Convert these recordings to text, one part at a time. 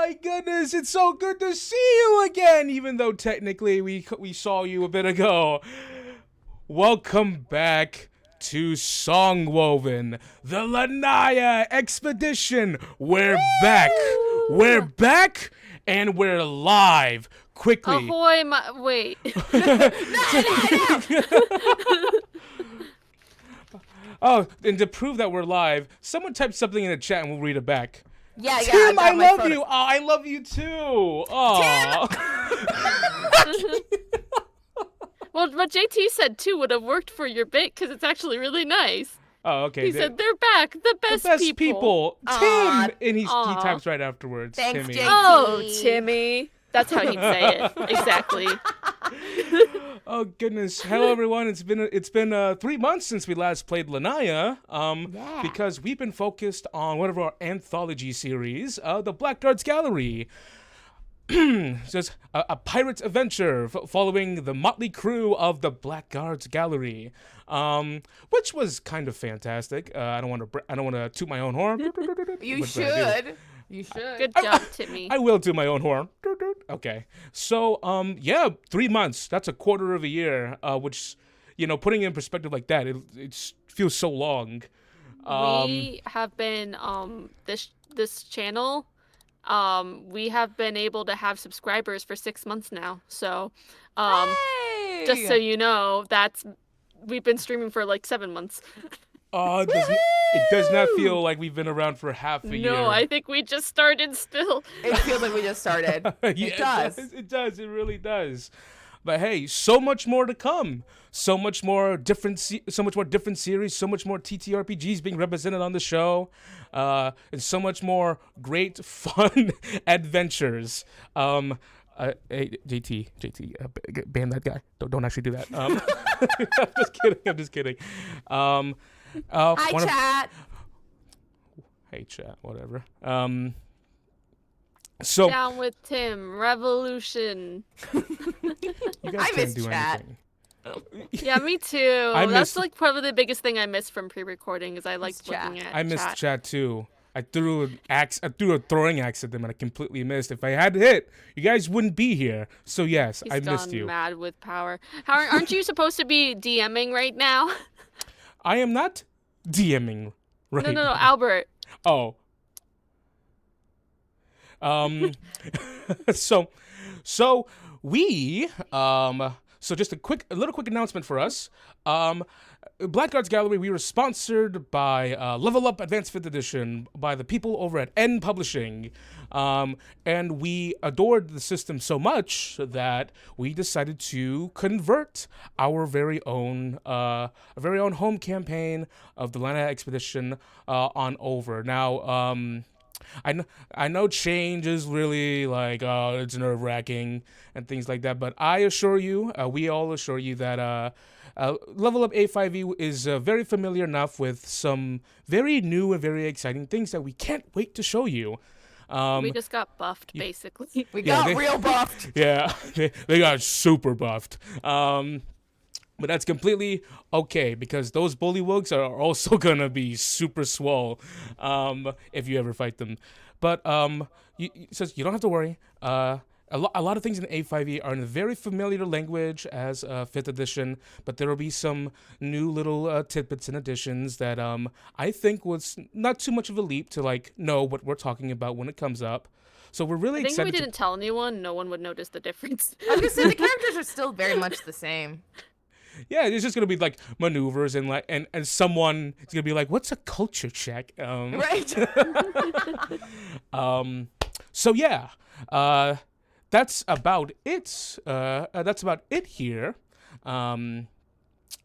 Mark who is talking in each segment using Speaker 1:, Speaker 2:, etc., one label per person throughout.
Speaker 1: my goodness, it's so good to see you again, even though technically we saw you a bit ago. Welcome back to Songwoven, the Lanya expedition. We're back. We're back, and we're live. Quickly.
Speaker 2: Ahoy, wait.
Speaker 1: Oh, and to prove that we're live, someone type something in the chat and we'll read it back.
Speaker 3: Yeah,
Speaker 1: Tim, I love you. Oh, I love you too. Oh.
Speaker 2: Well, what JT said too would have worked for your bit because it's actually really nice.
Speaker 1: Oh, okay.
Speaker 2: He said they're back, the best people.
Speaker 1: Tim, and he types right afterwards.
Speaker 3: Thanks,
Speaker 1: Timmy.
Speaker 3: JT.
Speaker 2: Oh, Timmy. That's how he'd say it. Exactly.
Speaker 1: Oh goodness! Hello everyone. It's been 3 months since we last played Lanya. Because we've been focused on one of our anthology series, the Blackguard's Gallery. Just a pirate's adventure following the motley crew of the Blackguard's Gallery, which was kind of fantastic. I don't want to toot my own horn.
Speaker 3: You should. You should.
Speaker 2: Good job, Timmy.
Speaker 1: I will toot my own horn. Okay. So, 3 months. That's a quarter of a year. Which, putting it in perspective like that, it feels so long.
Speaker 2: We have been this channel. We have been able to have subscribers for 6 months now. So,
Speaker 3: Hey!
Speaker 2: just so you know, we've been streaming for like 7 months.
Speaker 1: It does not feel like we've been around for half a year.
Speaker 2: No, I think we just started still.
Speaker 3: It feels like we just started.
Speaker 1: Yeah,
Speaker 3: It does.
Speaker 1: It does. It really does. But hey, so much more to come. So much more different series. So much more TTRPGs being represented on the show, and so much more great, fun adventures. Hey, JT, ban that guy. Don't actually do that. I'm just kidding.
Speaker 3: Hi, chat.
Speaker 1: Hey, chat. Whatever. So
Speaker 2: Down with Tim. Revolution.
Speaker 1: you guys
Speaker 3: I
Speaker 1: can't
Speaker 3: miss
Speaker 1: do
Speaker 3: chat.
Speaker 1: anything.
Speaker 2: Yeah, me too.
Speaker 1: I
Speaker 2: That's
Speaker 1: miss-
Speaker 2: like probably the biggest thing I miss from pre-recording is I like
Speaker 3: chat.
Speaker 2: looking at
Speaker 1: I missed
Speaker 2: chat.
Speaker 1: chat too. I threw a throwing axe at them and I completely missed. If I had hit, you guys wouldn't be here. So yes,
Speaker 2: He's
Speaker 1: I
Speaker 2: gone
Speaker 1: missed you.
Speaker 2: mad with power. Aren't you supposed to be DMing right now?
Speaker 1: I am not DMing right
Speaker 2: No,
Speaker 1: now.
Speaker 2: Albert.
Speaker 1: Oh. So we so just a little quick announcement for us. Blackguard's Gallery, we were sponsored by Level Up Advanced 5th Edition by the people over at N Publishing. And we adored the system so much that we decided to convert our very own home campaign of the Lanya expedition on over. Now, I know change is really like it's nerve-wracking and things like that, but I assure you, we all assure you that Level Up A5e is very familiar enough with some very new and very exciting things that we can't wait to show you.
Speaker 2: We just got buffed, basically.
Speaker 3: We got real buffed.
Speaker 1: Yeah, they got super buffed. But that's completely okay because those bullywugs are also gonna be super swole if you ever fight them. But so you don't have to worry. A lot of things in A5e are in a very familiar language as 5th edition, but there will be some new little tidbits and additions that I think was not too much of a leap to know what we're talking about when it comes up. So we're really
Speaker 2: I think if
Speaker 1: excited.
Speaker 2: we didn't tell anyone, no one would notice the difference.
Speaker 3: I was gonna say the characters are still very much the same.
Speaker 1: Yeah, it's just gonna be like maneuvers and and someone is gonna be like, "What's a culture check?"
Speaker 3: Right.
Speaker 1: So yeah, that's about it. That's about it here.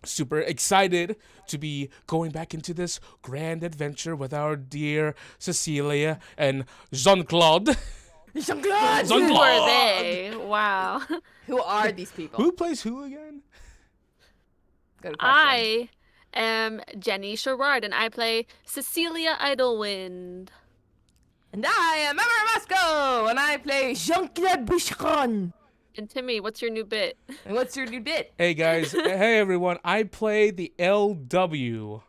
Speaker 1: Super excited to be going back into this grand adventure with our dear Cecilia and Jean-Claude.
Speaker 3: Jean-Claude.
Speaker 2: Who are they? Wow.
Speaker 3: Who are these people?
Speaker 1: Who plays who again?
Speaker 3: Good question.
Speaker 2: I am Jenny Sherrard, and I play Cecilia Idlewind.
Speaker 3: And I am Emma Masco, and I play Jean-Claude Boucheron.
Speaker 2: And Timmy, what's your new bit?
Speaker 3: And what's your new bit?
Speaker 1: Hey guys, hey everyone. I play the LW,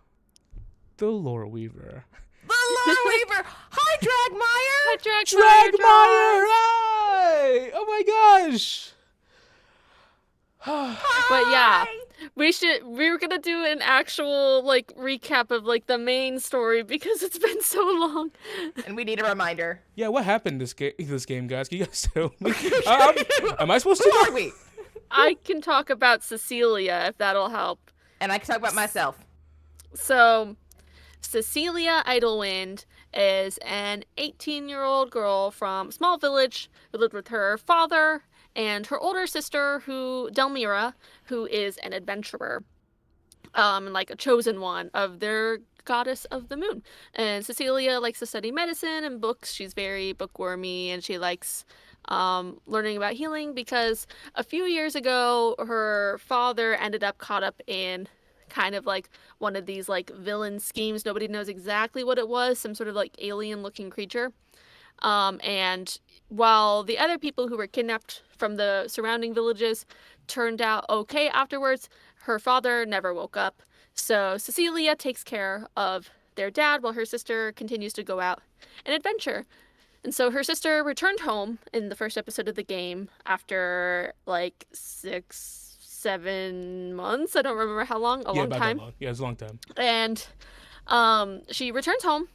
Speaker 1: the Lore Weaver.
Speaker 3: The our labor. Hi, Dragmire.
Speaker 2: Hi, Dragmire.
Speaker 1: Dragmire! Hi! Oh my gosh!
Speaker 2: But yeah, we were gonna do an actual like recap of like the main story because it's been so long.
Speaker 3: And we need a reminder.
Speaker 1: Yeah, what happened this game, guys? Can you guys tell me? Am I supposed
Speaker 3: Who
Speaker 1: to
Speaker 3: are
Speaker 1: know?
Speaker 3: we?
Speaker 2: I can talk about Cecilia if that'll help.
Speaker 3: And I can talk about myself.
Speaker 2: So, Cecilia Idlewind is an 18-year-old girl from a small village who lived with her father and her older sister, Delmira, who is an adventurer, like a chosen one of their goddess of the moon. And Cecilia likes to study medicine and books. She's very bookwormy, and she likes learning about healing because a few years ago, her father ended up caught up in kind of like one of these like villain schemes. Nobody knows exactly what it was, some sort of like alien looking creature. And while the other people who were kidnapped from the surrounding villages turned out okay afterwards, her father never woke up. So Cecilia takes care of their dad while her sister continues to go out and adventure. And so her sister returned home in the first episode of the game after like 6-7 months. I don't remember how long. A long time.
Speaker 1: That long. Yeah, it's a long time.
Speaker 2: And she returns home,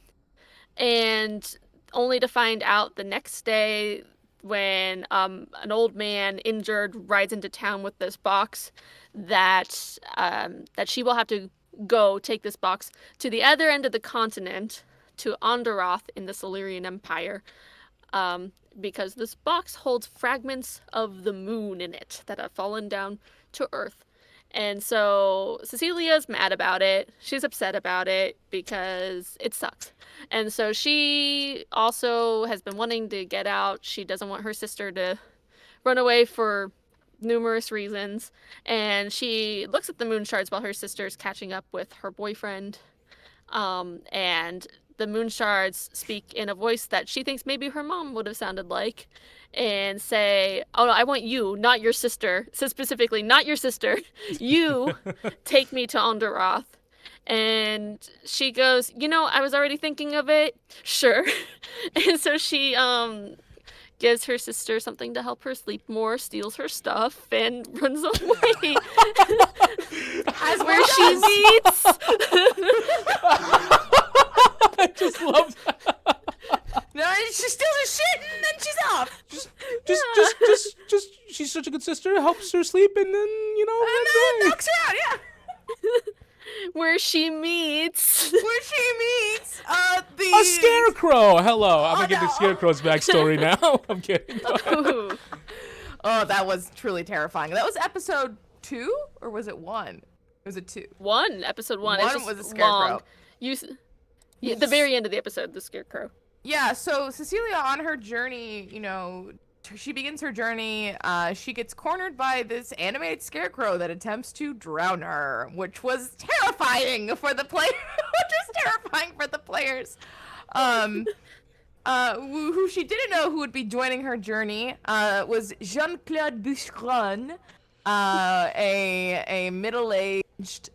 Speaker 2: and only to find out the next day when an old man injured rides into town with this box that she will have to go take this box to the other end of the continent to Onderoth in the Silurian Empire, because this box holds fragments of the moon in it that have fallen down to Earth. And so Cecilia's mad about it. She's upset about it because it sucks. And so she also has been wanting to get out. She doesn't want her sister to run away for numerous reasons. And she looks at the moon shards while her sister's catching up with her boyfriend. And the moon shards speak in a voice that she thinks maybe her mom would have sounded like, and say, oh no, I want you, not your sister. It says specifically, not your sister. You take me to Onderoth. And she goes, I was already thinking of it. Sure. And so she gives her sister something to help her sleep more, steals her stuff, and runs away.
Speaker 3: As
Speaker 2: where she meets.
Speaker 1: I just love that.
Speaker 3: No, she steals her shit and then she's off.
Speaker 1: Just, she's such a good sister. Helps her sleep, and then
Speaker 3: And
Speaker 1: runs
Speaker 3: then
Speaker 1: away.
Speaker 3: knocks her out, yeah.
Speaker 2: Where she meets.
Speaker 1: A scarecrow. Hello, I'm gonna get the scarecrow's backstory now. I'm kidding.
Speaker 2: Ooh.
Speaker 3: Oh, that was truly terrifying. That was episode 2, or was it 1? Was it 2?
Speaker 2: Episode 1.
Speaker 3: One
Speaker 2: It's just
Speaker 3: was a scarecrow.
Speaker 2: Long. The very end of the episode, the scarecrow.
Speaker 3: Yeah, so Cecilia on her journey, she begins her journey. She gets cornered by this animated scarecrow that attempts to drown her, which was terrifying for the players. Who she didn't know who would be joining her journey was Jean-Claude Boucheron, a middle-aged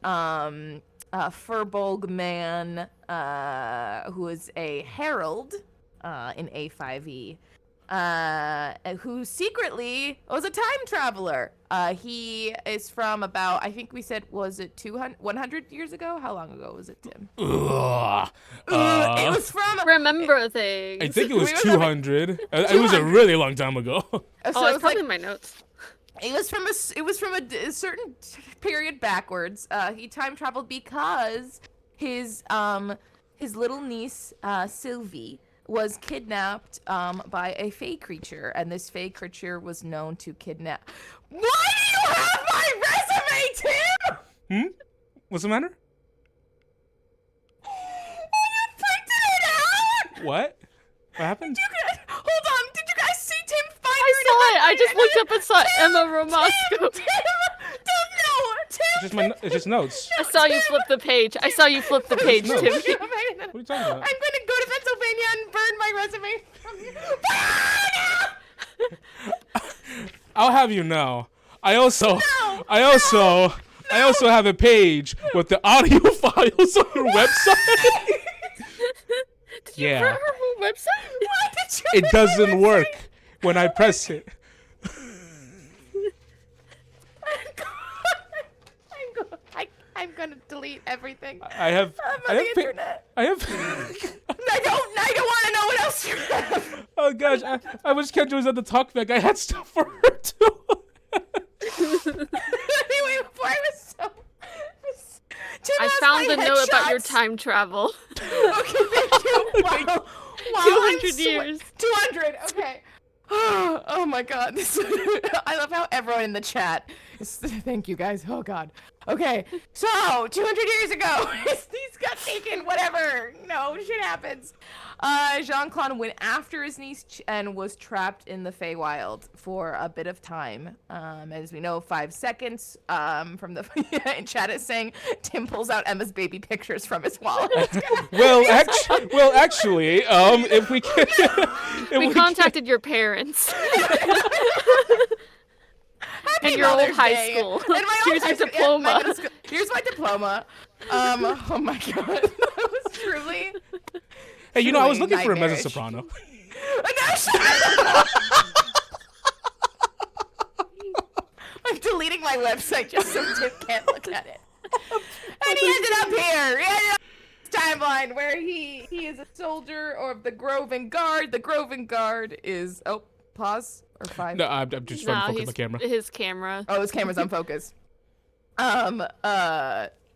Speaker 3: furbolg man who is a herald in A5e, who secretly was a time traveler. He is from about, I think we said, was it 100 years ago? How long ago was it, Tim?
Speaker 1: Ugh.
Speaker 3: It was from...
Speaker 2: Remember things.
Speaker 1: I think it was
Speaker 3: We were
Speaker 1: 200. It was a really long time ago.
Speaker 3: So
Speaker 2: it's
Speaker 3: it was
Speaker 2: probably in my notes.
Speaker 3: It was from a certain period backwards. He time traveled because his little niece Sylvie was kidnapped by a fey creature, and this fey creature was known to kidnap. Why do you have my resume, Tim?
Speaker 1: What's the matter?
Speaker 3: You printed it out.
Speaker 1: What happened?
Speaker 3: Hold on. Did you guys see Tim find
Speaker 2: I saw it. I just looked up and saw Emma Romasco.
Speaker 3: Tim.
Speaker 1: It's just notes.
Speaker 2: I saw you flip the page.
Speaker 1: What are you talking about?
Speaker 3: I'm gonna go to Pennsylvania and burn my resume from you.
Speaker 1: I'll have you know. I also have a page with the audio files on your website.
Speaker 2: Did
Speaker 1: Yeah.
Speaker 2: For her whole website?
Speaker 3: Why did you
Speaker 1: It
Speaker 3: make my
Speaker 1: doesn't work
Speaker 3: website?
Speaker 1: when I press it.
Speaker 3: I'm gonna delete everything.
Speaker 1: I have.
Speaker 3: I'm
Speaker 1: I
Speaker 3: on
Speaker 1: have.
Speaker 3: the internet.
Speaker 1: I have.
Speaker 3: I don't want to know what else you have.
Speaker 1: Oh gosh, I wish Kendra was at the talkback. I had stuff for her too.
Speaker 3: Anyway, before I was so. Tim
Speaker 2: I
Speaker 3: has
Speaker 2: found
Speaker 3: my
Speaker 2: the note about your
Speaker 3: headshots.
Speaker 2: time travel.
Speaker 3: Okay, thank you. Wow. Wow,
Speaker 2: 200 years.
Speaker 3: 200. Okay. Oh my God. I love how everyone in the chat thank you guys. Oh God. Okay. So 200 years ago, these got taken. Whatever. No shit happens. Jean-Claude went after his niece and was trapped in the Feywild for a bit of time. As we know, 5 seconds. From the in chat is saying Tim pulls out Emma's baby pictures from his wallet.
Speaker 1: Actually, if we can,
Speaker 2: We contacted your parents.
Speaker 3: Happy
Speaker 2: And your old
Speaker 3: Mother's
Speaker 2: high
Speaker 3: Day.
Speaker 2: school.
Speaker 3: And my
Speaker 2: Here's
Speaker 3: old
Speaker 2: your
Speaker 3: high school- yeah, my
Speaker 2: diploma.
Speaker 3: middle school- here's my diploma. Oh my God. That was truly.
Speaker 1: Hey, you know, I was
Speaker 3: truly
Speaker 1: looking for a
Speaker 3: nightmarish.
Speaker 1: mezzo-soprano.
Speaker 3: No, shut up. I'm deleting my website just so Tim can't look at it. And he ended up here. He ended up in this timeline where he is a soldier of the Groven Guard. The Groven Guard is pause or 5.
Speaker 1: No, I'm just trying to focus
Speaker 2: he's
Speaker 1: my camera.
Speaker 2: his camera.
Speaker 3: Oh, his camera's unfocused.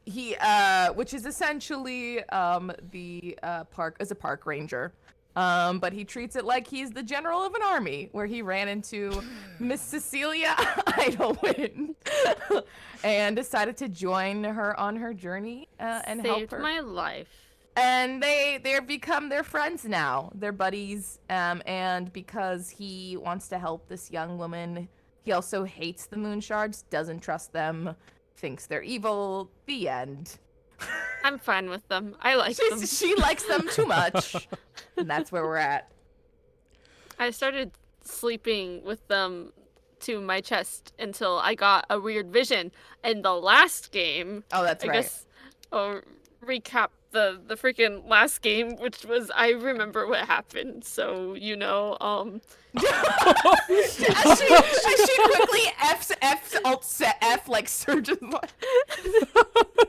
Speaker 3: He which is essentially the park as a park ranger. But he treats it like he's the general of an army, where he ran into Miss Cecilia Idlewind and decided to join her on her journey and help
Speaker 2: Saved
Speaker 3: her.
Speaker 2: my life.
Speaker 3: And they're become their friends now. They're buddies. And because he wants to help this young woman, he also hates the moon shards, doesn't trust them, thinks they're evil. The end.
Speaker 2: I'm fine with them. I like them.
Speaker 3: She likes them too much. And that's where we're at.
Speaker 2: I started sleeping with them to my chest until I got a weird vision. In the last game,
Speaker 3: Oh, that's
Speaker 2: I
Speaker 3: right.
Speaker 2: guess I'll recap the freaking last game, which was I remember what happened. So
Speaker 3: as she quickly F alt set F like surges.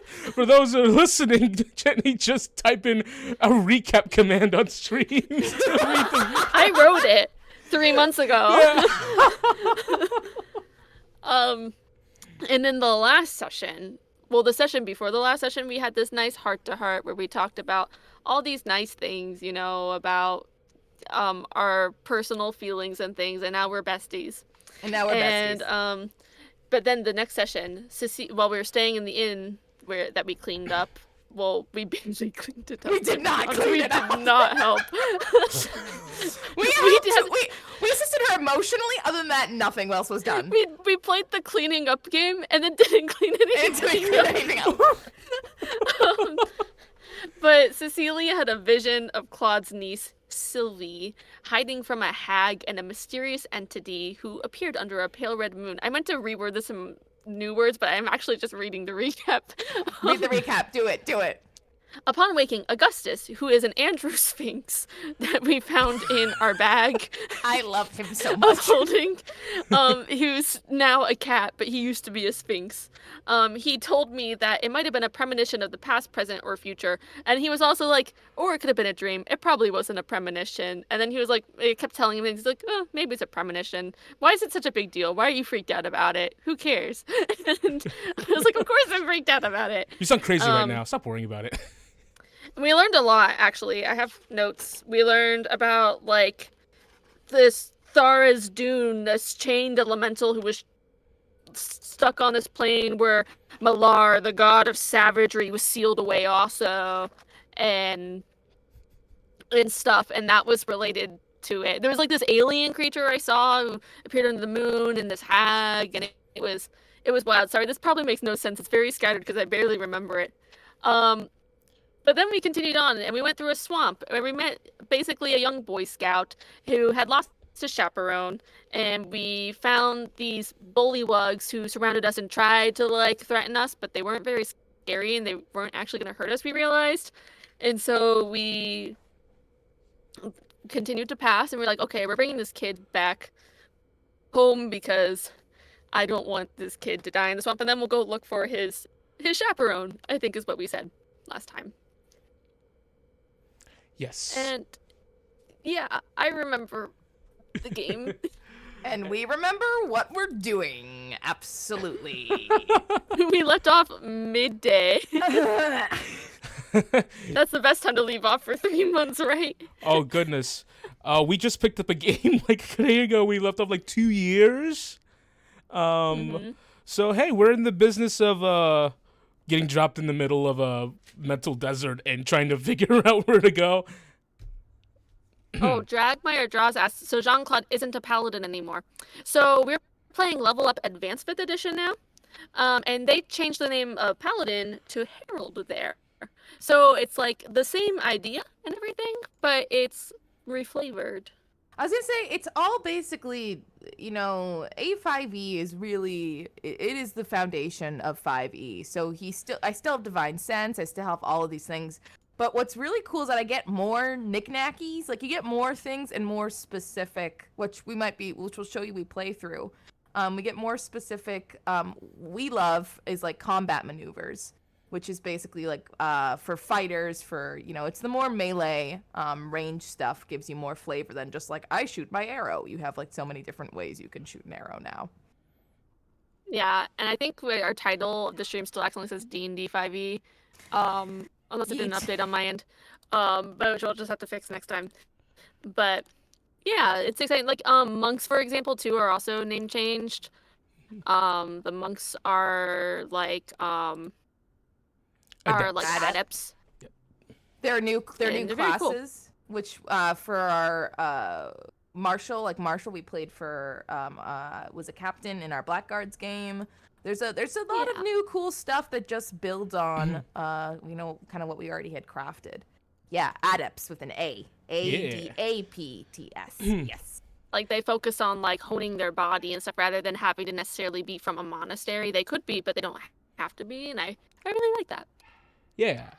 Speaker 1: For those who are listening, Jenny just type in a recap command on stream.
Speaker 2: I wrote it 3 months ago. And in the last session, well, the session before the last session, we had this nice heart-to-heart where we talked about all these nice things, about our personal feelings and things, and now we're besties.
Speaker 3: And now we're besties.
Speaker 2: And but then the next session, while we were staying in the inn that we cleaned up, well, we basically cleaned it up.
Speaker 3: We did not clean it up.
Speaker 2: We did not help.
Speaker 3: We assisted her emotionally. Other than that, nothing else was done.
Speaker 2: We played the cleaning up game and then didn't clean anything up. But Cecilia had a vision of Claude's niece, Sylvie, hiding from a hag and a mysterious entity who appeared under a pale red moon. I meant to reword this in new words, but I'm actually just reading the recap.
Speaker 3: Read the recap. Do it.
Speaker 2: Upon waking, Augustus, who is an Andrew Sphinx that we found in our bag
Speaker 3: I love him so
Speaker 2: of
Speaker 3: much.
Speaker 2: holding, who's now a cat, but he used to be a sphinx. He told me that it might have been a premonition of the past, present, or future. And he was also like, or it could have been a dream. It probably wasn't a premonition. And then he was like, it kept telling him, he's like, oh, maybe it's a premonition. Why is it such a big deal? Why are you freaked out about it? Who cares? And I was like, of course I'm freaked out about it.
Speaker 1: You sound crazy right now. Stop worrying about it.
Speaker 2: We learned a lot, actually. I have notes. We learned about, this Thara's Dune, this chained elemental who was stuck on this plane where Malar, the god of savagery, was sealed away also, and stuff, and that was related to it. There was, this alien creature I saw who appeared under the moon, and this hag, and it was wild. Sorry, this probably makes no sense. It's very scattered because I barely remember it. But then we continued on, and we went through a swamp, where we met basically a young Boy Scout who had lost his chaperone, and we found these bullywugs who surrounded us and tried to, threaten us, but they weren't very scary, and they weren't actually going to hurt us, we realized. And so we continued to pass, and we're like, okay, we're bringing this kid back home because I don't want this kid to die in the swamp, and then we'll go look for his chaperone, I think is what we said last time.
Speaker 1: Yes.
Speaker 2: And yeah, I remember the game.
Speaker 3: And we remember what we're doing. Absolutely.
Speaker 2: We left off midday. That's the best time to leave off for 3 months, right?
Speaker 1: Oh goodness. We just picked up a game like a day ago. We left off like 2 years. So hey, we're in the business of getting dropped in the middle of a mental desert and trying to figure out where to go.
Speaker 2: Oh, Dragmire Draws asked, so Jean-Claude isn't a paladin anymore. So we're playing Level Up Advanced 5th Edition now. And they changed the name of Paladin to Herald there. So it's like the same idea and everything, but it's reflavored.
Speaker 3: I was gonna say it's all basically, A5e is really it is the foundation of 5e. So I still have divine sense, I still have all of these things. But what's really cool is that I get more knickknackies, like you get more things and more specific, which will show you we play through. We get more specific. We love is like combat maneuvers, which is basically like for fighters, it's the more melee range stuff gives you more flavor than just like I shoot my arrow. You have like so many different ways you can shoot an arrow now.
Speaker 2: Yeah, and I think our title of the stream still accidentally says D&D 5e, unless it didn't update on my end, but which we'll just have to fix next time. But yeah, it's exciting. Like monks, for example, too, are also name changed. The monks are like adepts.
Speaker 1: Yep.
Speaker 3: They're new
Speaker 2: they're very cool.
Speaker 3: classes, which for our Marshall we played for was a captain in our Blackguards game. There's a lot of new cool stuff that just builds on kind of what we already had crafted. Yeah, adepts with an A. ADAPTS. Yes.
Speaker 2: Like they focus on like honing their body and stuff rather than having to necessarily be from a monastery. They could be, but they don't have to be, and I really like that.
Speaker 1: Yeah.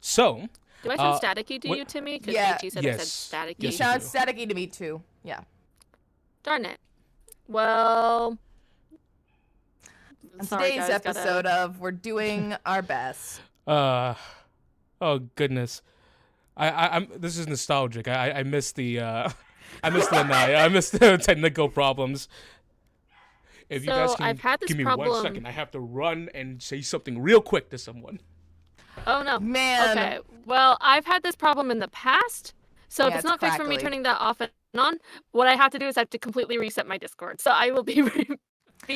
Speaker 1: So
Speaker 2: do I sound staticky to you, Timmy? Because Ichi said I said staticky.
Speaker 3: You sound staticky to me too. Yeah.
Speaker 2: Darn it. Well,
Speaker 3: today's episode of We're Doing Our Best.
Speaker 1: Oh goodness. I'm this is nostalgic. I miss the I miss the technical problems. If you guys can give me 1 second, I have to run and say something real quick to someone.
Speaker 2: Oh no.
Speaker 3: Man.
Speaker 2: Okay. Well, I've had this problem in the past. So if it's not fixed for me
Speaker 3: crackly.
Speaker 2: turning that off and on, what I have to do is I have to completely reset my Discord. So I will be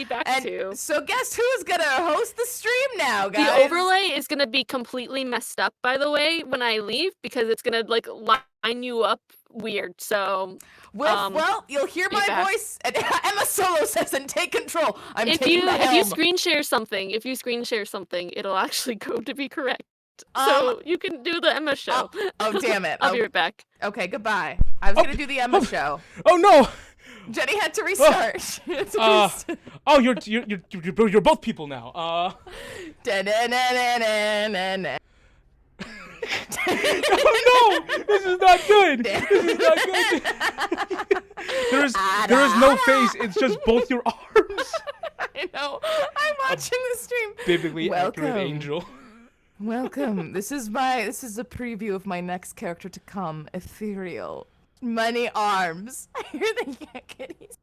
Speaker 2: back to.
Speaker 3: So guess who's gonna host the stream now, guys?
Speaker 2: The overlay is gonna be completely messed up, by the way, when I leave, because it's gonna like line you up weird. So
Speaker 3: you'll hear my voice. And Emma Solo says, "And take control."
Speaker 2: If you screen share something, it'll actually go to be correct. So you can do the Emma show.
Speaker 3: Oh damn it!
Speaker 2: I'll be right back.
Speaker 3: Okay, goodbye. I was gonna do the Emma show.
Speaker 1: Oh no!
Speaker 3: Jenny had to restart.
Speaker 1: You're both people now.
Speaker 3: Oh
Speaker 1: no! This is not good. There is no face. It's just both your arms.
Speaker 3: I know. I'm watching the stream.
Speaker 1: Biblically accurate angel.
Speaker 3: Welcome. This is a preview of my next character to come. Ethereal. Many arms. I hear the yakkities.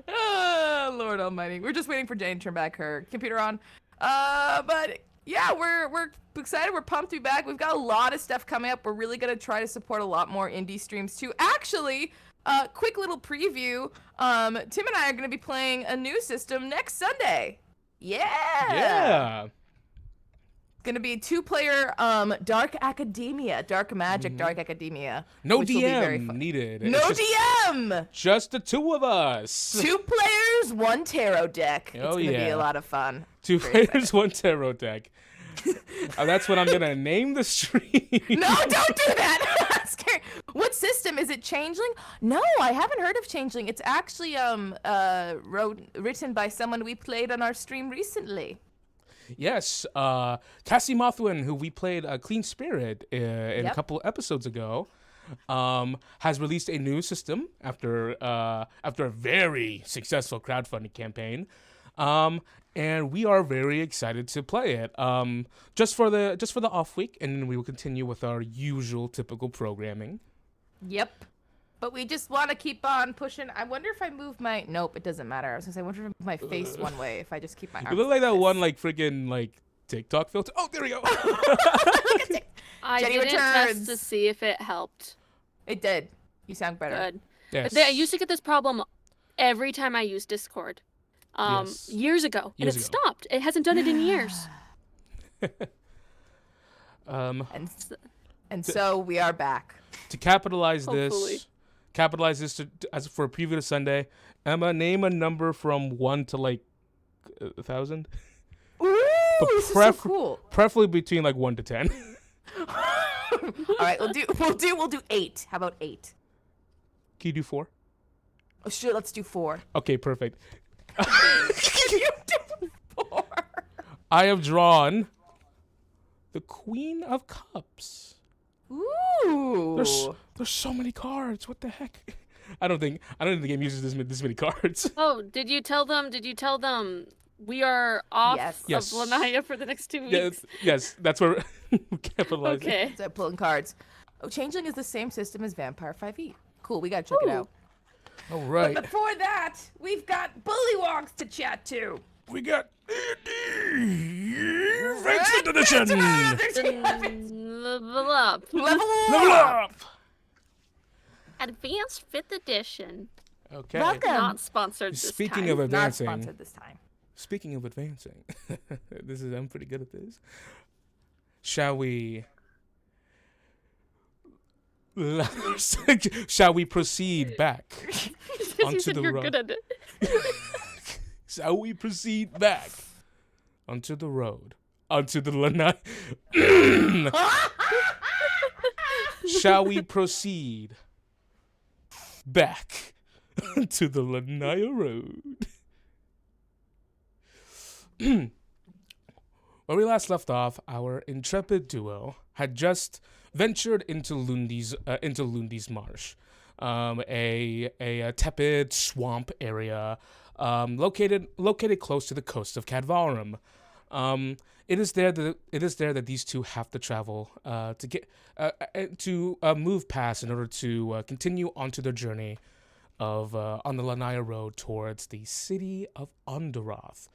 Speaker 3: Oh, Lord Almighty. We're just waiting for Jane to turn back her computer on. But yeah, we're excited. We're pumped to be back. We've got a lot of stuff coming up. We're really gonna try to support a lot more indie streams too. Actually, quick little preview. Tim and I are gonna be playing a new system next Sunday. Yeah. Gonna be a 2-player Dark Magic Dark Academia.
Speaker 1: No DM needed.
Speaker 3: No DM.
Speaker 1: Just the two of us.
Speaker 3: 2 players, 1 tarot deck. It's gonna be a lot of fun.
Speaker 1: 2 players, 1 tarot deck. That's what I'm gonna name the stream.
Speaker 3: No, don't do that. I'm scared. What system is it? Changeling? No, I haven't heard of Changeling. It's actually written by someone we played on our stream recently.
Speaker 1: Yes, Cassie Mothwin, who we played Clean Spirit in a
Speaker 3: Yep.
Speaker 1: couple episodes ago, has released a new system after a very successful crowdfunding campaign, and we are very excited to play it. Just for the off week, and then we will continue with our usual typical programming.
Speaker 3: Yep. But we just want to keep on pushing. I wonder if I move my. Nope, it doesn't matter. I was gonna say, I wonder if I move my face one way if I just keep my arms.
Speaker 1: You look like that
Speaker 3: this.
Speaker 1: one freaking TikTok filter. Oh, there we go.
Speaker 2: I
Speaker 3: Jenny
Speaker 2: didn't test
Speaker 3: returns.
Speaker 2: to see if it helped.
Speaker 3: It did. You sound better.
Speaker 2: Good.
Speaker 1: Yes.
Speaker 2: I used to get this problem every time I used Discord.
Speaker 1: Yes.
Speaker 2: Years ago, and
Speaker 1: Years
Speaker 2: it
Speaker 1: ago.
Speaker 2: stopped. It hasn't done it in years.
Speaker 3: And so we are back.
Speaker 1: To capitalize
Speaker 2: Hopefully.
Speaker 1: this as for a preview to Sunday. Emma, name a number from 1 to 1,000.
Speaker 3: Ooh, this is so cool.
Speaker 1: Preferably between 1 to 10.
Speaker 3: All right, we'll do 8. How about 8?
Speaker 1: Can you do 4?
Speaker 3: Oh, sure, let's do 4.
Speaker 1: Okay, perfect.
Speaker 3: Can you do 4?
Speaker 1: I have drawn the Queen of Cups.
Speaker 3: Ooh.
Speaker 1: There's so many cards. What the heck? I don't think the game uses this many cards.
Speaker 2: Oh, did you tell them we are off
Speaker 1: Yes.
Speaker 2: of Lanya for the next 2 weeks?
Speaker 1: Yes, that's where we capitalize.
Speaker 2: Okay.
Speaker 3: So pulling cards. Oh, Changeling is the same system as Vampire 5e. Cool, we gotta check it
Speaker 2: Ooh.
Speaker 3: out.
Speaker 1: All right.
Speaker 3: But before that, we've got Bullywonks to chat to.
Speaker 1: We got Advanced Edition.
Speaker 2: Level Up.
Speaker 1: Level Up.
Speaker 2: Advanced 5th Edition.
Speaker 1: Okay.
Speaker 3: Welcome.
Speaker 2: Not sponsored this
Speaker 1: Speaking
Speaker 2: time.
Speaker 1: of
Speaker 3: Not
Speaker 1: advancing,
Speaker 3: sponsored this time.
Speaker 1: speaking of advancing, I'm pretty good at this. Shall we? Shall we proceed back
Speaker 2: Because you
Speaker 1: onto
Speaker 2: said
Speaker 1: the
Speaker 2: you're
Speaker 1: road?
Speaker 2: good at it.
Speaker 1: Shall we proceed back onto the road, onto the Lanai? Shall we proceed back onto the Lanaya Road? Where we last left off, our intrepid duo had just ventured into Lundy's Marsh, a tepid swamp area located close to the coast of Cadvarum. It is there that these two have to travel to move past in order to continue onto their journey of on the Lanaya Road towards the city of Onderoth.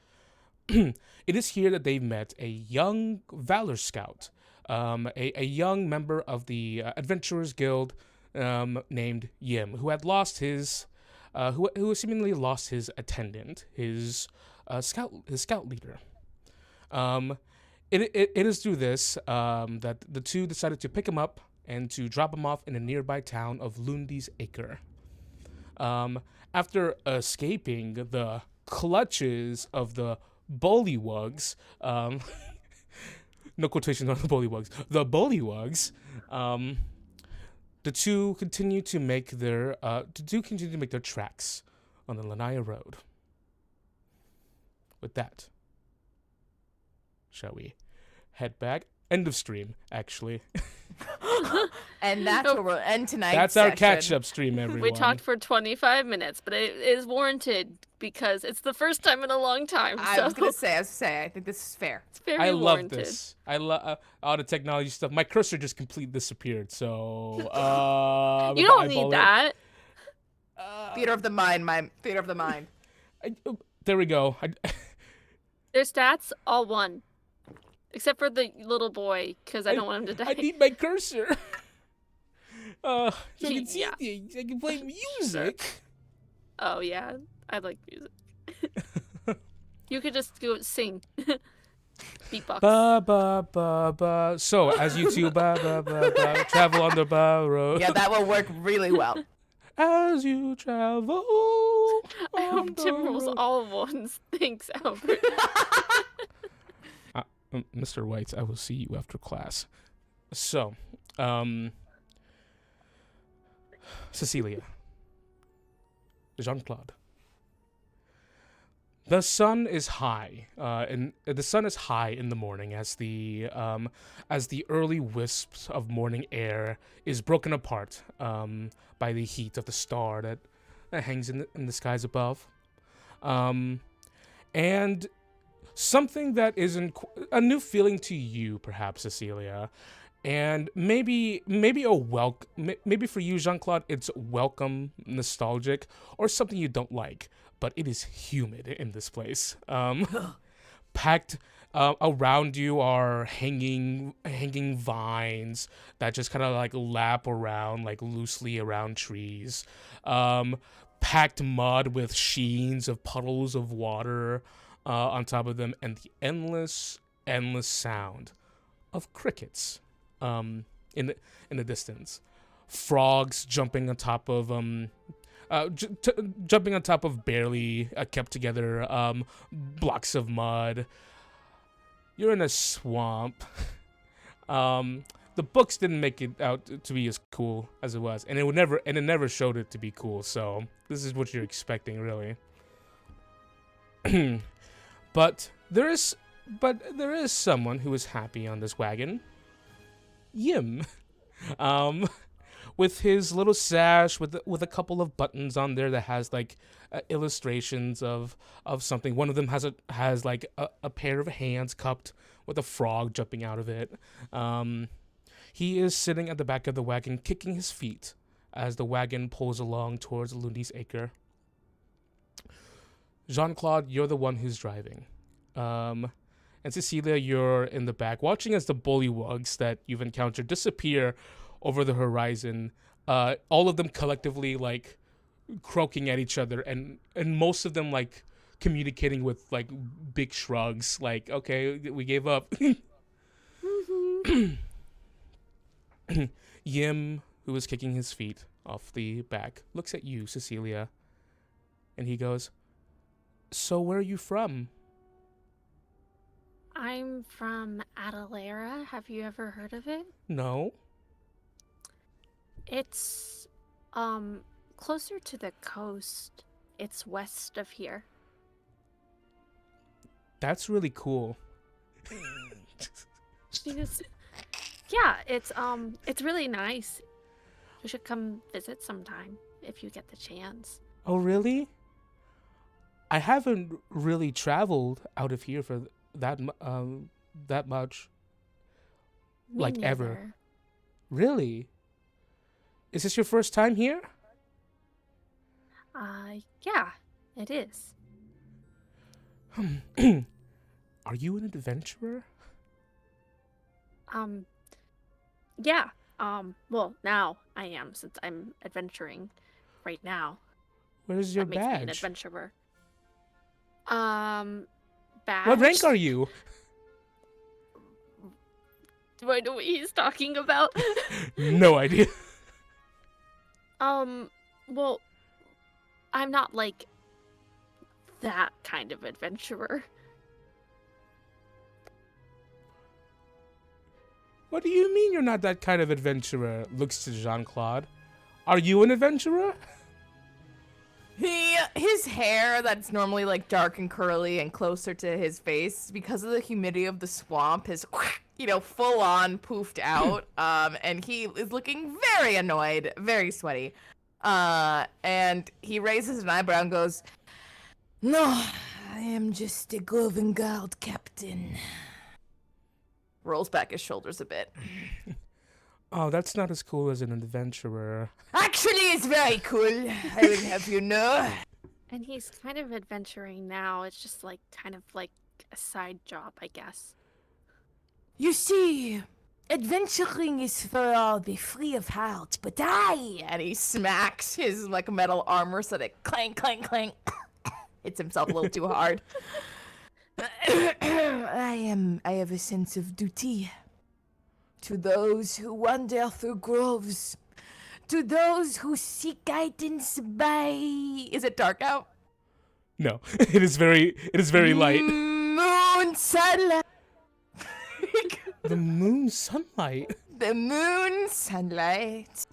Speaker 1: It is here that they've met a young Valor scout, a young member of the Adventurers Guild named Yim, who had lost his, who seemingly lost his attendant, his scout leader. It is through this that the two decided to pick him up and to drop him off in a nearby town of Lundy's Acre. After escaping the clutches of the bullywugs, no quotations on the bullywugs, the two continue to make their tracks on the Lanaya Road. With that, shall we head back? End of stream, actually.
Speaker 3: And that's where we'll end tonight.
Speaker 1: That's our catch-up stream, everyone.
Speaker 2: We talked for 25 minutes, but it is warranted because it's the first time in a long time.
Speaker 3: I was gonna say, I think this is fair.
Speaker 2: It's very
Speaker 1: I love
Speaker 2: warranted.
Speaker 1: this. I love all the technology stuff. My cursor just completely disappeared, so
Speaker 2: You don't need that.
Speaker 3: Theater of the mind, theater of the mind.
Speaker 1: There we go.
Speaker 2: Their stats all 1. Except for the little boy, because I don't want him to die.
Speaker 1: I need my cursor. So I can see
Speaker 2: Yeah.
Speaker 1: things. I can play music.
Speaker 2: Oh, yeah. I like music. You could just go sing. Beatbox.
Speaker 1: Ba ba ba ba. So as you two ba ba ba ba travel on the ba road.
Speaker 3: Yeah, that will work really well.
Speaker 1: As you travel.
Speaker 2: I
Speaker 1: on
Speaker 2: hope
Speaker 1: the
Speaker 2: Tim rules
Speaker 1: road.
Speaker 2: all ones. Thanks, Albert.
Speaker 1: Mr. White, I will see you after class. So, Cecilia, Jean-Claude, The sun is high, and the sun is high in the morning as the early wisps of morning air is broken apart by the heat of the star that hangs in the skies above, and something that isn't a new feeling to you, perhaps, Cecilia, and maybe maybe for you, Jean Claude, it's welcome, nostalgic, or something you don't like. But it is humid in this place. Packed around you are hanging vines that just kind of like lap around like loosely around trees. Packed mud with sheens of puddles of water on top of them, and the endless sound of crickets in the distance. Frogs jumping on top of jumping on top of barely kept together blocks of mud. You're in a swamp. The books didn't make it out to be as cool as it was, and it never showed it to be cool. So this is what you're expecting, really. But there is someone who is happy on this wagon. Yim. With his little sash with a couple of buttons on there that has like illustrations of something. One of them has like a pair of hands cupped with a frog jumping out of it. He is sitting at the back of the wagon, kicking his feet as the wagon pulls along towards Lundy's acre. Jean-Claude, you're the one who's driving. And Cecilia, you're in the back, watching as the bullywugs that you've encountered disappear over the horizon, all of them collectively like croaking at each other, and most of them like communicating with like big shrugs, like, okay, we gave up. Yim, who is kicking his feet off the back, looks at you, Cecilia, and he goes, "So where are you from?"
Speaker 2: I'm from Adalera. Have you ever heard of it?
Speaker 1: No.
Speaker 2: It's closer to the coast. It's west of here.
Speaker 1: That's really cool.
Speaker 2: Yeah, it's really nice. You should come visit sometime if you get the chance.
Speaker 1: Oh, really? I haven't really traveled out of here for that much.
Speaker 2: Me
Speaker 1: Like,
Speaker 2: neither.
Speaker 1: ever. Really? Is this your first time here?
Speaker 2: Yeah, it is.
Speaker 1: Are you an adventurer?
Speaker 2: Yeah. Well, now I am, since I'm adventuring right now.
Speaker 1: Where's your
Speaker 2: That makes me an
Speaker 1: badge?
Speaker 2: adventurer. Badge?
Speaker 1: What rank are you?
Speaker 2: Do I know what he's talking about?
Speaker 1: No idea.
Speaker 2: Well, I'm not like that kind of adventurer.
Speaker 1: What do you mean you're not that kind of adventurer? Looks to Jean-Claude. Are you an adventurer?
Speaker 3: His hair that's normally like dark and curly and closer to his face, because of the humidity of the swamp, is full on poofed out. And he is looking very annoyed, very sweaty. And he raises an eyebrow and goes, "No, I am just a Govan Guard captain." Rolls back his shoulders a bit.
Speaker 1: Oh, that's not as cool as an adventurer.
Speaker 3: Actually, it's very cool, I will have you know.
Speaker 2: And he's kind of adventuring now. It's just like kind of like a side job, I guess.
Speaker 3: You see, adventuring is for all the free of heart, but and he smacks his like metal armor so that it clank, clank, clank. Hits himself a little too hard. I have a sense of duty to those who wander through groves, to those who seek guidance by. Is it dark out?
Speaker 1: No, it is very light.
Speaker 3: Moon sunlight.
Speaker 1: The moon sunlight.
Speaker 3: The moon sunlight.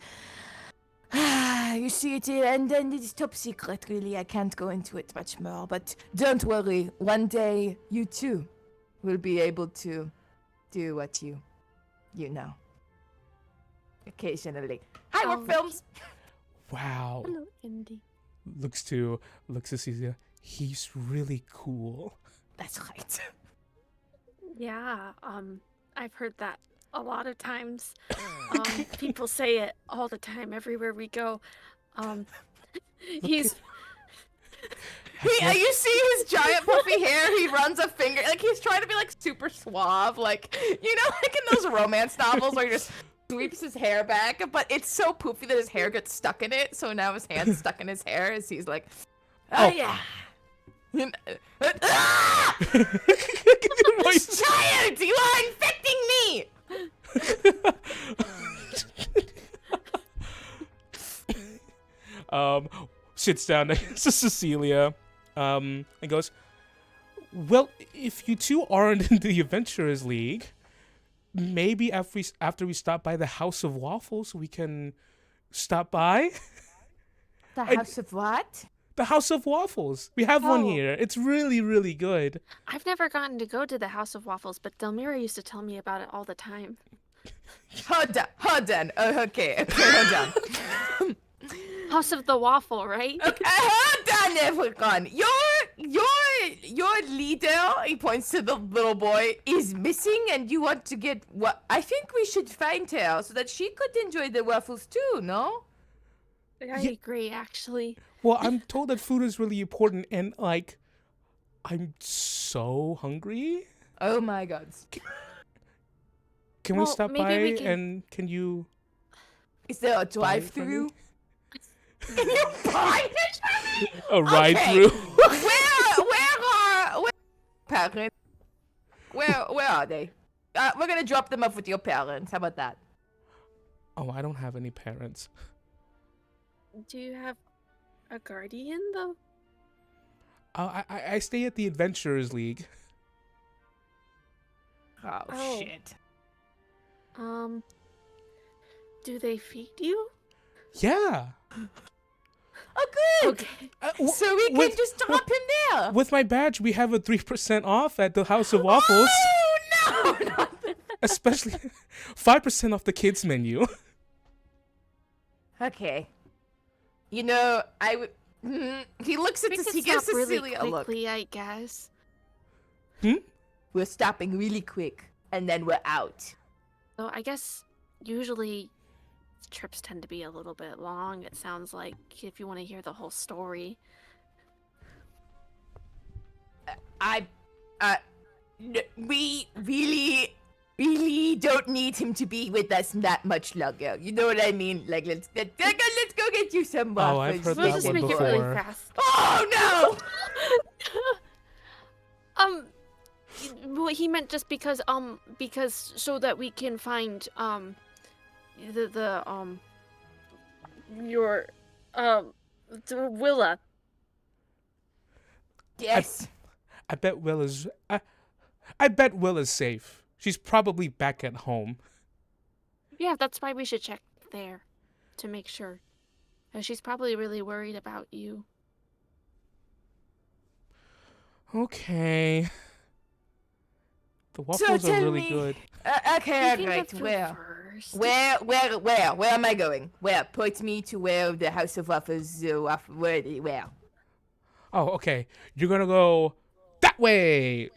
Speaker 3: You see it, and then it's top secret, really. I can't go into it much more, but don't worry. One day, you too will be able to do what you know. Occasionally. Hi,
Speaker 2: Oh,
Speaker 3: work films.
Speaker 1: Wow.
Speaker 2: Hello, Indy.
Speaker 1: Looks to Cecilia. He's really cool.
Speaker 3: That's right.
Speaker 2: Yeah, I've heard that a lot of times. People say it all the time, everywhere we go. He's
Speaker 3: You see his giant puffy hair? He runs a finger, like he's trying to be like super suave, like like in those romance novels where he just sweeps his hair back, but it's so poofy that his hair gets stuck in it. So now his hand's stuck in his hair as he's like, oh yeah. Ah! Child, you are infecting me!
Speaker 1: Sits down next to Cecilia, and goes, well, if you two aren't in the Adventurers League, maybe after we stop by the House of Waffles, we can stop by?
Speaker 3: The House of what?
Speaker 1: The House of Waffles. We have one
Speaker 2: Oh.
Speaker 1: here. It's really, really good.
Speaker 2: I've never gotten to go to the House of Waffles, but Delmira used to tell me about it all the time.
Speaker 3: Hold on. Oh, okay, hold on.
Speaker 2: House of the Waffle, right?
Speaker 3: Okay, hold on, everyone. Your leader, he points to the little boy, is missing, and you want to get what? I think we should find her so that she could enjoy the waffles too. No?
Speaker 2: I agree, actually.
Speaker 1: Well, I'm told that food is really important, and like, I'm so hungry.
Speaker 3: Oh my God.
Speaker 1: Can we
Speaker 2: Well,
Speaker 1: stop
Speaker 2: maybe
Speaker 1: by
Speaker 2: we can-
Speaker 1: and can you
Speaker 3: Is there a
Speaker 1: buy it for
Speaker 3: drive-through?
Speaker 1: me?
Speaker 3: Can you buy it?
Speaker 1: A ride
Speaker 3: Okay.
Speaker 1: through?
Speaker 3: Where are parents? Where are they? We're gonna drop them off with your parents. How about that?
Speaker 1: Oh, I don't have any parents.
Speaker 2: Do you have a guardian, though?
Speaker 1: I stay at the Adventurers League.
Speaker 3: Oh, shit.
Speaker 2: Do they feed you?
Speaker 1: Yeah.
Speaker 3: Oh, good.
Speaker 2: Okay.
Speaker 3: So we can just drop him there.
Speaker 1: With my badge, we have a 3% off at the House of Waffles.
Speaker 3: Oh no!
Speaker 1: Especially 5% off the kids menu.
Speaker 3: Okay. You know, I would. He looks at
Speaker 2: We
Speaker 3: this.
Speaker 2: can
Speaker 3: He gives
Speaker 2: stop really
Speaker 3: Cecilia a look.
Speaker 2: quickly, I guess.
Speaker 3: We're stopping really quick, and then we're out.
Speaker 2: So I guess usually trips tend to be a little bit long. It sounds like if you want to hear the whole story.
Speaker 3: We really don't need him to be with us that much longer. You know what I mean? Like, let's go get you some waffles.
Speaker 1: Oh, I've heard
Speaker 2: We'll
Speaker 1: that
Speaker 2: just
Speaker 1: one
Speaker 2: make it really
Speaker 1: before.
Speaker 2: fast.
Speaker 3: Oh no!
Speaker 2: Well, he meant just because so that we can find your the Willa.
Speaker 3: Yes.
Speaker 1: I bet Will is. I bet Will is safe. She's probably back at home.
Speaker 2: Yeah, that's why we should check there to make sure. She's probably really worried about you.
Speaker 1: Okay. The
Speaker 3: So
Speaker 1: waffles are
Speaker 3: tell
Speaker 1: really
Speaker 3: me-
Speaker 1: good.
Speaker 3: Okay,
Speaker 2: You can go
Speaker 3: great.
Speaker 2: through
Speaker 3: Where?
Speaker 2: first.
Speaker 3: Where am I going? Where? Point me to where the House of Waffles. Where?
Speaker 1: Oh, okay. You're gonna go that way,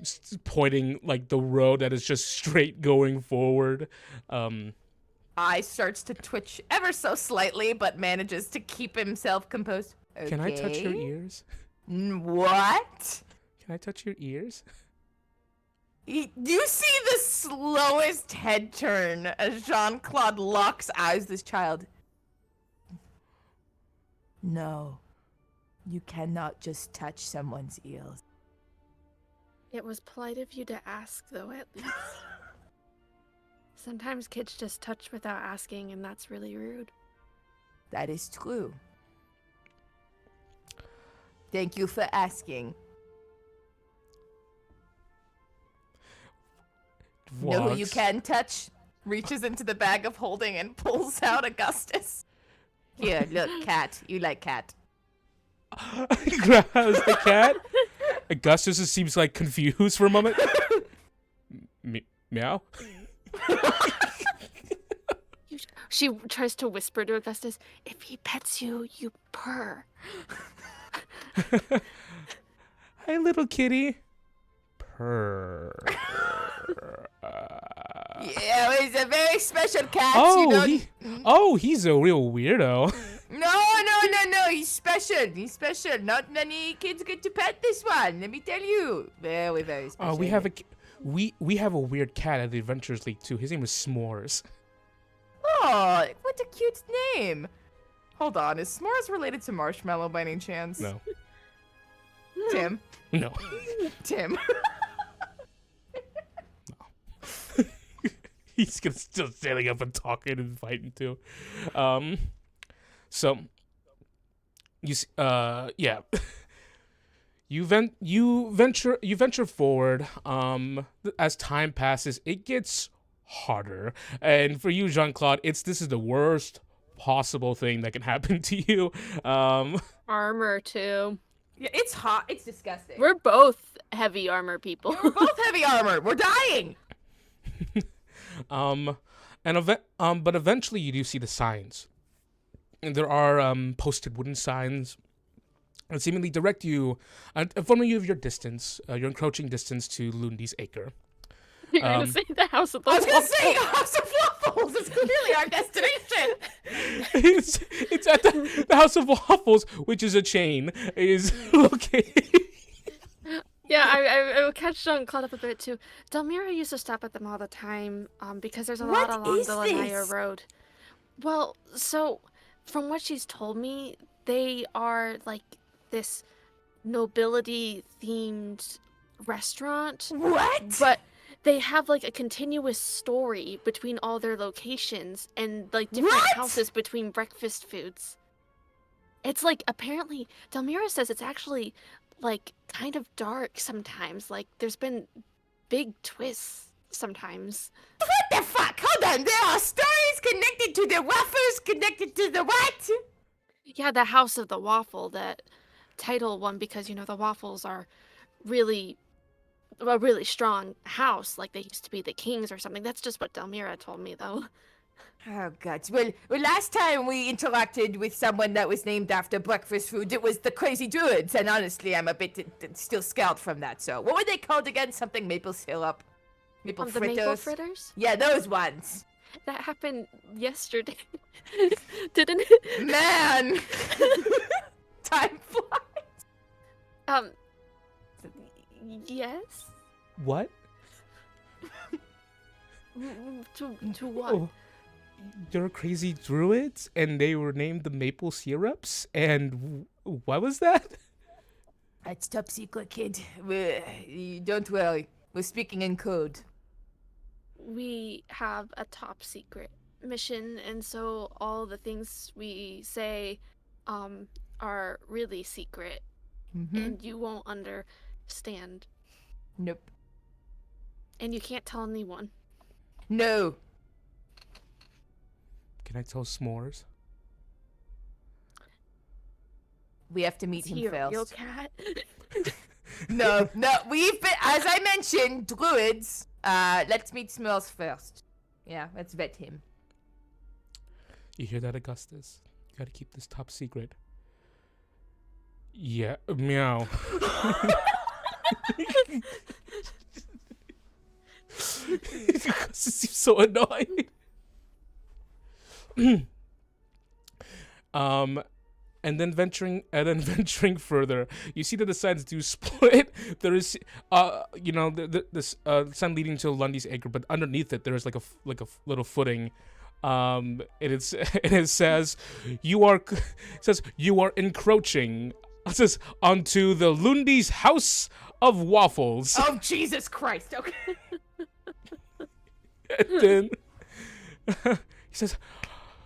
Speaker 1: pointing like the road that is just straight going forward.
Speaker 3: Eye starts to twitch ever so slightly, but manages to keep himself composed.
Speaker 1: Can I touch your
Speaker 3: Okay.
Speaker 1: ears?
Speaker 3: What?
Speaker 1: Can I touch your ears?
Speaker 3: You see the slowest head turn as Jean-Claude locks eyes with this child. No. You cannot just touch someone's ears.
Speaker 2: It was polite of you to ask, though, at least. Sometimes kids just touch without asking, and that's really rude.
Speaker 3: That is true. Thank you for asking. Know who you
Speaker 1: Walks.
Speaker 3: can touch? Reaches into the bag of holding and pulls out Augustus. Here, look, cat. You like cat.
Speaker 1: Grabs the cat. Augustus seems like confused for a moment. Meow.
Speaker 2: She tries to whisper to Augustus, if he pets you, you purr.
Speaker 1: Hi, little kitty. Purr.
Speaker 3: Yeah, he's a very special cat.
Speaker 1: He's a real weirdo.
Speaker 3: No. He's special. He's special. Not many kids get to pet this one. Let me tell you. Very, very special.
Speaker 1: We have a weird cat at the Adventures League too. His name is S'mores.
Speaker 3: Oh, what a cute name. Hold on. Is S'mores related to Marshmallow by any chance?
Speaker 1: No.
Speaker 3: Tim?
Speaker 1: No.
Speaker 3: Tim.
Speaker 1: He's gonna still standing up and talking and fighting too. So yeah. You venture forward. As time passes, it gets harder. And for you, Jean-Claude, this is the worst possible thing that can happen to you.
Speaker 2: Armor, too.
Speaker 3: Yeah, it's hot. It's disgusting.
Speaker 2: We're both heavy armor people.
Speaker 3: We're both heavy armor. We're dying.
Speaker 1: But eventually you do see the signs. And there are posted wooden signs that seemingly direct you, informing you of your distance, your encroaching distance to Lundy's acre.
Speaker 2: You're going to say the House of the
Speaker 3: I was
Speaker 2: Waffles.
Speaker 3: going to say House of Waffles. It's clearly our destination.
Speaker 1: it's at the House of Waffles, which is a chain, is located.
Speaker 2: Yeah, I would catch Jean-Claude up a bit too. Delmira used to stop at them all the time because there's a lot along the Lanya Road. Well, so from what she's told me, they are like this nobility-themed restaurant.
Speaker 3: What?
Speaker 2: But they have like a continuous story between all their locations and like different houses between breakfast foods. It's like apparently Delmira says it's actually like kind of dark sometimes. Like there's been big twists sometimes.
Speaker 3: What the fuck? Hold on. There are stories connected to the waffles, connected to the what?
Speaker 2: Yeah, the House of the Waffle, that title one, because you know the waffles are really a really strong house, like they used to be the kings or something. That's just what Delmira told me, though.
Speaker 3: Oh, God. Well, last time we interacted with someone that was named after breakfast food, it was the Crazy Druids, and honestly, I'm a bit still scared from that. So, what were they called again? Something maple syrup? Maple fritters?
Speaker 2: The maple fritters?
Speaker 3: Yeah, those ones.
Speaker 2: That happened yesterday, didn't it?
Speaker 3: Man! Time flies.
Speaker 2: Yes?
Speaker 1: What?
Speaker 2: To what?
Speaker 1: Oh, there are crazy druids, and they were named the maple syrups, and what was that?
Speaker 3: It's top secret, kid. Don't worry. We're speaking in code.
Speaker 2: We have a top secret mission, and so all the things we say are really secret, and you won't understand.
Speaker 3: Nope.
Speaker 2: And you can't tell anyone.
Speaker 3: No.
Speaker 1: Can I tell S'mores?
Speaker 3: We have to meet him first.
Speaker 2: Your cat?
Speaker 3: No, we've been, as I mentioned, druids. Let's meet S'mores first. Yeah, let's vet him.
Speaker 1: You hear that, Augustus? You gotta keep this top secret. Yeah, meow. Augustus seems so annoyed. And then venturing further, you see that the sides do split. There is, this sign leading to Lundy's acre, but underneath it there is like a little footing. It says you are encroaching. It says onto the Lundy's House of Waffles.
Speaker 3: Oh, Jesus Christ! Okay.
Speaker 1: And then he says,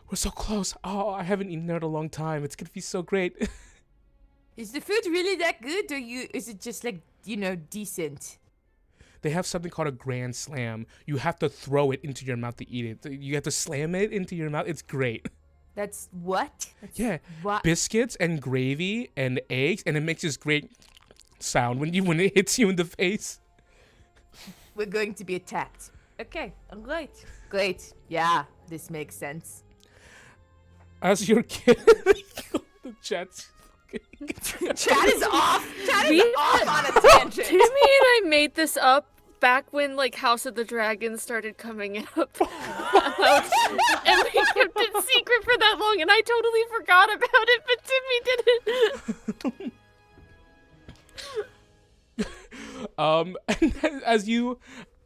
Speaker 1: "We're so close. Oh, I haven't eaten there in a long time. It's gonna be so great."
Speaker 3: Is the food really that good, or is it just like, decent?
Speaker 1: They have something called a grand slam. You have to throw it into your mouth to eat it. You have to slam it into your mouth. It's great.
Speaker 3: That's what?
Speaker 1: Yeah,
Speaker 3: What?
Speaker 1: biscuits and gravy and eggs, and it makes this great sound when it hits you in the face.
Speaker 3: We're going to be attacked. Okay, all right. Great. Yeah, this makes sense.
Speaker 1: As your kid, the chat's.
Speaker 3: Chat is off. Chat
Speaker 2: We-
Speaker 3: is off on a tangent.
Speaker 2: Timmy and I made this up back when like House of the Dragon started coming up. And we kept it secret for that long, and I totally forgot about it, but Timmy didn't.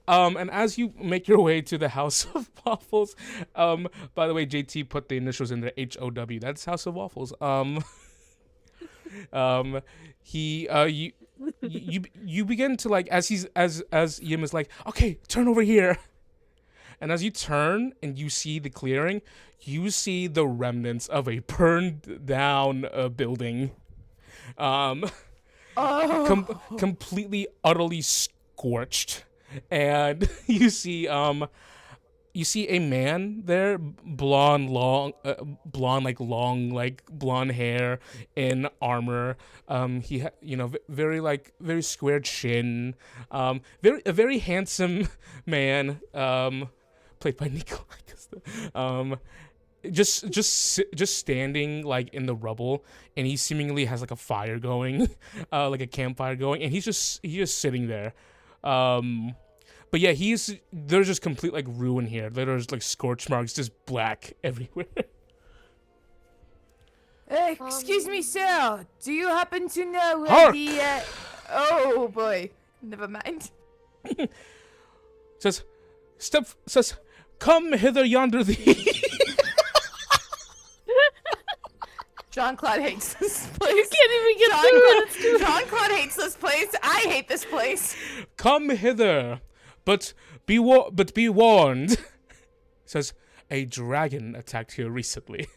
Speaker 1: And as you make your way to the House of Waffles, by the way, JT put the initials in there, HOW. That's House of Waffles. You begin to like as Yim is like, okay, turn over here. And as you turn and you see the clearing, you see the remnants of a burned down building. Completely, utterly scorched. And you see a man there, blonde hair, in armor. He very square chin. A very handsome man. Played by Nico. Just standing like in the rubble, and he seemingly has like a fire going, like a campfire going, and he's just sitting there. But yeah, there's just complete like ruin here. There's like scorch marks, just black everywhere.
Speaker 3: Excuse me, sir. Do you happen to know where
Speaker 1: Hark!
Speaker 3: the? Oh boy, never mind.
Speaker 1: Says, come hither yonder thee.
Speaker 3: Jean-Claude hates this place.
Speaker 2: You can't even get through it.
Speaker 3: Jean-Claude hates this place. I hate this place.
Speaker 1: Come hither, but be warned. Says, a dragon attacked here recently.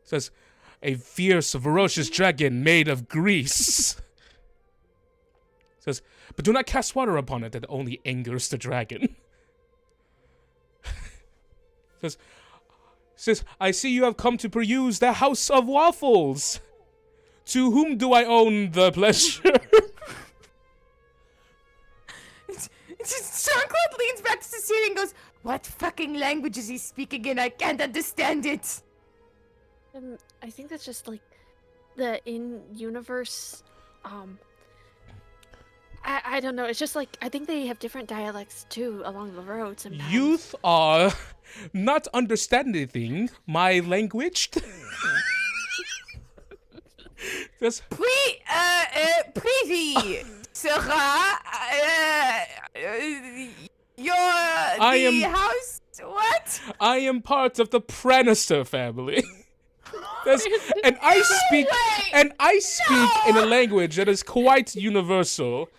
Speaker 1: Says, a fierce, ferocious dragon made of grease. Says, but do not cast water upon it, that only angers the dragon. Says, I see you have come to peruse the House of Waffles. To whom do I own the pleasure?
Speaker 3: Jean-Claude leans back to Cecilia and goes, "What fucking language is he speaking in? I can't understand it."
Speaker 2: I think that's just like the in-universe. I don't know. It's just like I think they have different dialects too along the road sometimes.
Speaker 1: Youth are not understanding my language. Just,
Speaker 3: Privy, sera, the house, what?
Speaker 1: I am part of the Pranister family. And I speak in a language that is quite universal.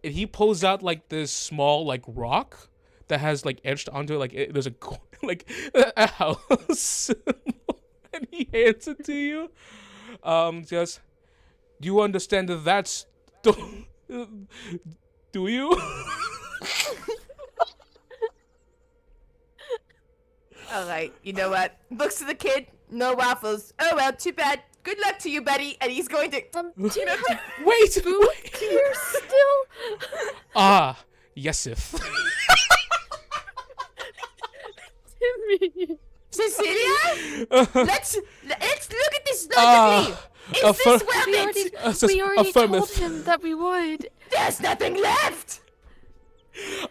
Speaker 1: And he pulls out like this small like rock that has like etched onto it, like there's a house, and he hands it to you. Just, do you understand that that's do you?
Speaker 3: All right, you know what? Looks to the kid. No waffles. Oh well, too bad. Good luck to you, buddy. And he's going to.
Speaker 2: Do you have
Speaker 1: Wait.
Speaker 2: here still?
Speaker 1: Ah, yesif.
Speaker 2: Timmy.
Speaker 3: Cecilia, let's look at this logically. Is this well meant?
Speaker 2: We already told
Speaker 1: affirmative.
Speaker 2: him that we would.
Speaker 3: There's nothing left.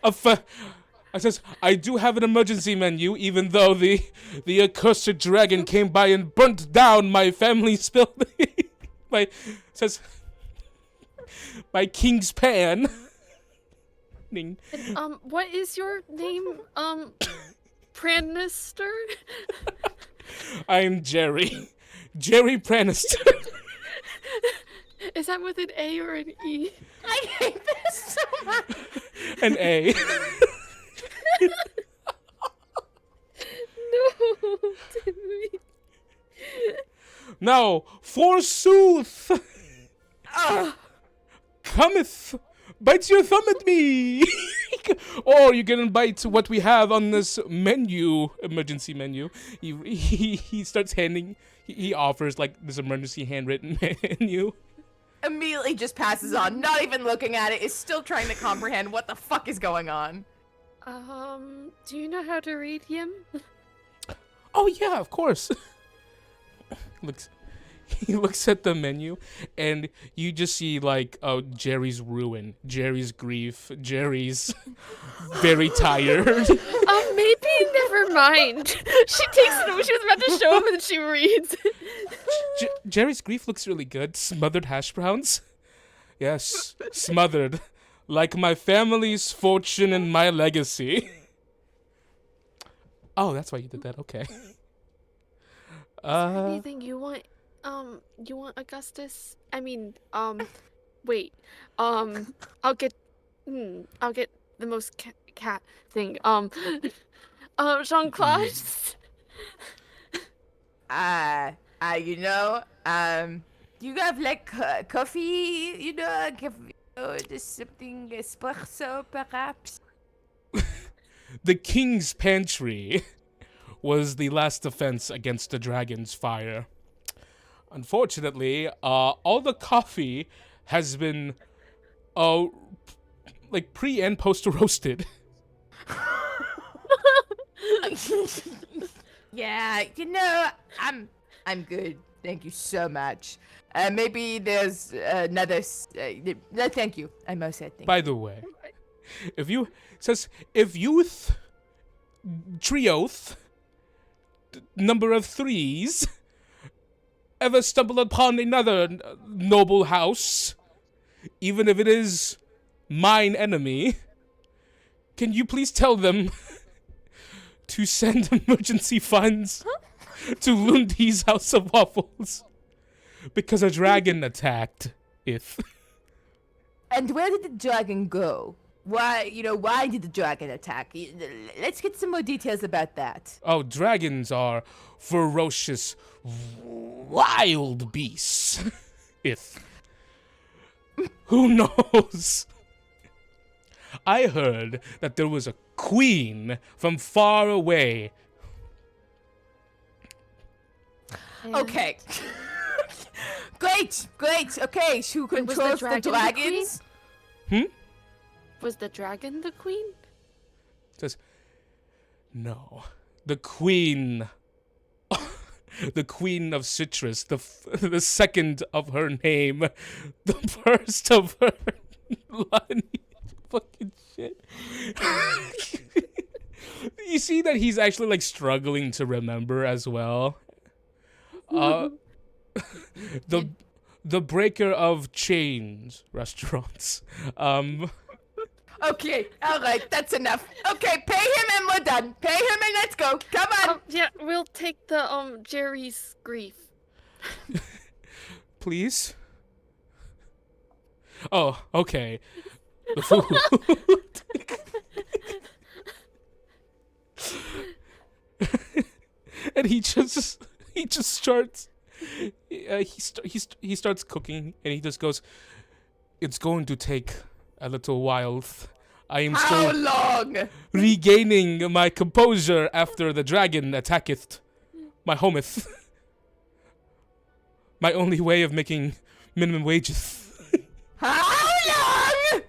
Speaker 1: I says, I do have an emergency menu, even though the accursed dragon came by and burnt down my family's building. My king's pan.
Speaker 2: What is your name? Pranister?
Speaker 1: I'm Jerry. Jerry Pranister.
Speaker 2: Is that with an A or an E?
Speaker 3: I hate this so much.
Speaker 1: An A.
Speaker 2: No, Timmy.
Speaker 1: Now, forsooth, cometh, bites your thumb at me. Or you can invite what we have on this menu, emergency menu. He starts handing, he offers like this emergency handwritten menu.
Speaker 3: Immediately just passes on, not even looking at it, is still trying to comprehend what the fuck is going on.
Speaker 2: Do you know how to read him?
Speaker 1: Oh yeah, of course. He looks at the menu, and you just see like, oh, Jerry's ruin, Jerry's grief, Jerry's very tired.
Speaker 2: Maybe never mind. She takes it when she was about to show him, and she reads.
Speaker 1: Jerry's grief looks really good. Smothered hash browns. Yes, smothered, like my family's fortune and my legacy. Oh, that's why you did that. Okay.
Speaker 2: Is there anything you want? You want Augustus? I mean, wait. I'll get the most cat thing. Jean-Claude.
Speaker 3: You know, you have like coffee, you know, just something espresso perhaps.
Speaker 1: The king's pantry was the last defense against the dragon's fire. Unfortunately, all the coffee has been, like pre and post roasted.
Speaker 3: Yeah, you know, I'm good. Thank you so much. Maybe there's another. No, thank you. I'm all set. Thank
Speaker 1: By the way, if youth trioth number of threes ever stumble upon another noble house, even if it is mine enemy, can you please tell them to send emergency funds to Lundy's House of Waffles? Because a dragon attacked it.
Speaker 3: And where did the dragon go? Why did the dragon attack? Let's get some more details about that.
Speaker 1: Oh, dragons are ferocious, wild beasts. If. Who knows? I heard that there was a queen from far away.
Speaker 3: Okay. Great. Okay, who
Speaker 2: Wait, was the
Speaker 3: controls the
Speaker 2: dragon the
Speaker 3: dragons?
Speaker 2: Was the dragon the queen?
Speaker 1: Says, no, the queen. The queen of citrus, the second of her name, the first of her line. Fucking shit. You see that he's actually like struggling to remember as well. The breaker of chains restaurants.
Speaker 3: Okay, all right, that's enough. Okay, pay him and we're done. Pay him and let's go. Come on.
Speaker 2: Yeah, we'll take the Jerry's grief.
Speaker 1: Please. Oh, okay. The food. And he just starts. He starts cooking, and he just goes, "It's going to take a little while. I am
Speaker 3: How
Speaker 1: still
Speaker 3: long?
Speaker 1: regaining my composure after the dragon attacketh my hometh. My only way of making minimum wages."
Speaker 3: How long?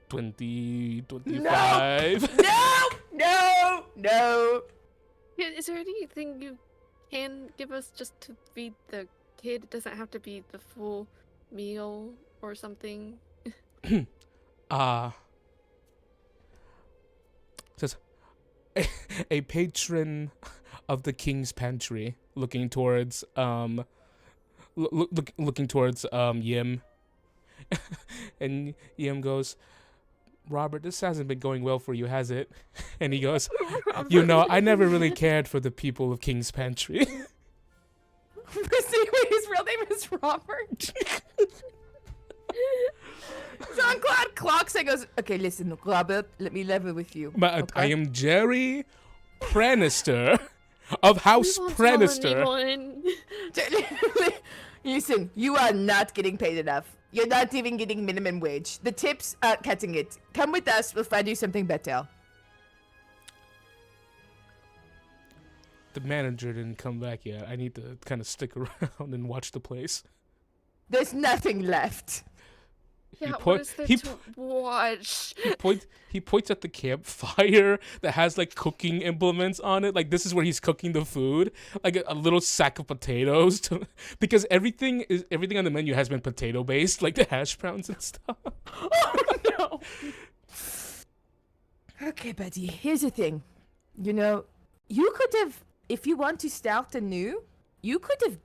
Speaker 1: 20, 25.
Speaker 3: No.
Speaker 2: Yeah, is there anything you can give us just to feed the kid? It doesn't have to be the full meal or something.
Speaker 1: Says a patron of the king's pantry, looking towards looking towards Yim, and Yim goes, "Robert, this hasn't been going well for you, has it?" And he goes, "You know, I never really cared for the people of King's Pantry."
Speaker 3: Wait, his real name is Robert? Jean-Claude clocks and goes, "Okay, listen, Robert, let me level with you.
Speaker 1: But
Speaker 3: okay?
Speaker 1: I am Jerry Pranister of House
Speaker 2: We won't tell
Speaker 1: Pranister.
Speaker 2: anyone.
Speaker 3: Listen, you are not getting paid enough. You're not even getting minimum wage. The tips are cutting it. Come with us. We'll find you something better.
Speaker 1: The manager didn't come back yet. I need to kind of stick around and watch the place.
Speaker 3: There's nothing left.
Speaker 2: Yeah,
Speaker 1: po-
Speaker 2: what is there
Speaker 1: he
Speaker 2: to watch?
Speaker 1: He points at the campfire that has like cooking implements on it. Like this is where he's cooking the food, like a little sack of potatoes, because everything on the menu has been potato based, like the hash browns and stuff.
Speaker 3: Oh no. Okay, buddy. Here's the thing. You know, you could have, if you want to start anew, you could have,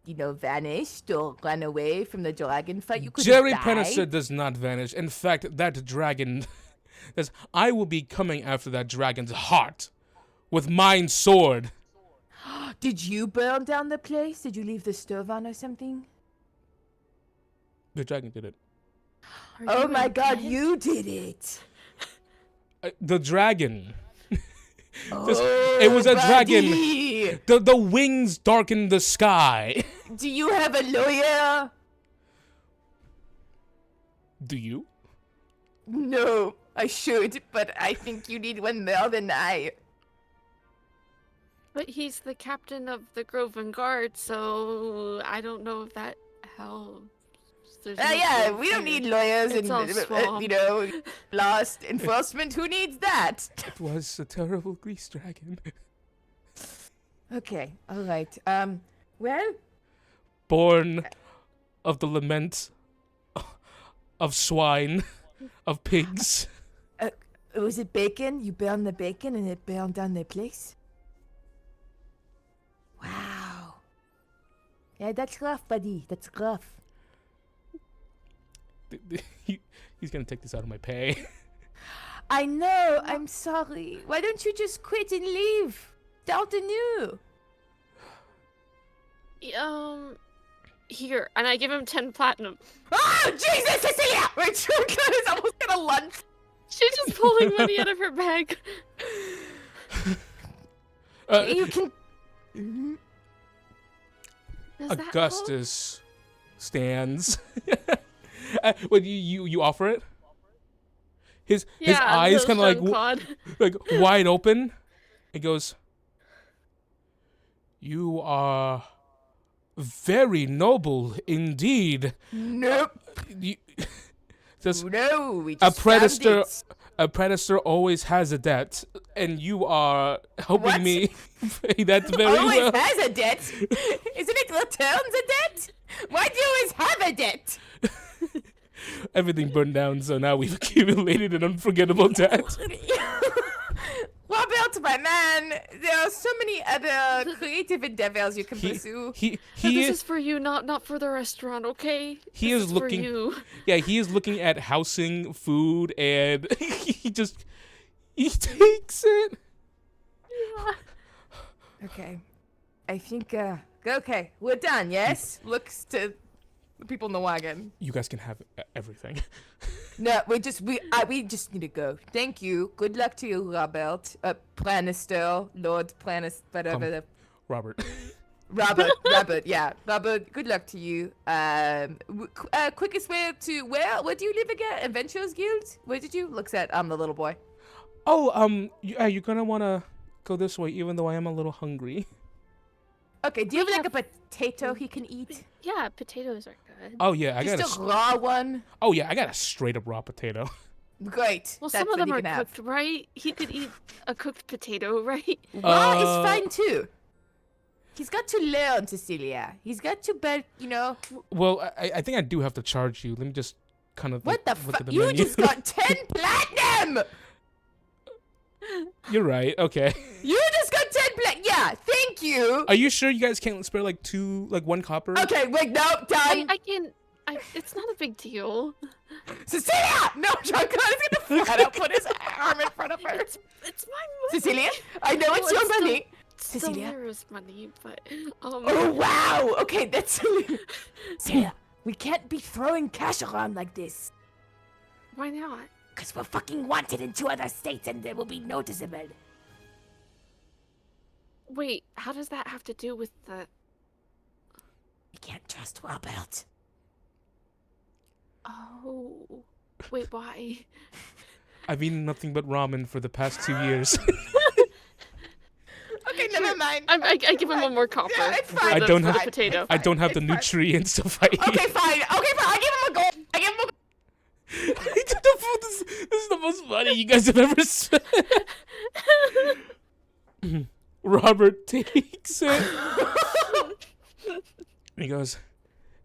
Speaker 3: vanished or run away from the dragon fight. You could
Speaker 1: Jerry
Speaker 3: have
Speaker 1: Pennister
Speaker 3: died.
Speaker 1: does not vanish. In fact, that dragon, I will be coming after that dragon's heart with mine sword.
Speaker 3: Did you burn down the place? Did you leave the stove on or something?
Speaker 1: The dragon did it.
Speaker 2: Are
Speaker 3: Oh
Speaker 2: you
Speaker 3: my
Speaker 2: in
Speaker 3: god,
Speaker 2: bed?
Speaker 3: you did it!
Speaker 1: The dragon.
Speaker 3: Oh,
Speaker 1: It was a dragon.
Speaker 3: buddy!
Speaker 1: The wings darkened the sky.
Speaker 3: Do you have a lawyer?
Speaker 1: Do you?
Speaker 3: No, I should, but I think you need one more than I.
Speaker 2: But he's the captain of the Groven Guard, so I don't know if that helps. There's no
Speaker 3: Yeah,
Speaker 2: proof
Speaker 3: we don't
Speaker 2: here.
Speaker 3: need lawyers
Speaker 2: It's all
Speaker 3: and,
Speaker 2: swamp.
Speaker 3: lost enforcement. Who needs that?
Speaker 1: It was a terrible grease dragon.
Speaker 3: Okay, alright. Well,
Speaker 1: Born of the lament of swine, of pigs.
Speaker 3: was it bacon? You burned the bacon and it burned down the place? Wow. Yeah, that's rough, buddy. That's rough.
Speaker 1: He's gonna take this out of my pay.
Speaker 3: I know. I'm sorry. Why don't you just quit and leave? Start anew.
Speaker 2: Here, and I give him 10 platinum.
Speaker 3: Oh, Jesus, Cecilia! Wait, your gun is almost gonna lunge.
Speaker 2: She's just pulling money out of her bag.
Speaker 3: You can...
Speaker 2: Does that help?
Speaker 1: Augustus stands. What you offer it? His eyes kind of like wide open. He goes, "You are very noble indeed."
Speaker 3: Nope.
Speaker 1: Says,
Speaker 3: No, we
Speaker 1: a
Speaker 3: just
Speaker 1: predator.
Speaker 3: found it.
Speaker 1: A predator always has a debt, and you are helping
Speaker 3: What?
Speaker 1: me pay that very
Speaker 3: Always
Speaker 1: well.
Speaker 3: has a debt. Isn't it returns a debt? Why do you always have a debt?
Speaker 1: Everything burned down, so now we've accumulated an unforgettable debt.
Speaker 3: Robert, my man, there are so many other creative endeavors you can pursue.
Speaker 2: But this is for you, not for the restaurant, okay?
Speaker 1: He
Speaker 2: This
Speaker 1: is
Speaker 2: for
Speaker 1: looking-
Speaker 2: you.
Speaker 1: Yeah, he is looking at housing, food, and he takes it.
Speaker 3: Okay. I think, okay, we're done, yes? Looks to the people in the wagon.
Speaker 1: You guys can have everything.
Speaker 3: No, we just need to go. Thank you. Good luck to you, Robert. Planister, Lord Planister, whatever.
Speaker 1: Robert.
Speaker 3: Robert, yeah. Robert, good luck to you. Quickest way to where do you live again? Adventurers Guild? Where did you? Looks at the little boy.
Speaker 1: Oh, you're gonna wanna go this way, even though I am a little hungry.
Speaker 3: Okay, do you have like a potato he can eat?
Speaker 2: Yeah, potatoes are good.
Speaker 1: Oh yeah, I got
Speaker 3: Just a raw one?
Speaker 1: Oh yeah, I got a straight up raw potato.
Speaker 3: Great.
Speaker 2: Well,
Speaker 3: That's
Speaker 2: some of
Speaker 3: what
Speaker 2: them
Speaker 3: he
Speaker 2: are
Speaker 3: can have.
Speaker 2: cooked, right? He could eat a cooked potato, right?
Speaker 3: Raw is fine too. He's got to learn, Cecilia. He's got to
Speaker 1: Well, I think I do have to charge you. Let me just kind of
Speaker 3: What the
Speaker 1: look at
Speaker 3: fuck?
Speaker 1: the
Speaker 3: You
Speaker 1: menu.
Speaker 3: just got 10 platinum!
Speaker 1: You're right. Okay.
Speaker 3: You just got 10 platinum! Yeah, thank you!
Speaker 1: Are you sure you guys can't spare like 1 copper?
Speaker 3: Okay, wait, no, done!
Speaker 2: I can. It's not a big deal.
Speaker 3: Cecilia! No, John Connor's gonna flat out put his arm in front of her.
Speaker 2: It's my money.
Speaker 3: Cecilia, I know it's
Speaker 2: No,
Speaker 3: your
Speaker 2: it's
Speaker 3: money.
Speaker 2: Still
Speaker 3: Cecilia.
Speaker 2: Lyra's money, but
Speaker 3: Oh, wow! Okay, that's... Cecilia, we can't be throwing cash around like this.
Speaker 2: why not?
Speaker 3: Because we're fucking wanted in 2 other states and they will be noticeable.
Speaker 2: Wait, how does that have to do with the?
Speaker 3: We can't trust Robert.
Speaker 2: Oh, wait, why?
Speaker 1: I've eaten nothing but ramen for the past 2 years.
Speaker 3: Okay, never mind.
Speaker 2: I give him one more copper.
Speaker 3: Yeah, it's
Speaker 2: for
Speaker 3: fine.
Speaker 1: I
Speaker 2: the-
Speaker 1: don't
Speaker 2: for
Speaker 1: have-
Speaker 2: the potato.
Speaker 1: I don't have
Speaker 3: It's
Speaker 1: the
Speaker 3: fine.
Speaker 1: nutrients to fight.
Speaker 3: Okay, fine. I give him a gold. I give him a
Speaker 1: This is the most money you guys have ever spent. Robert takes it. He goes,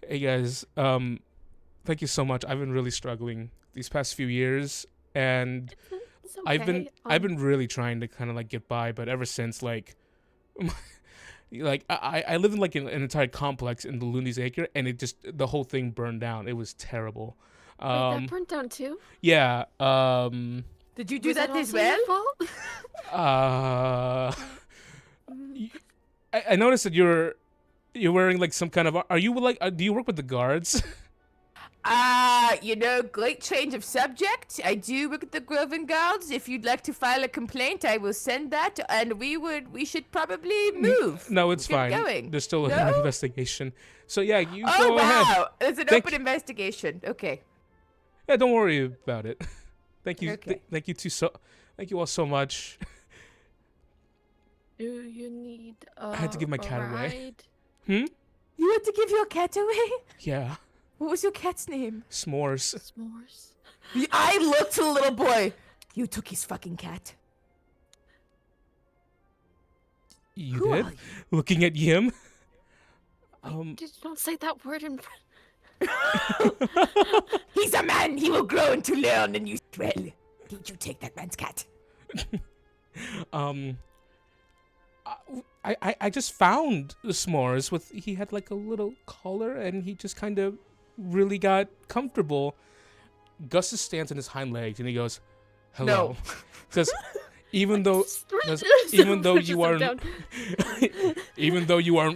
Speaker 1: "Hey guys, thank you so much. I've been really struggling these past few years, and
Speaker 2: It's okay.
Speaker 1: I've been really trying to kind of like get by, but ever since like." Like I lived in like an entire complex in the Lundy's Acre, and it just the whole thing burned down. It was terrible.
Speaker 2: Wait, that burnt down too?
Speaker 1: Yeah.
Speaker 3: Did you do
Speaker 2: Was
Speaker 3: that as
Speaker 2: also your
Speaker 3: well?
Speaker 2: fault?
Speaker 1: I noticed that you're wearing like some kind of. Are you like? Do you work with the guards?
Speaker 3: Great change of subject. I do work at the Groven Guards. If you'd like to file a complaint, I will send that, and we should probably move.
Speaker 1: No, it's
Speaker 3: Get
Speaker 1: fine.
Speaker 3: going.
Speaker 1: There's still an
Speaker 3: No?
Speaker 1: investigation. So yeah, you
Speaker 3: Oh
Speaker 1: go ahead.
Speaker 3: wow! It's an
Speaker 1: Thank
Speaker 3: open investigation. Okay.
Speaker 1: Yeah, don't worry about it. Thank you.
Speaker 3: Okay.
Speaker 1: Thank you all so much.
Speaker 2: Do you need
Speaker 1: I had to give my
Speaker 2: a
Speaker 1: cat away.
Speaker 2: ride?
Speaker 1: Hmm?
Speaker 3: You had to give your cat away?
Speaker 1: Yeah.
Speaker 3: What was your cat's name?
Speaker 1: S'mores.
Speaker 2: S'mores.
Speaker 3: I looked to the little boy. You took his fucking cat.
Speaker 1: You
Speaker 3: Who
Speaker 1: did?
Speaker 3: are you?
Speaker 1: Looking at Yim.
Speaker 2: Don't say that word in front.
Speaker 3: He's a man. He will grow and to learn, and you well. Did you take that man's cat?
Speaker 1: I just found the s'mores with he had like a little collar and he just kind of really got comfortable. Gus stands on his hind legs and he goes, "Hello."
Speaker 3: No.
Speaker 1: Says, even though
Speaker 2: Pushes
Speaker 1: you
Speaker 2: him
Speaker 1: are
Speaker 2: down.
Speaker 1: even though you are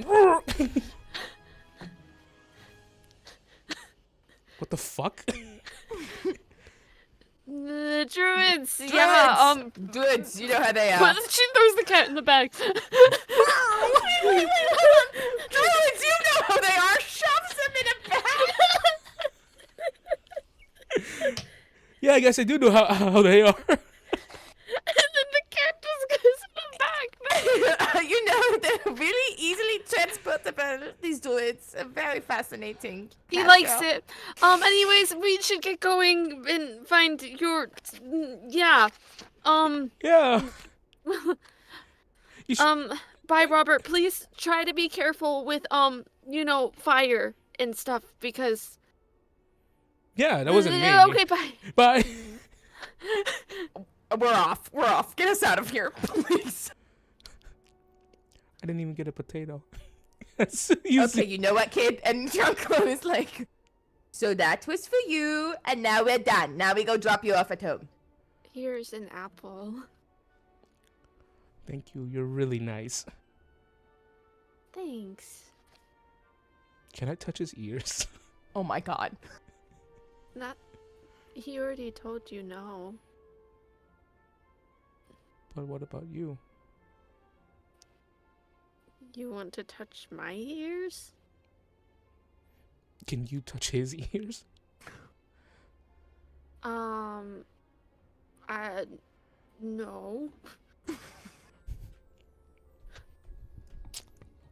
Speaker 1: what the fuck?
Speaker 2: The druids. Yeah.
Speaker 3: Druids, you know how they are.
Speaker 2: She throws the cat in the bag.
Speaker 3: Wait, hold on. Druids, you know how they are. Shoves them in a bag.
Speaker 1: Yeah, I guess I do know how they are.
Speaker 2: And then the cat just goes in the bag.
Speaker 3: They're really easily transportable, these druids. Very fascinating.
Speaker 2: He
Speaker 3: cat
Speaker 2: likes
Speaker 3: girl.
Speaker 2: it. Anyways, we should get going and find your. Yeah.
Speaker 1: Yeah. You
Speaker 2: Bye, Robert. Please try to be careful with fire and stuff because.
Speaker 1: yeah, that wasn't me.
Speaker 2: Okay, bye.
Speaker 1: Bye.
Speaker 3: We're off. Get us out of here, please.
Speaker 1: I didn't even get a potato.
Speaker 3: Okay, you know what, kid? And Drunklo is like, so that was for you, and now we're done. Now we go drop you off at home.
Speaker 2: Here's an apple.
Speaker 1: Thank you. You're really nice.
Speaker 2: Thanks.
Speaker 1: Can I touch his ears?
Speaker 3: Oh my god.
Speaker 2: Not. He already told you no.
Speaker 1: But what about you?
Speaker 2: You want to touch my ears?
Speaker 1: Can you touch his ears?
Speaker 2: No.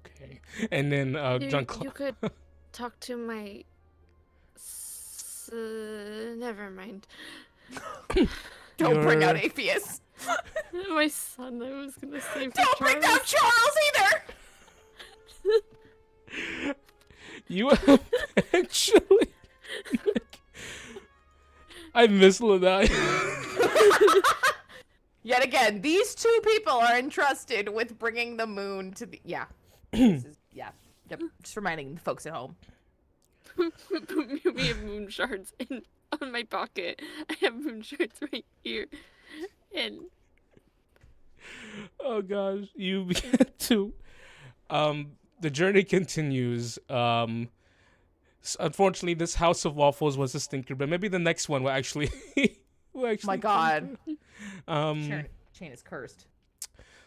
Speaker 1: Okay. And then John
Speaker 2: You could talk to my. Never mind.
Speaker 3: Don't bring out
Speaker 1: You're-
Speaker 3: Apheus.
Speaker 2: My son, I was gonna say.
Speaker 3: Don't bring out Charles either.
Speaker 1: You actually. I miss Lanai.
Speaker 3: Yet again, these two people are entrusted with bringing the moon to the. Yeah. This is, yeah. Yep. Just reminding the folks at home.
Speaker 2: We have moon shards on my pocket. I have moon shards right here, and
Speaker 1: Oh gosh, you begin to. The journey continues. Unfortunately, this House of Waffles was a stinker, but maybe the next one will actually.
Speaker 3: My god.
Speaker 1: Um.
Speaker 3: Chain is cursed.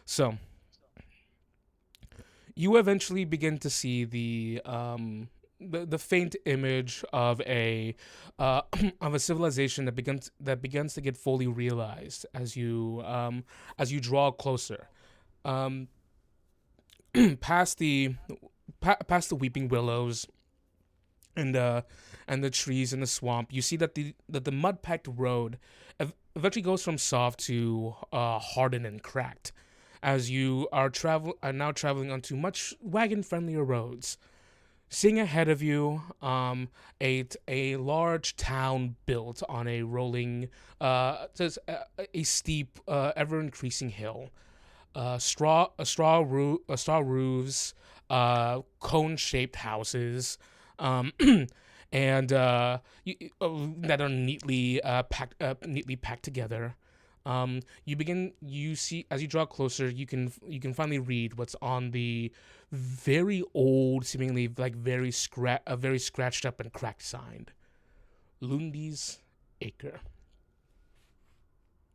Speaker 1: So, you eventually begin to see the faint image of a of a civilization that begins to get fully realized as you draw closer, past the past the weeping willows and the trees in the swamp. You see that the mud packed road eventually goes from soft to hardened and cracked, as you are now traveling onto much wagon friendlier roads. Seeing ahead of you, a large town built on a rolling, a steep, ever increasing hill. Straw roofs, cone shaped houses, and that are neatly packed together. You see, as you draw closer, you can finally read what's on the very old, seemingly like very scratched up and cracked sign: Lundy's Acre.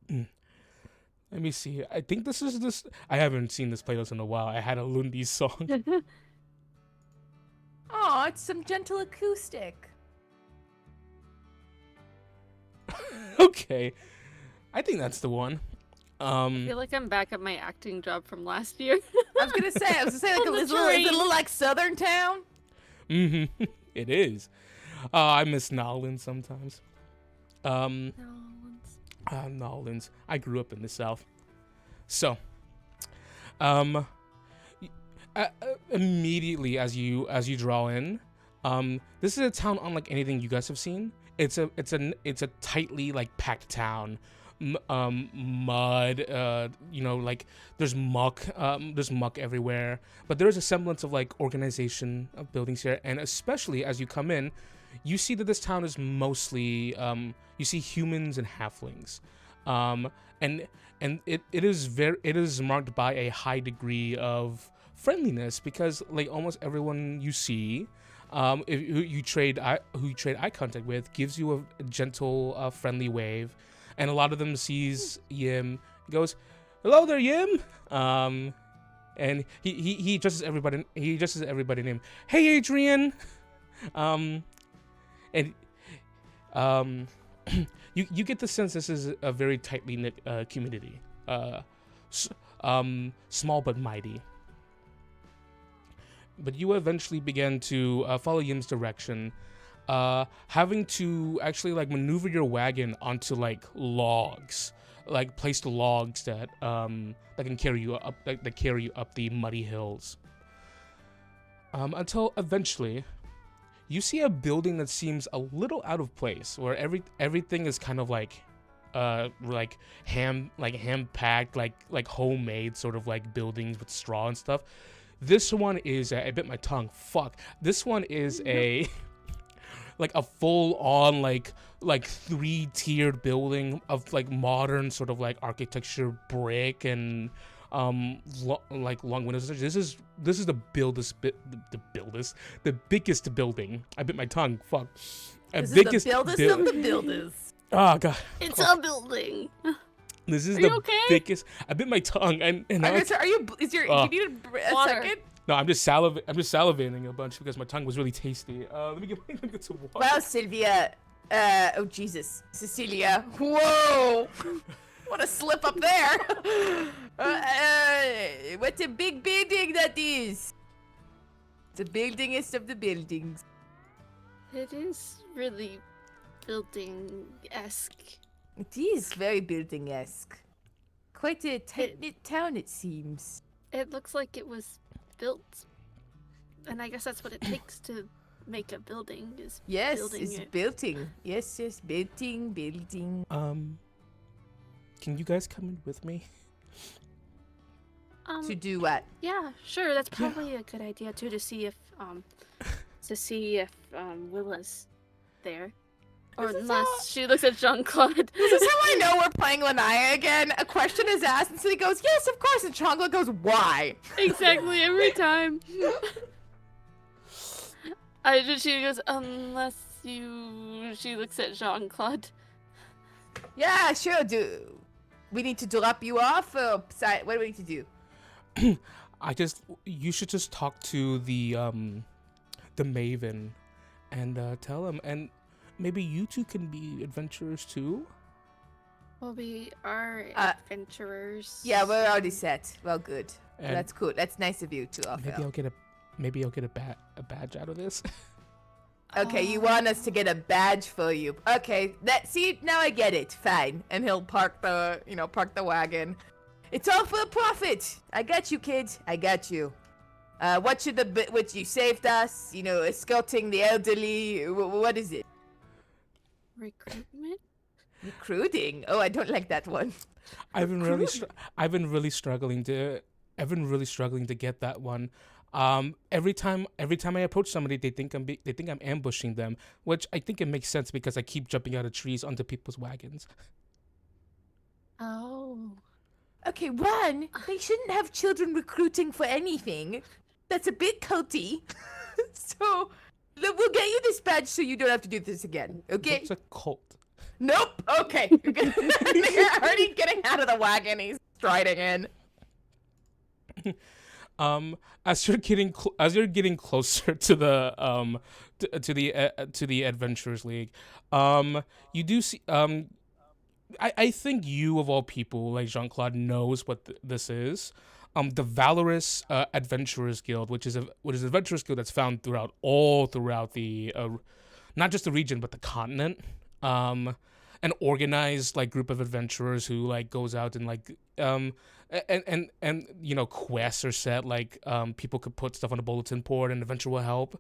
Speaker 1: Let me see. I think this is this. I haven't seen this playlist in a while. I had a Lundy song.
Speaker 3: Oh, it's some gentle acoustic.
Speaker 1: Okay, I think that's the one.
Speaker 2: I feel like I'm back at my acting job from last year.
Speaker 3: I was gonna say like
Speaker 2: On the
Speaker 3: is it a
Speaker 2: train.
Speaker 3: little like Southern Town?
Speaker 1: Mm-hmm. It is. I miss Nolans sometimes. Nolans. I grew up in the South. So, immediately as you draw in, this is a town unlike anything you guys have seen. It's a tightly like packed town. Mud, like there's muck everywhere, but there's a semblance of like organization of buildings here. And especially as you come in, you see that this town is mostly you see humans and halflings, and it is marked by a high degree of friendliness, because like almost everyone you see, who you trade eye contact with, gives you a gentle, friendly wave. And a lot of them sees Yim, goes, "Hello there, Yim," and he addresses everybody. He addresses everybody named, "Hey, Adrian," and you get the sense this is a very tightly knit community, small but mighty. But you eventually begin to follow Yim's direction. Having to actually like maneuver your wagon onto like logs, like placed logs that can carry you up, that carry you up the muddy hills. Until eventually, you see a building that seems a little out of place, where everything is kind of like hand packed, like homemade sort of like buildings with straw and stuff. This one is I bit my tongue. Fuck. This one is a like a full-on like 3-tiered building of like modern sort of like architecture, brick and like long windows. This is the biggest building. I bit my tongue. Fuck.
Speaker 3: This is the buildest of the builders.
Speaker 1: Oh god.
Speaker 2: It's a building.
Speaker 1: This is
Speaker 2: Are
Speaker 1: the
Speaker 2: you okay?
Speaker 1: biggest. I bit my tongue and now
Speaker 3: Okay, so are you? Is your? You need a
Speaker 2: Water.
Speaker 3: second.
Speaker 1: no, I'm just salivating a bunch because my tongue was really tasty. Let me get some water.
Speaker 3: Wow, Sylvia. Oh Jesus, Cecilia. Whoa! What a slip up there. What a big building that is. The buildingest of the buildings.
Speaker 2: It is really building-esque.
Speaker 3: It is very building-esque. Quite a tight-knit town, it seems.
Speaker 2: It looks like it was built, and I guess that's what it takes to make a building, is
Speaker 3: Yes,
Speaker 2: building
Speaker 3: it's
Speaker 2: it.
Speaker 3: building. Yes, building.
Speaker 1: Can you guys come in with me?
Speaker 3: To do what?
Speaker 2: Yeah, sure. That's probably a good idea too, to see if Willa's there, or
Speaker 3: This is
Speaker 2: unless
Speaker 3: how-
Speaker 2: she looks at Jean-Claude.
Speaker 3: This is how I know we're playing Lanya again. A question is asked, and so he goes, "Yes, of course." And Chongla goes, "Why?"
Speaker 2: Exactly every time. She goes, unless you. She looks at Jean-Claude.
Speaker 3: Yeah, sure. Do we need to drop you off? Or what do we need to do?
Speaker 1: You should just talk to the the Maven and tell him, and maybe you two can be adventurers too.
Speaker 2: Well, we are adventurers.
Speaker 3: Yeah, we're already set. Well, good.
Speaker 1: And
Speaker 3: That's cool. That's nice of you to offer.
Speaker 1: maybe I'll get a badge out of this.
Speaker 3: Okay, you want us to get a badge for you. Okay, see, now I get it. Fine. And he'll park the wagon. It's all for profit. I got you, kid. I got you. What you saved us, escorting the elderly. What is it?
Speaker 2: Recruitment?
Speaker 3: Recruiting? Oh, I don't like that one.
Speaker 1: I've been really struggling to get that one. Every time I approach somebody, they think I'm ambushing them, which I think it makes sense because I keep jumping out of trees onto people's wagons.
Speaker 2: Oh.
Speaker 3: Okay, one, they shouldn't have children recruiting for anything. That's a bit culty. So, we'll get you this badge so you don't have to do this again, okay?
Speaker 1: It's a cult.
Speaker 3: Nope. Okay. You're already getting out of the wagon. He's striding in.
Speaker 1: As you're getting closer to the to the Adventurers League, you do see I think you of all people, like Jean-Claude, knows what this is. The Valorous Adventurers Guild, which is an adventurers guild that's found throughout the not just the region but the continent. An organized like group of adventurers who like goes out and like and quests are set, like people could put stuff on a bulletin board and adventure will help,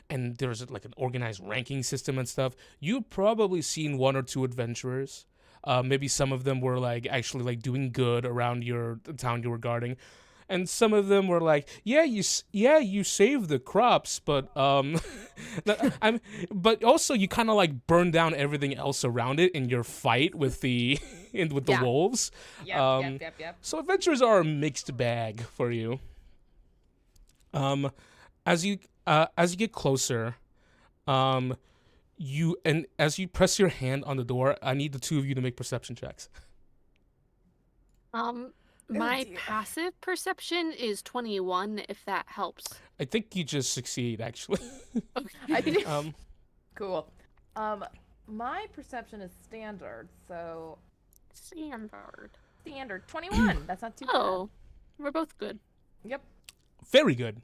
Speaker 1: and there's like an organized ranking system and stuff. You've probably seen one or two adventurers. Maybe some of them were like actually like doing good around the town you were guarding, and some of them were like, you saved the crops, but but also you kind of like burned down everything else around it in your fight with the wolves.
Speaker 3: Yep.
Speaker 1: So adventures are a mixed bag for you. As you get closer, as you press your hand on the door, I need the two of you to make perception checks.
Speaker 2: My passive perception is 21, if that helps.
Speaker 1: I think you just succeed, actually.
Speaker 2: Okay.
Speaker 3: Cool. My perception is standard, so standard 21. That's not too bad.
Speaker 2: Oh, we're both good.
Speaker 3: Yep.
Speaker 1: Very good.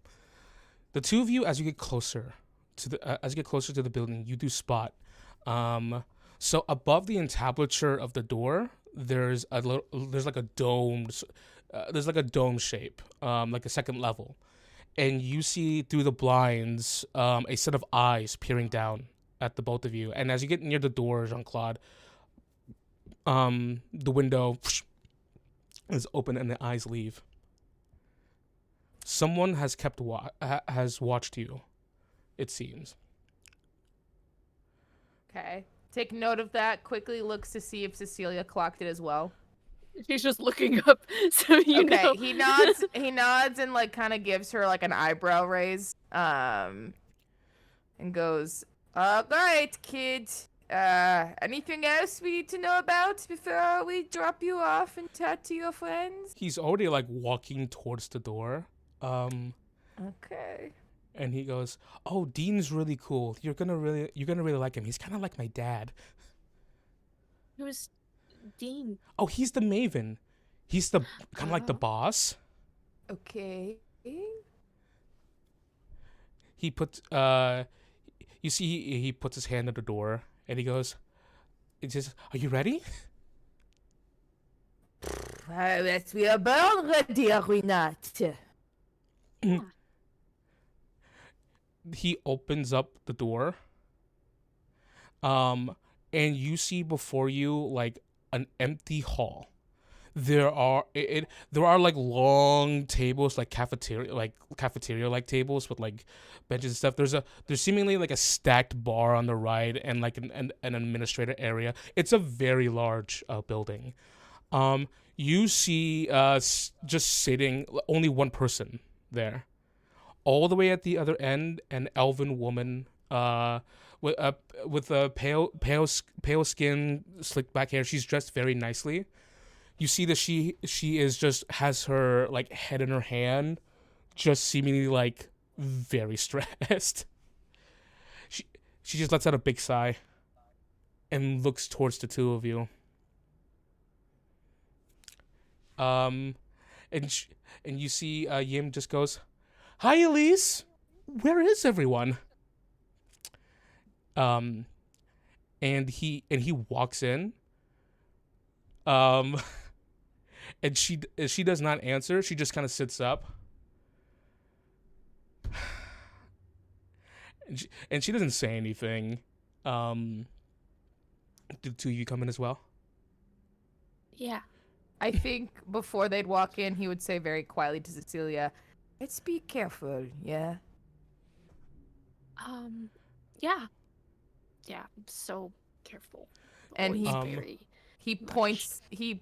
Speaker 1: The two of you, as you get closer to the building, you do spot. So above the entablature of the door, there's like a dome shape, like a second level, and you see through the blinds a set of eyes peering down at the both of you. And as you get near the door, Jean-Claude, the window is open and the eyes leave. Someone has has watched you, it seems.
Speaker 3: Okay. Take note of that. Quickly looks to see if Cecilia clocked it as well.
Speaker 2: She's just looking up, so you know.
Speaker 3: He nods and like kind of gives her like an eyebrow raise. And goes, all right, kid. Anything else we need to know about before we drop you off and chat to your friends?
Speaker 1: He's already like walking towards the door.
Speaker 3: Okay.
Speaker 1: And he goes, "Oh, Dean's really cool. You're gonna really like him. He's kind of like my dad."
Speaker 2: Who's Dean?
Speaker 1: Oh, he's the Maven. He's the kind of like the boss.
Speaker 3: Okay.
Speaker 1: He puts you see he puts his hand at the door and he goes, "It says, are you ready?"
Speaker 3: Yes, we are born ready, are we not?
Speaker 1: He opens up the door, and you see before you like an empty hall. There are like long tables, like cafeteria like tables with like benches and stuff. There's seemingly like a stacked bar on the right and like an administrator area. It's a very large building. You see just sitting only one person there. All the way at the other end, an elven woman with a pale skin, slicked back hair. She's dressed very nicely. You see that she is just has her like head in her hand, just seemingly like very stressed. she just lets out a big sigh and looks towards the two of you. And you see Yim just goes, "Hi, Elise. Where is everyone?" And he walks in. And she does not answer. She just kind of sits up. And she doesn't say anything. Do the two of you come in as well?
Speaker 2: Yeah.
Speaker 3: I think before they'd walk in, he would say very quietly to Cecilia, "Let's be careful, yeah?"
Speaker 2: Yeah. Yeah, I'm so careful.
Speaker 3: And he-
Speaker 2: Always very
Speaker 3: He
Speaker 2: much.
Speaker 3: points, he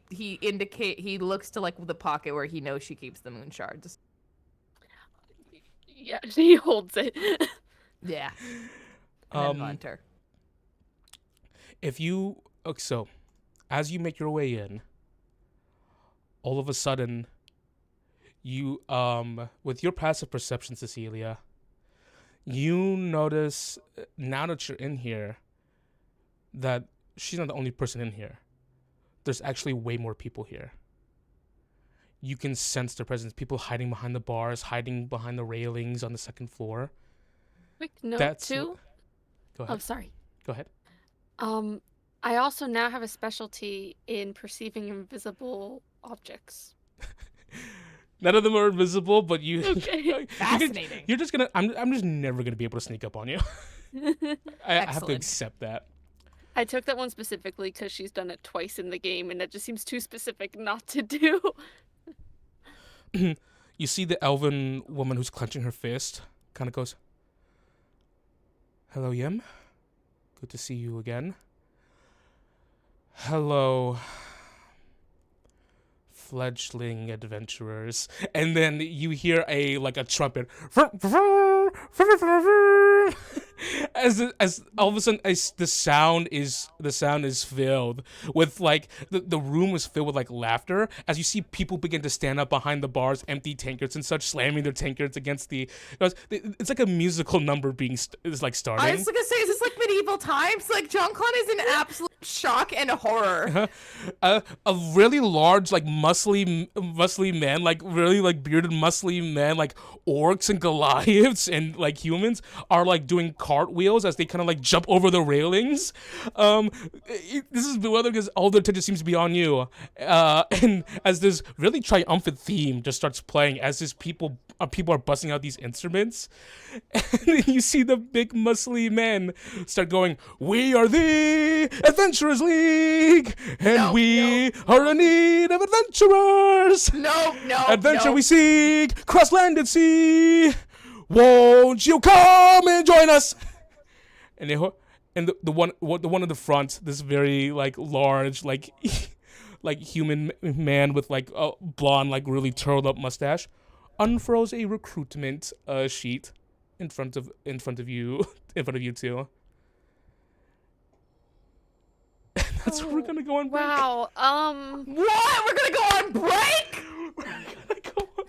Speaker 3: looks to like the pocket where he knows she keeps the moon shards.
Speaker 2: Yeah, she holds it.
Speaker 3: Yeah. And then Hunter.
Speaker 1: So, as you make your way in, all of a sudden, you with your passive perception, Cecilia, you notice now that you're in here that she's not the only person in here. There's actually way more people here. You can sense their presence. People hiding behind the bars, hiding behind the railings on the second floor.
Speaker 2: Quick note
Speaker 1: That's
Speaker 2: too.
Speaker 1: Go
Speaker 2: Oh,
Speaker 1: ahead.
Speaker 2: sorry.
Speaker 1: Go ahead.
Speaker 2: I also now have a specialty in perceiving invisible objects.
Speaker 1: None of them are invisible, but you.
Speaker 2: Okay.
Speaker 3: Fascinating.
Speaker 1: You're just gonna. I'm just never gonna be able to sneak up on you. I have to
Speaker 3: Excellent.
Speaker 1: accept that.
Speaker 2: I took that one specifically because she's done it twice in the game, and that just seems too specific not to do.
Speaker 1: You see the elven woman who's clenching her fist. Kind of goes, "Hello, Yim. Good to see you again. Hello, fledgling adventurers." And then you hear a trumpet. As all of a sudden the sound is filled with the room is filled with laughter as you see people begin to stand up behind the bars, empty tankards and such, slamming their tankards against it's like a musical number starting.
Speaker 3: I was gonna say, is this like medieval times? Like John Con is in absolute shock and horror.
Speaker 1: A really large muscly men, really bearded muscly men, orcs and Goliaths and humans are doing cartwheels as they kind of jump over the railings. This is bewildering because all the attention seems to be on you, and as this really triumphant theme just starts playing as people are busting out these instruments, and then you see the big muscly men start going, "We are the Adventurers League, and we are in need of adventurers.
Speaker 3: No.
Speaker 1: Adventure we seek, cross land and sea. Won't you come and join us?" And the one in the front, this very large human man with a blonde really curled up mustache, unfurls a recruitment sheet in front of you two. That's where we're gonna go on break.
Speaker 2: Wow.
Speaker 3: What? We're gonna go on break?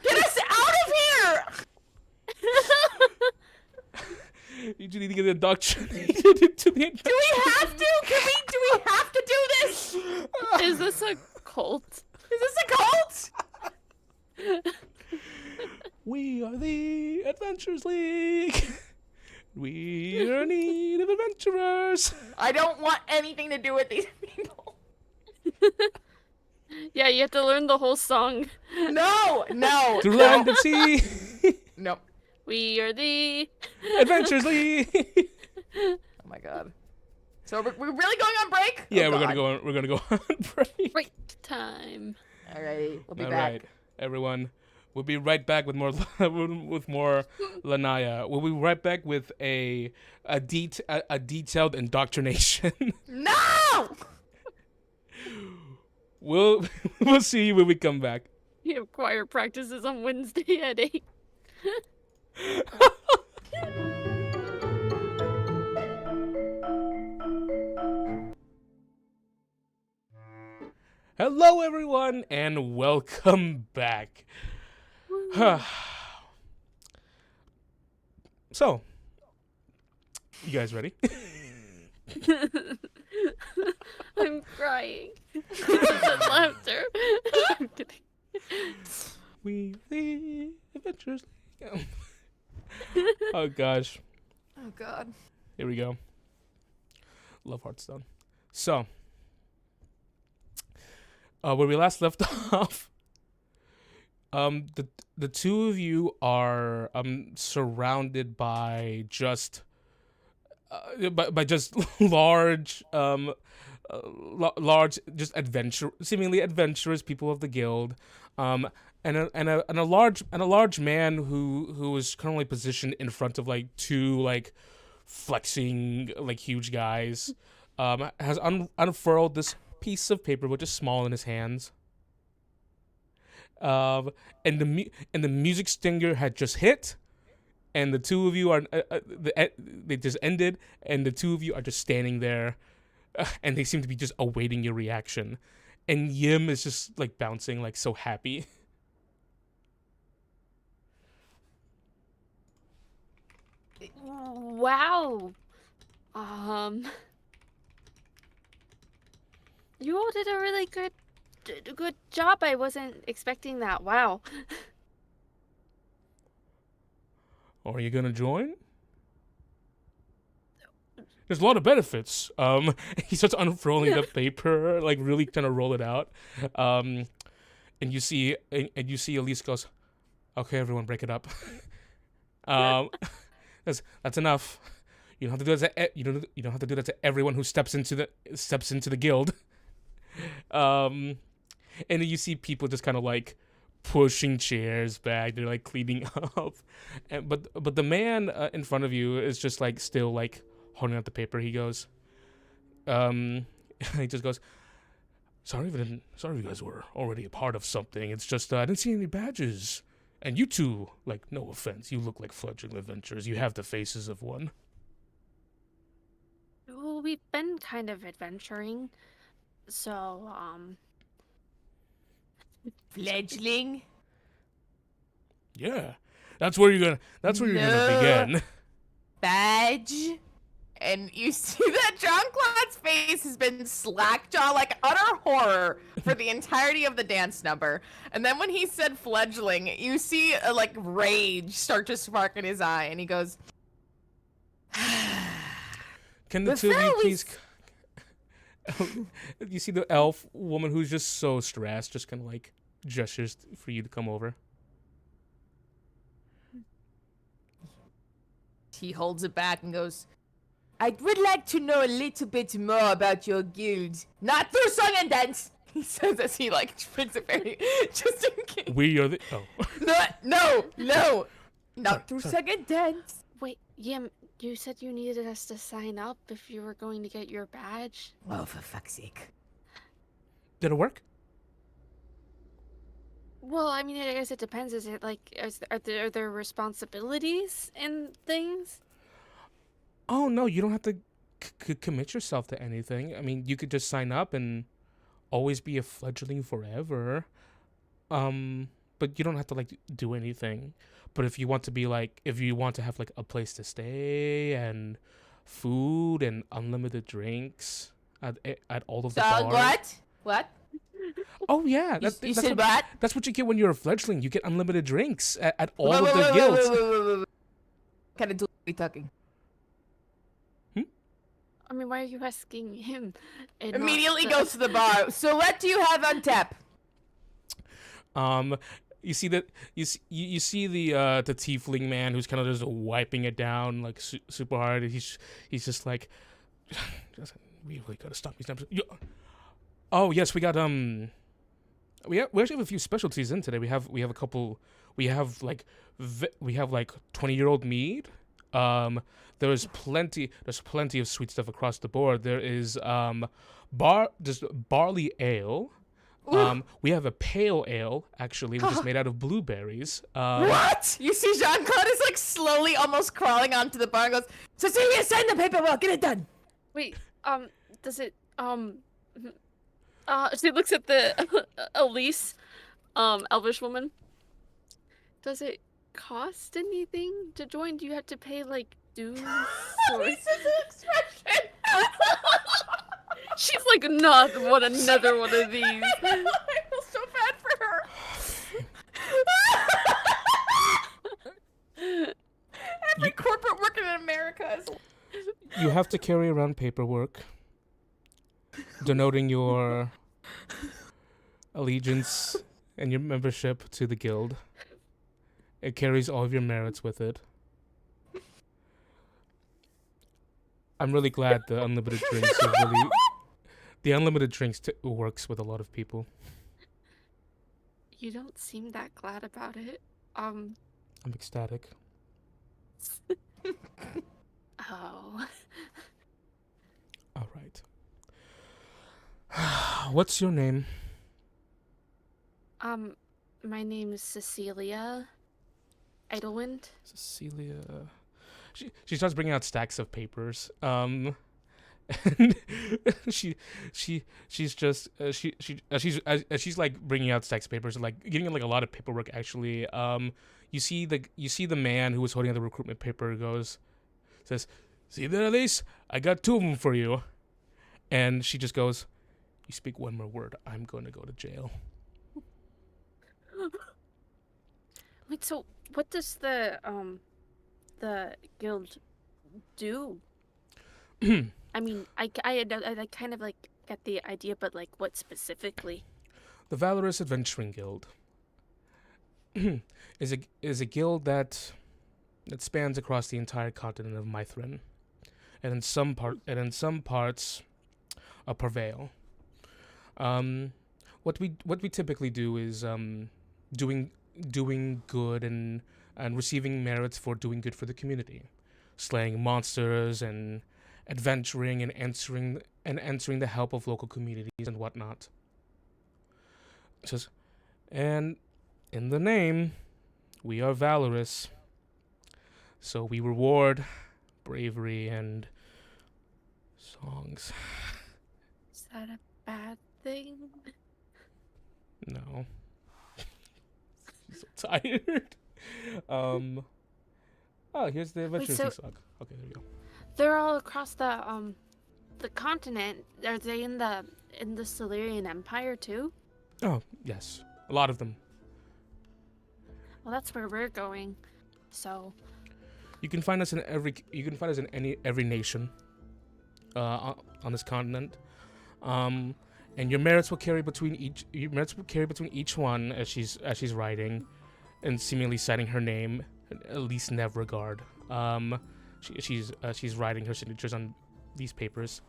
Speaker 3: Get us out of here!
Speaker 1: You need to get indoctrinated into the
Speaker 3: Do we have to? Do we have to do this?
Speaker 2: Is this a cult?
Speaker 3: Is this a cult?
Speaker 1: We are the Adventurers League. We are in need of adventurers.
Speaker 3: I don't want anything to do with these people.
Speaker 2: Yeah, you have to learn the whole song.
Speaker 3: No.
Speaker 1: Through land and sea.
Speaker 3: Nope.
Speaker 2: We are the
Speaker 1: Adventurers League.
Speaker 3: Oh my god. So we're really going on break?
Speaker 1: Yeah,
Speaker 3: Oh
Speaker 1: we're
Speaker 3: god.
Speaker 1: gonna go on break.
Speaker 2: break time.
Speaker 3: Alrighty, we'll be
Speaker 1: All
Speaker 3: back.
Speaker 1: right, everyone. We'll be right back with more Lanya. We'll be right back with a detailed indoctrination.
Speaker 3: No!
Speaker 1: We'll see you when we come back.
Speaker 2: You have choir practices on Wednesday at 8.
Speaker 1: Hello, everyone, and welcome back. So, You guys ready?
Speaker 2: I'm crying. Of laughter. I'm kidding.
Speaker 1: We leave adventurously. Oh gosh.
Speaker 3: Oh God.
Speaker 1: Here we go. Love Hearthstone. So, where we last left off, the two of you are surrounded by just by just large large just seemingly adventurous people of the guild, and a large man who is currently positioned in front of like two like flexing like huge guys, has unfurled this piece of paper which is small in his hands. And the music stinger had just hit, and the two of you are they just ended, and the two of you are just standing there, and they seem to be just awaiting your reaction. And Yim is just like bouncing, like so happy.
Speaker 2: Wow. You all did a really good job. I wasn't expecting that. Wow.
Speaker 1: Are you gonna join? There's a lot of benefits. He starts unfurling the paper, like really trying to roll it out. And you see Elise goes, "Okay, everyone, break it up." That's enough. You don't have to do that. You don't have to do that to everyone who steps into the guild. And then you see people just kind of like pushing chairs back. They're like cleaning up, but the man in front of you is just like still like holding out the paper. He goes, he just goes, sorry if you guys were already a part of something. It's just I didn't see any badges, and you two, like, no offense, you look like fledgling adventurers. You have the faces of one.
Speaker 2: Well, we've been kind of adventuring, so
Speaker 3: Fledgling.
Speaker 1: Yeah, that's where you're gonna begin.
Speaker 3: Badge. And you see that John Claude's face has been slackjaw, like utter horror for the entirety of the dance number. And then when he said fledgling, you see a like rage start to spark in his eye, and he goes,
Speaker 1: Can the two of you please? You see the elf woman who's just so stressed, just kind of like gestures for you to come over.
Speaker 3: He holds it back and goes, I would like to know a little bit more about your guild. Not through song and dance. He says as he like brings it very just in case.
Speaker 1: We are the
Speaker 3: No. Not through song and dance.
Speaker 2: wait, Yim, you said you needed us to sign up if you were going to get your badge?
Speaker 3: Oh, for fuck's sake.
Speaker 1: Did it work?
Speaker 2: Well, I mean, I guess it depends. Is it like, are there responsibilities and things?
Speaker 1: Oh no, you don't have to commit yourself to anything. I mean, you could just sign up and always be a fledgling forever. But you don't have to like do anything. But if you want to have like a place to stay and food and unlimited drinks at all of the bars.
Speaker 3: What?
Speaker 1: Oh yeah,
Speaker 3: You said what?
Speaker 1: That's what you get when you're a fledgling. You get unlimited drinks at all of the guilds.
Speaker 3: What kind of dude are we talking?
Speaker 2: I mean, why are you asking him? And not
Speaker 3: Immediately
Speaker 2: the-
Speaker 3: goes to the bar. So what do you have on tap?
Speaker 1: You see that you see the tiefling man who's kind of just wiping it down like super hard. He's just like, we really gotta stop these numbers. Oh yes, we got we actually have a few specialties in today. We have a couple. We have like 20-year-old mead. There's plenty of sweet stuff across the board. There is barley ale. We have a pale ale, actually, which is made out of blueberries.
Speaker 3: What? You see Jean-Claude is like slowly almost crawling onto the bar and goes, Cecilia, sign the paperwork, get it done.
Speaker 2: Wait, does it, she looks at the Elise, elvish woman. Does it cost anything to join? Do you have to pay like dues story.
Speaker 3: This is an expression.
Speaker 2: She's like, not what another one of these.
Speaker 3: I feel so bad for her. Every corporate working in America is.
Speaker 1: You have to carry around paperwork denoting your allegiance and your membership to the guild. It carries all of your merits with it. I'm really glad the unlimited drinks are really... The unlimited drinks works with a lot of people.
Speaker 2: You don't seem that glad about it.
Speaker 1: I'm ecstatic.
Speaker 2: Oh.
Speaker 1: All right. What's your name?
Speaker 2: My name is Cecilia Idlewind.
Speaker 1: Cecilia. She starts bringing out stacks of papers. And she's like bringing out stacks of papers, like getting like a lot of paperwork actually. You see the man who was holding out the recruitment paper says, "See there, Elise? I got 2 of them for you." And she just goes, "You speak one more word, I'm going to go to jail."
Speaker 2: Wait, so what does the guild do? I mean, I kind of like get the idea, but like what specifically?
Speaker 1: The Valorous Adventuring Guild is a guild that spans across the entire continent of Mithrin, and in some parts, Prevail. What we typically do is doing good and receiving merits for doing good for the community, slaying monsters and adventuring and answering the help of local communities and whatnot. It says, and in the name, we are valorous, so we reward bravery and songs.
Speaker 2: Is that a bad thing?
Speaker 1: No. She's so tired. Oh, here's the adventure
Speaker 2: so-
Speaker 1: song. Okay, there you go.
Speaker 2: They're all across the continent. Are they in the Silurian Empire too?
Speaker 1: Oh, yes. A lot of them.
Speaker 2: Well, that's where we're going. So,
Speaker 1: You can find us in every nation on this continent. And your merits will carry between each one as she's writing and seemingly citing her name, Elise Nevregard. She's writing her signatures on these papers.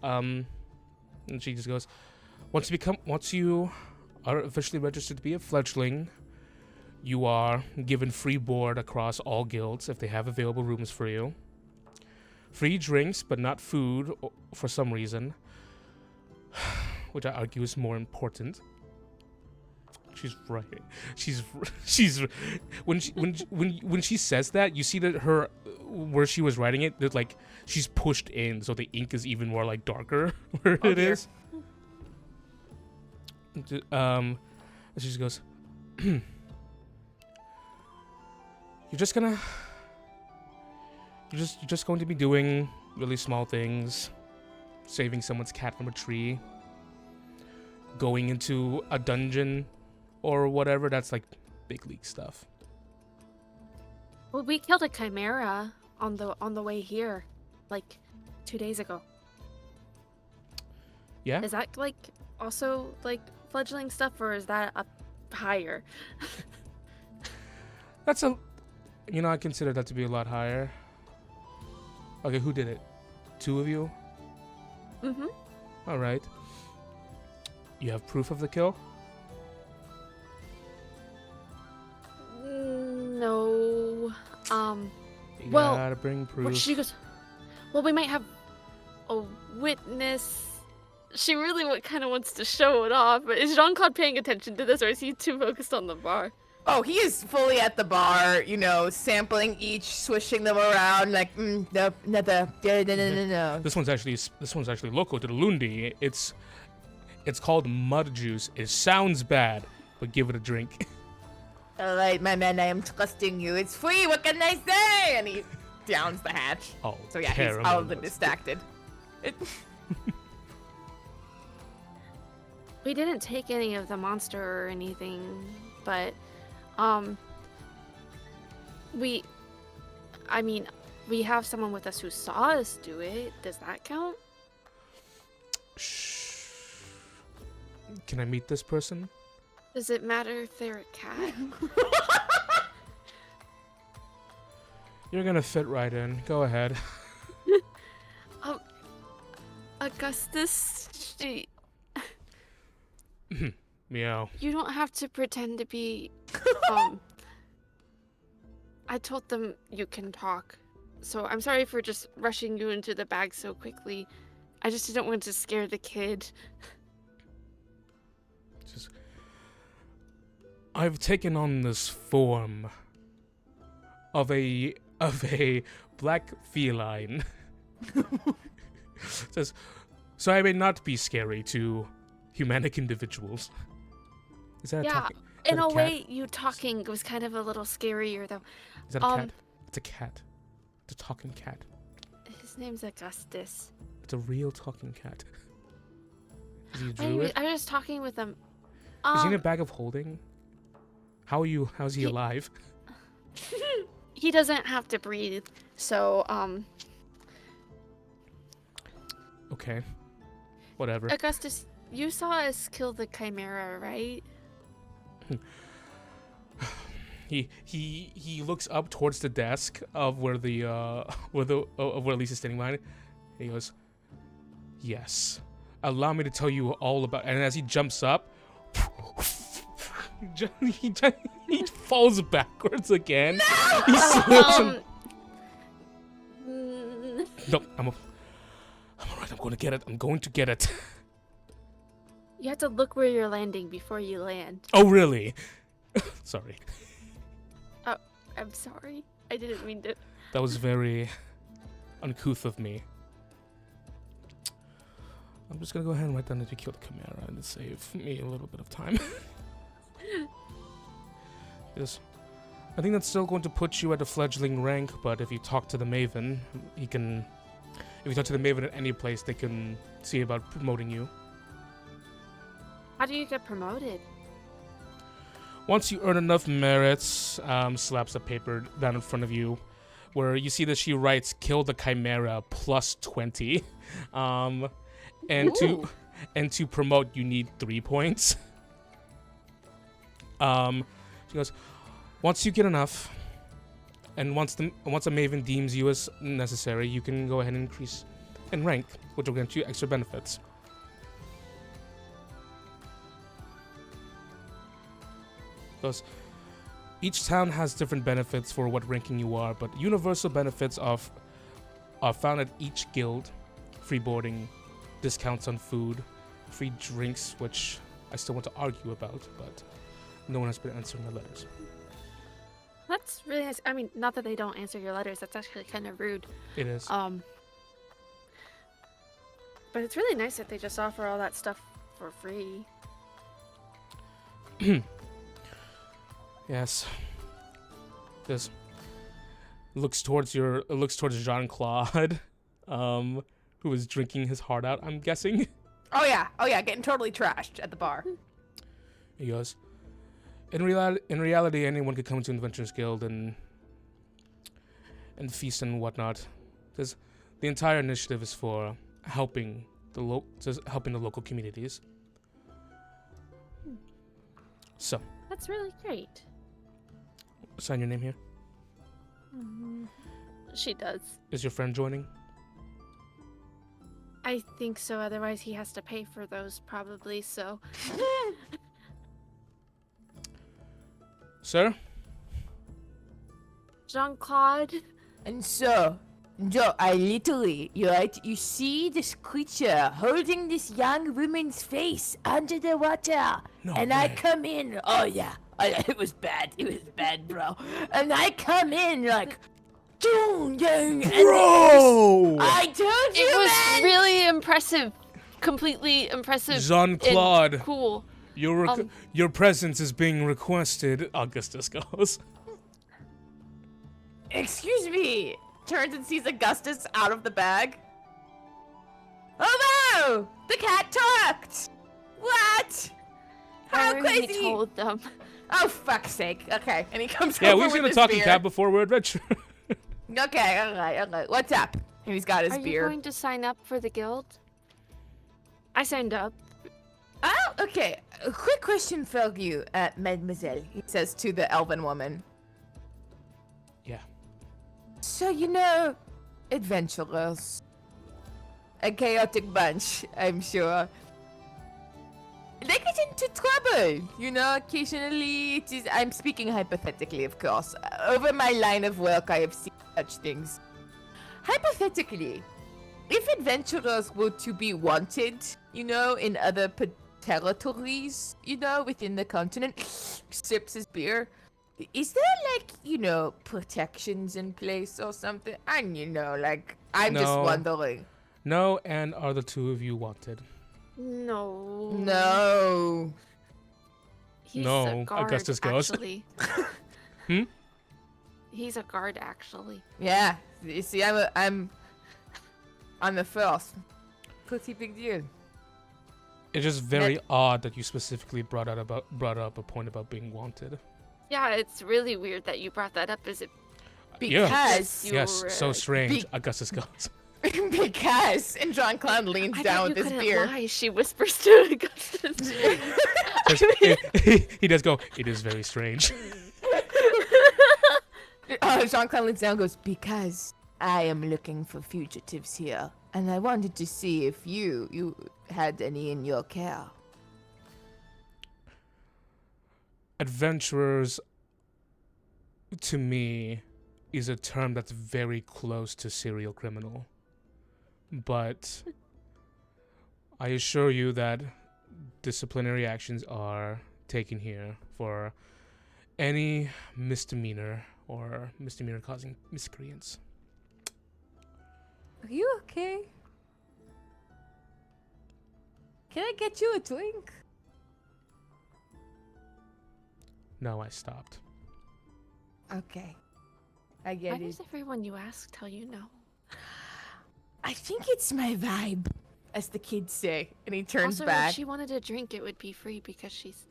Speaker 1: And she just goes, once you are officially registered to be a fledgling, you are given free board across all guilds if they have available rooms for you. Free drinks, but not food for some reason, which I argue is more important. She's right. She's when she says that, you see that her where she was writing it, that like she's pushed in, so the ink is even more like darker where it is. She just goes, You're just going to be doing really small things, saving someone's cat from a tree, going into a dungeon or whatever. That's like big league stuff.
Speaker 2: well, we killed a chimera on the way here, like 2 days ago.
Speaker 1: Yeah?
Speaker 2: Is that like also like fledgling stuff, or is that up higher?
Speaker 1: That's I consider that to be a lot higher. Okay, who did it? 2 of you?
Speaker 2: Mm-hmm.
Speaker 1: All right. You have proof of the kill?
Speaker 2: No.
Speaker 1: You
Speaker 2: Well,
Speaker 1: gotta bring proof.
Speaker 2: She goes, well, we might have a witness. She really kind of wants to show it off, but is Jean-Claude paying attention to this, or is he too focused on the bar?
Speaker 3: Oh, he is fully at the bar, sampling each, swishing them around, like, no, no.
Speaker 1: This one's actually local to the Lundy. It's called mud juice. It sounds bad, but give it a drink.
Speaker 3: All right, my man, I am trusting you. It's free. What can I say? And downs the hatch.
Speaker 1: Oh,
Speaker 3: So yeah, he's
Speaker 1: terrible.
Speaker 3: all but distracted.
Speaker 2: We didn't take any of the monster or anything, but we have someone with us who saw us do it. Does that count?
Speaker 1: Shh. Can I meet this person?
Speaker 2: Does it matter if they're a cat?
Speaker 1: You're gonna fit right in. Go ahead.
Speaker 2: Augustus,
Speaker 1: Meow.
Speaker 2: you don't have to pretend to be. I told them you can talk, so I'm sorry for just rushing you into the bag so quickly. I just didn't want to scare the kid.
Speaker 1: I've taken on this form of a black feline. Says, so I may not be scary to humanic individuals. Is that
Speaker 2: Yeah,
Speaker 1: a
Speaker 2: in a
Speaker 1: cat?
Speaker 2: way, you talking was kind of a little scarier, though.
Speaker 1: Is that a cat? It's a cat. It's a talking cat.
Speaker 2: His name's Augustus.
Speaker 1: It's a real talking cat. Is he a druid?
Speaker 2: Anyway, I was talking with him.
Speaker 1: Is he in a bag of holding? How's he alive?
Speaker 2: He doesn't have to breathe, so
Speaker 1: Okay. Whatever.
Speaker 2: Augustus, you saw us kill the chimera, right?
Speaker 1: He looks up towards the desk of where where Lisa's standing behind it. He goes, "Yes. Allow me to tell you all about." And as he jumps up, he falls backwards again. No! He slips and... No, I'm alright. I'm going to get it. I'm going to get it.
Speaker 2: You have to look where you're landing before you land.
Speaker 1: Oh, really? Sorry.
Speaker 2: Oh, I'm sorry. I didn't mean to.
Speaker 1: That was very uncouth of me. I'm just gonna go ahead and write down that you killed the Chimera and save me a little bit of time. Yes. I think that's still going to put you at a fledgling rank, but if you talk to the Maven, if you talk to the Maven at any place, they can see about promoting you.
Speaker 2: How do you get promoted?
Speaker 1: Once you earn enough merits, slaps a paper down in front of you, where you see that she writes "Kill the Chimera plus 20," and to promote you need 3 points. She goes, once you get enough, and once a Maven deems you as necessary, you can go ahead and increase in rank, which will grant you extra benefits. Goes, each town has different benefits for what ranking you are, but universal benefits are found at each guild. Free boarding, discounts on food, free drinks, which I still want to argue about, but no one has been answering my letters.
Speaker 2: That's really nice. I mean, not that they don't answer your letters. That's actually kind of rude.
Speaker 1: It is.
Speaker 2: But it's really nice that they just offer all that stuff for free.
Speaker 1: Yes. This looks towards Jean-Claude, who is drinking his heart out, I'm guessing.
Speaker 3: Oh yeah, getting totally trashed at the bar.
Speaker 1: He goes, in reality, anyone could come to Adventurers Guild and feast and whatnot. Because the entire initiative is for helping the local communities. So,
Speaker 2: That's really great.
Speaker 1: sign your name here.
Speaker 2: She does.
Speaker 1: Is your friend joining?
Speaker 2: I think so. Otherwise, he has to pay for those, probably. So.
Speaker 1: Sir?
Speaker 2: Jean-Claude.
Speaker 3: And so, Joe, I literally, you see this creature holding this young woman's face under the water.
Speaker 1: No
Speaker 3: and
Speaker 1: way.
Speaker 3: I come in, oh yeah, it was bad, bro. And I come in like, doom, young,
Speaker 1: Bro!
Speaker 3: I told you,
Speaker 2: It was
Speaker 3: man!
Speaker 2: really impressive. Completely impressive.
Speaker 1: Jean-Claude.
Speaker 2: and Cool.
Speaker 1: Your presence is being requested, Augustus goes.
Speaker 3: Excuse me, turns and sees Augustus out of the bag. Oh no! The cat talked! What? How
Speaker 2: I already
Speaker 3: crazy!
Speaker 2: told them.
Speaker 3: Oh, fuck's sake. Okay, and he comes
Speaker 1: Yeah,
Speaker 3: over
Speaker 1: we've
Speaker 3: with
Speaker 1: seen a
Speaker 3: his
Speaker 1: talking
Speaker 3: beer.
Speaker 1: cat before we're adventure.
Speaker 3: Okay, alright. What's up? And he's got his
Speaker 2: Are you
Speaker 3: beer.
Speaker 2: going to sign up for the guild? I signed up.
Speaker 3: Oh, okay. A quick question for you, mademoiselle, he says to the elven woman.
Speaker 1: Yeah.
Speaker 3: So, adventurers. A chaotic bunch, I'm sure. They get into trouble, occasionally it is, I'm speaking hypothetically, of course. Over my line of work, I have seen such things. Hypothetically, if adventurers were to be wanted, in other territories, within the continent, sips his beer, is there, protections in place or something? And, I'm just
Speaker 1: No.
Speaker 3: wondering.
Speaker 1: No, and are the two of you wanted?
Speaker 2: No.
Speaker 3: No.
Speaker 2: He's
Speaker 1: No,
Speaker 2: a guard,
Speaker 1: Augustus goes.
Speaker 2: actually. He's a guard, actually.
Speaker 3: Yeah, you see, I'm the first. Pretty big deal.
Speaker 1: It's just very odd that you specifically brought up a point about being wanted.
Speaker 2: Yeah, it's really weird that you brought that up. Is it
Speaker 3: Because
Speaker 1: Yes, so strange.
Speaker 3: Be-
Speaker 1: Augustus goes.
Speaker 3: because and John Clown leans
Speaker 2: I
Speaker 3: down
Speaker 2: bet
Speaker 3: with
Speaker 2: you
Speaker 3: his
Speaker 2: couldn't
Speaker 3: beer.
Speaker 2: lie. She whispers to Augustus.
Speaker 1: He does go, it is very strange.
Speaker 3: Jean Claude leans down and goes, because I am looking for fugitives here, and I wanted to see if you had any in your care.
Speaker 1: Adventurers, to me, is a term that's very close to serial criminal. But I assure you that disciplinary actions are taken here for any misdemeanor or misdemeanor causing miscreants.
Speaker 3: Are you okay? Can I get you a drink?
Speaker 1: No, I stopped.
Speaker 3: Okay. I get
Speaker 2: Why
Speaker 3: it.
Speaker 2: does everyone you ask tell you no?
Speaker 3: I think it's my vibe, as the kids say. And he turns
Speaker 2: Also,
Speaker 3: back.
Speaker 2: if she wanted a drink, it would be free because she's...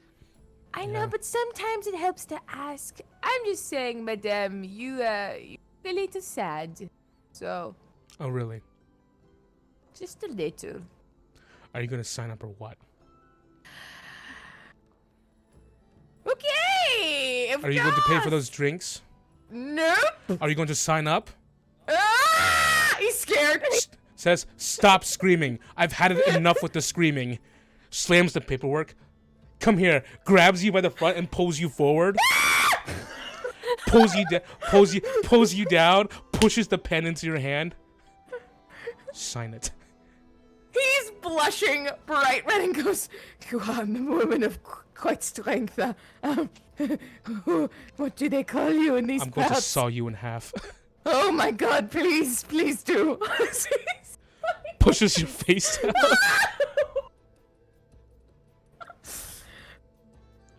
Speaker 3: I
Speaker 1: Yeah.
Speaker 3: know, but sometimes it helps to ask. I'm just saying, madame, you're a little sad. So,
Speaker 1: Oh, really?
Speaker 3: just a little.
Speaker 1: Are you going to sign up or what?
Speaker 3: Okay!
Speaker 1: Are you going to pay for those drinks?
Speaker 3: Nope!
Speaker 1: Are you going to sign up?
Speaker 3: Ah! He's scared.
Speaker 1: Says, stop screaming. I've had it enough with the screaming. Slams the paperwork. Come here. Grabs you by the front and pulls you forward. pulls you down. Pushes the pen into your hand. Sign it.
Speaker 3: He's blushing bright red and goes, you are a woman of quite strength. What do they call you in these
Speaker 1: I'm going to
Speaker 3: parts?
Speaker 1: saw you in half.
Speaker 3: Oh my god, please do.
Speaker 1: Pushes your face down.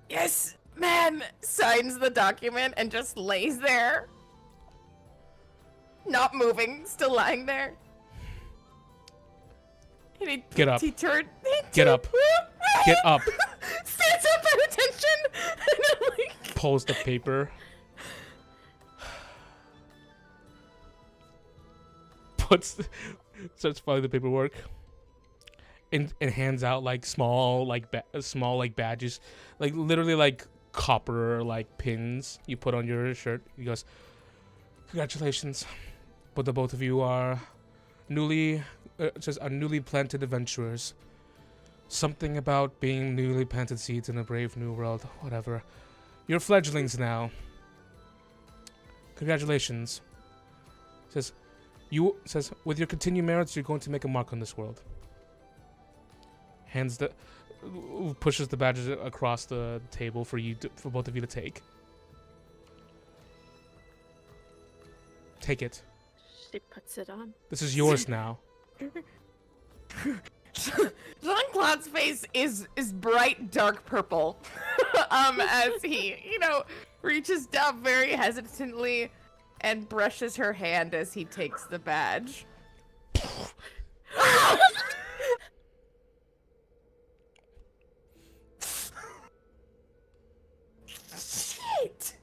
Speaker 3: Yes, man. Signs the document and just lays there. Not moving, still lying there. And
Speaker 1: Get up.
Speaker 3: He turned.
Speaker 1: Get up. Get up.
Speaker 3: Stands up at attention. And I'm like,
Speaker 1: Pulls the paper. Starts filing the paperwork. And hands out small badges, literally copper pins you put on your shirt. He goes, congratulations, but the both of you are newly planted adventurers. Something about being newly planted seeds in a brave new world, whatever. You're fledglings now. Congratulations. Says, with your continued merits, you're going to make a mark on this world. Pushes the badges across the table for both of you to take. Take it.
Speaker 2: She puts it on.
Speaker 1: This is yours now.
Speaker 3: Jean-Claude's face is bright dark purple. As he, reaches down very hesitantly and brushes her hand as he takes the badge. Shit!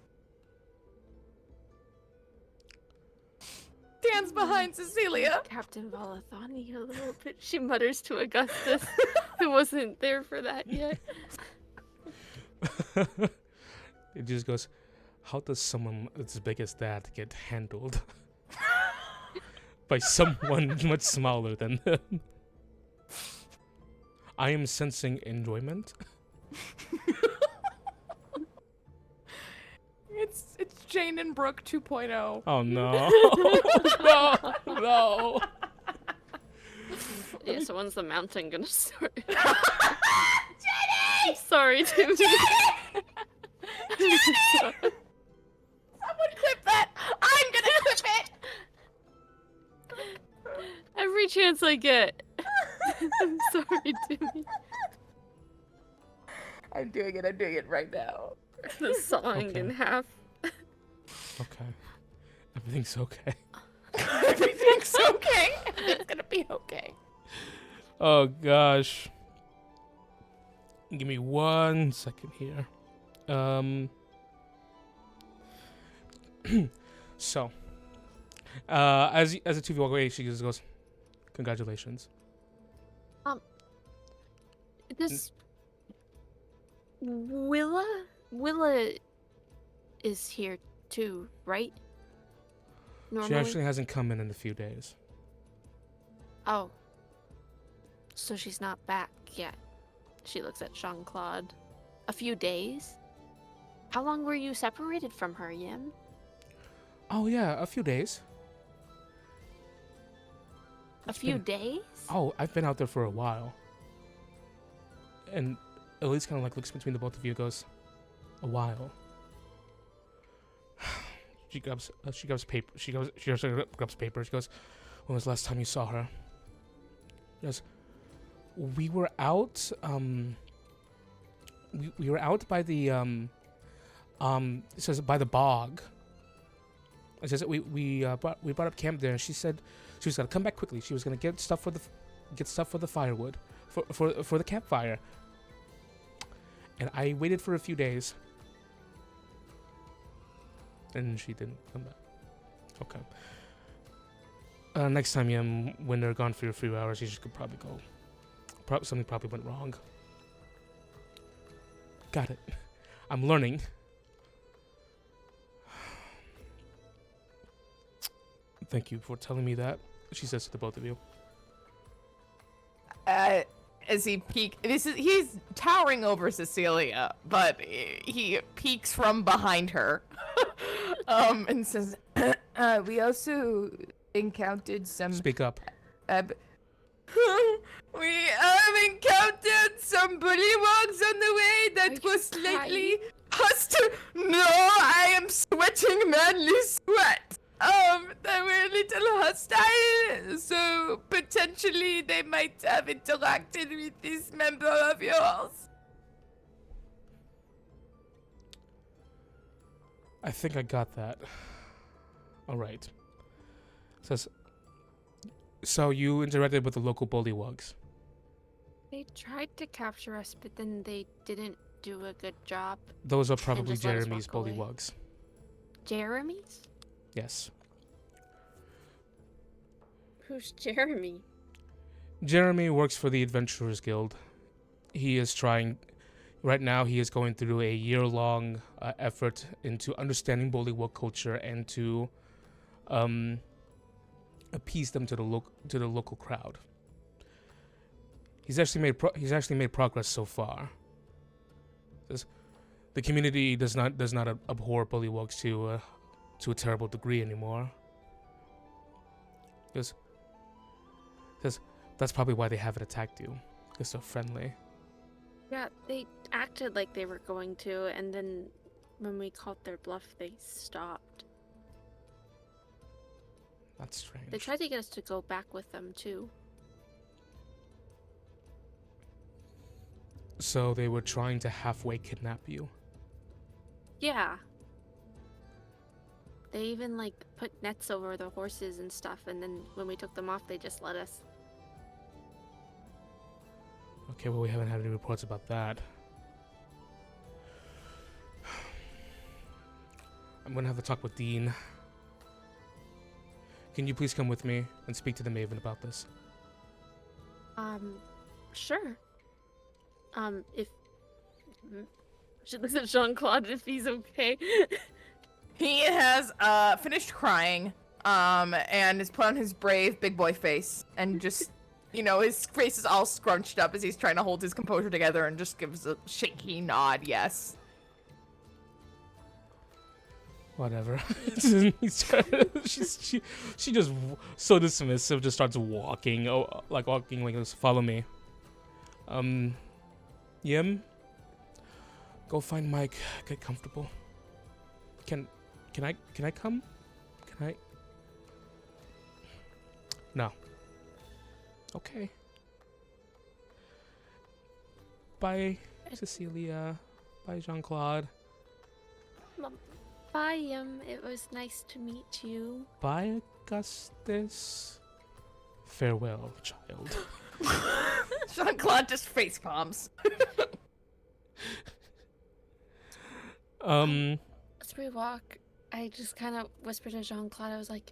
Speaker 3: Stands behind Cecilia.
Speaker 2: Captain Valathani a little bit. She mutters to Augustus, who wasn't there for that yet.
Speaker 1: It just goes, how does someone as big as that get handled by someone much smaller than them? I am sensing enjoyment.
Speaker 3: It's Jane and Brooke 2.0.
Speaker 1: Oh no. No.
Speaker 2: Yeah, so when's the mountain gonna start?
Speaker 3: Jenny!
Speaker 2: Sorry, Timmy.
Speaker 3: Jenny! Someone clip that! I'm gonna clip it!
Speaker 2: Every chance I get. I'm sorry, Timmy.
Speaker 3: I'm doing it right now.
Speaker 2: The song in half.
Speaker 1: Okay. Everything's okay.
Speaker 3: Everything's okay. It's gonna be okay.
Speaker 1: Oh gosh. Give me 1 second here. So, as the two of you walk away, she just goes, "Congratulations."
Speaker 2: This Willa is here too, right? Normally?
Speaker 1: She actually hasn't come in a few days.
Speaker 2: Oh. So she's not back yet. She looks at Jean-Claude. A few days? How long were you separated from her, Yim?
Speaker 1: Oh yeah, a few days.
Speaker 2: A few days?
Speaker 1: Oh, I've been out there for a while. And Elise kind of like looks between the both of you and goes, "A while." She grabs paper. She grabs paper. She goes, "When was the last time you saw her?" She goes, "We were out. We were out by the It says by the bog. It says that we brought up camp there, and she said she was gonna come back quickly. She was gonna get stuff for the firewood for the campfire. And I waited for a few days, and she didn't come back. Okay. Next time, when they're gone for a few hours, you could probably go. Something probably went wrong. Got it. I'm learning. Thank you for telling me that," she says to the both of you.
Speaker 3: As he he's towering over Cecilia, but he peeks from behind her, and says, "We also encountered some."
Speaker 1: Speak up.
Speaker 3: We encountered some bullywugs on the way that
Speaker 2: Are you
Speaker 3: was slightly
Speaker 2: crying?
Speaker 3: hostile. No, I am sweating manly sweat. They were a little hostile, so potentially they might have interacted with this member of yours.
Speaker 1: I think I got that. All right. Says, so you interacted with the local bullywugs.
Speaker 2: They tried to capture us, but then they didn't do a good job.
Speaker 1: Those are probably
Speaker 2: just let us
Speaker 1: Jeremy's
Speaker 2: walk away.
Speaker 1: bullywugs.
Speaker 2: Jeremy's?
Speaker 1: Yes.
Speaker 2: Who's Jeremy?
Speaker 1: Jeremy works for the Adventurers Guild. He is trying... Right now, he is going through a year-long effort into understanding bullywug culture and to appease them to the local crowd. He's actually made progress so far. The community does not abhor bullywugs to a terrible degree anymore. Because that's probably why they haven't attacked you. They're so friendly.
Speaker 2: Yeah, they acted like they were going to, and then when we called their bluff, they stopped.
Speaker 1: That's strange.
Speaker 2: They tried to get us to go back with them, too.
Speaker 1: So they were trying to halfway kidnap you.
Speaker 2: Yeah. They even like put nets over the horses and stuff, and then when we took them off, they just let us.
Speaker 1: Okay, well, we haven't had any reports about that. I'm gonna have a talk with Dean. Can you please come with me and speak to the Maven about this?
Speaker 2: Sure. If she looks at Jean-Claude if he's okay.
Speaker 3: He has finished crying, and has put on his brave big boy face, and just, his face is all scrunched up as he's trying to hold his composure together, and just gives a shaky nod, yes.
Speaker 1: Whatever. she just so dismissive, just starts walking, like this. Follow me. Yim, go find Mike. Get comfortable. Can I come? Can I? No. Okay. Bye, Cecilia. Bye, Jean-Claude.
Speaker 2: Bye, it was nice to meet you.
Speaker 1: Bye, Augustus. Farewell, child.
Speaker 3: Jean-Claude just face palms.
Speaker 2: As we walk, I just kind of whispered to Jean-Claude, I was like,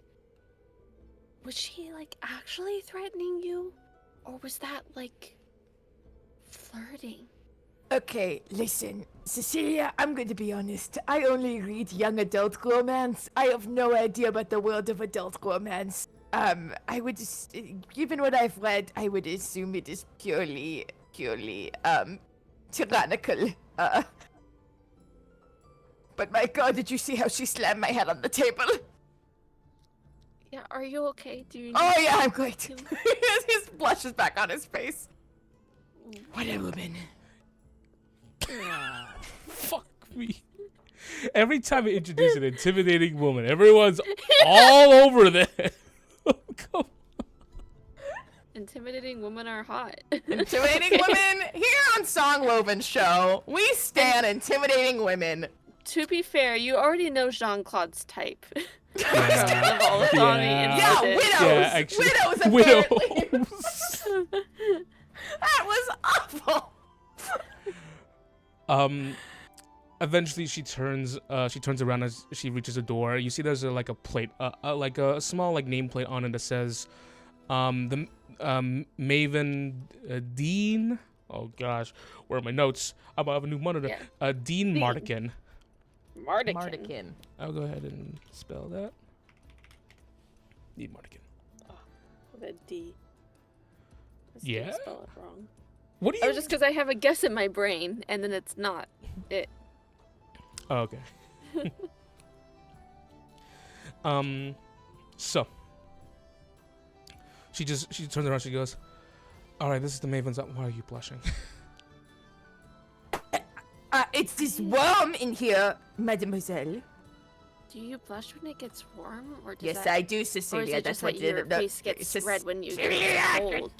Speaker 2: was she, like, actually threatening you? Or was that, like, flirting?
Speaker 3: Okay, listen, Cecilia, I'm going to be honest. I only read young adult romance. I have no idea about the world of adult romance. I would just, given what I've read, I would assume it is purely, tyrannical. But my god, did you see how she slammed my head on the table?
Speaker 2: Yeah, are you okay? Do you
Speaker 3: Oh yeah, I'm great. His blush is back on his face. What a woman.
Speaker 1: Fuck me. Every time I introduce an intimidating woman, everyone's all over there. Come on.
Speaker 2: Intimidating women are hot.
Speaker 3: Intimidating women? Here on Songwoven show, we stand intimidating women.
Speaker 2: To be fair, you already know Jean-Claude's type.
Speaker 1: Yeah.
Speaker 2: Of all the on the
Speaker 3: Yeah,
Speaker 2: internet.
Speaker 3: widows.
Speaker 1: Yeah, actually,
Speaker 3: Widows, apparently. That was awful.
Speaker 1: Eventually she turns around as she reaches a door. You see there's like a plate, like a small like nameplate on it that says, the Maven Dean. Oh gosh, where are my notes? I'm gonna have a new monitor.
Speaker 2: Yeah.
Speaker 1: Dean Mardikin.
Speaker 3: Mardikin.
Speaker 1: I'll go ahead and spell that. Dean Mardikin.
Speaker 2: With a D.
Speaker 1: Yeah?
Speaker 2: Spell it wrong.
Speaker 1: What do you?
Speaker 2: Oh, just because I have a guess in my brain, and then it's not it.
Speaker 1: Oh, okay. So she turns around. She goes, "All right, this is the Maven's. Why are you blushing?"
Speaker 3: It's this worm in here, mademoiselle.
Speaker 2: Do you blush when it gets warm, or does
Speaker 3: Yes,
Speaker 2: that,
Speaker 3: I do,
Speaker 2: or is
Speaker 3: Cecilia.
Speaker 2: it
Speaker 3: That's
Speaker 2: just
Speaker 3: what
Speaker 2: that your face gets red when you get cold,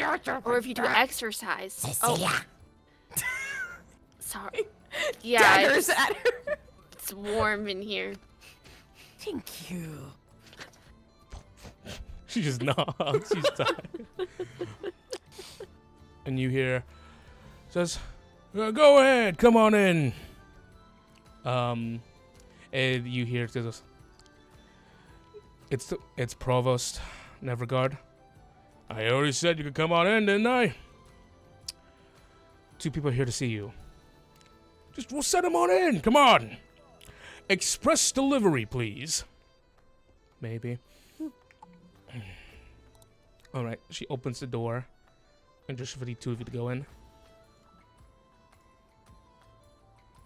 Speaker 2: or if you do exercise?
Speaker 3: Cecilia.
Speaker 2: Oh, sorry. Yeah,
Speaker 3: Daggers at her.
Speaker 2: it's warm in here.
Speaker 3: Thank you.
Speaker 1: She just nods. She's tired. And you hear, says, "Go ahead, come on in." And you hear this. It's Provost Neverguard. I already said you could come on in, didn't I? 2 people are here to see you. We'll send them on in. Come on. Express delivery, please. Maybe. All right. She opens the door, and just for the 2 of you to go in.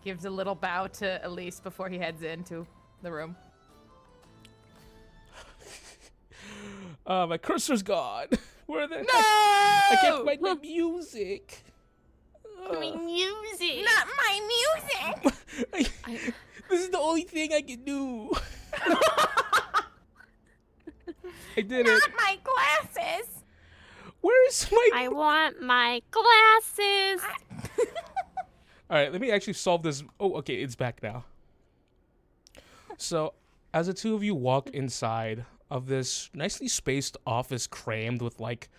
Speaker 3: Gives a little bow to Elise before he heads into the room.
Speaker 1: My cursor's gone. Where are they?
Speaker 3: No!
Speaker 1: I can't find my music.
Speaker 2: My music.
Speaker 3: Not my music.
Speaker 1: This is the only thing I can do. I did it.
Speaker 3: Not my glasses.
Speaker 1: Where's my?
Speaker 2: I want my glasses.
Speaker 1: All right, let me actually solve this. Oh, okay, it's back now. So, as the two of you walk inside of this nicely spaced office crammed with like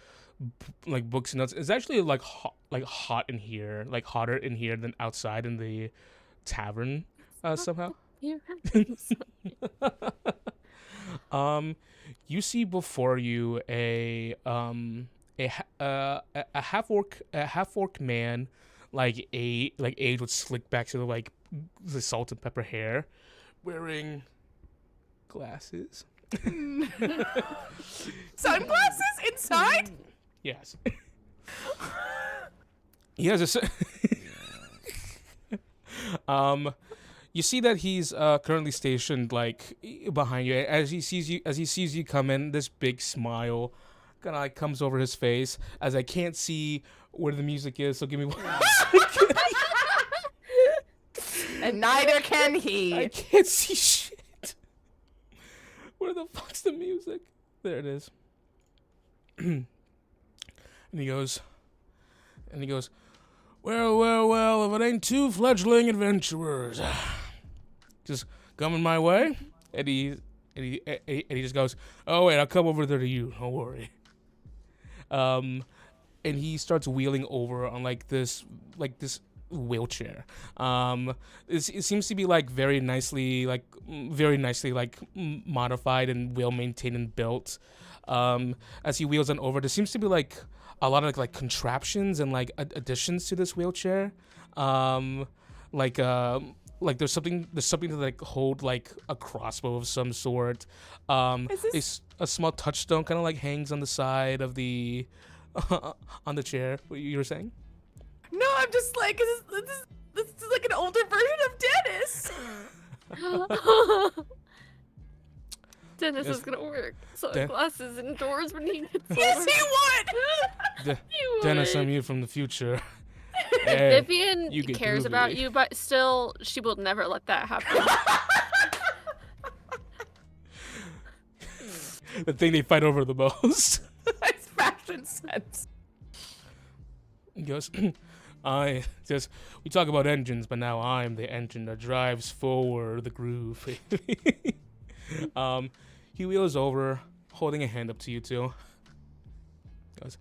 Speaker 1: books and notes, it's actually like hot in here, like hotter in here than outside in the tavern somehow. You see before you a half orc man, like aged with slick back to the salt and pepper hair, wearing glasses.
Speaker 3: Sunglasses inside?
Speaker 1: Yes. He has a you see that he's currently stationed like behind you. As he sees you come in, this big smile kind of like comes over his face. As I can't see where the music is, so give me one second.
Speaker 3: And neither can he.
Speaker 1: I can't see shit. Where the fuck's the music? There it is. And he goes, well, if it ain't two fledgling adventurers just coming my way. And he just goes, oh wait, I'll come over there to you, don't worry. And he starts wheeling over on this wheelchair. It seems to be very nicely modified and well maintained and built. As he wheels on over, there seems to be a lot of contraptions and additions to this wheelchair. There's something to hold a crossbow of some sort. A small touchstone kind of hangs on the side of the on the chair. What you were saying?
Speaker 3: No, I'm just this is like an older version of Dennis.
Speaker 2: Dennis is gonna work sunglasses indoors when he gets older.
Speaker 3: Yes, he would.
Speaker 1: Dennis, I'm you from the future.
Speaker 2: Vivian
Speaker 1: you
Speaker 2: cares about you, but still, she will never let that happen.
Speaker 1: The thing they fight over the most.
Speaker 3: It's fashion sense.
Speaker 1: He goes, we talk about engines, but now I'm the engine that drives forward the groove. He wheels over, holding a hand up to you two. Goes,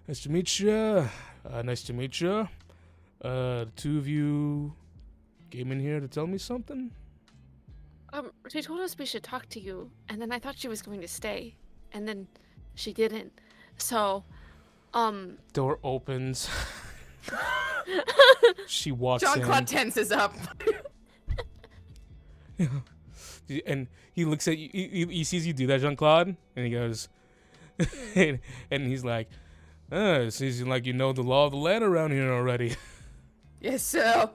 Speaker 1: nice to meet you. The two of you came in here to tell me something?
Speaker 2: She told us we should talk to you, and then I thought she was going to stay, and then she didn't. So,
Speaker 1: Door opens. She walks in.
Speaker 3: Jean-Claude tenses up.
Speaker 1: And he looks at you. He sees you do that, Jean-Claude, and he goes, and he's like, it seems like you know the law of the land around here already.
Speaker 3: Yes, sir.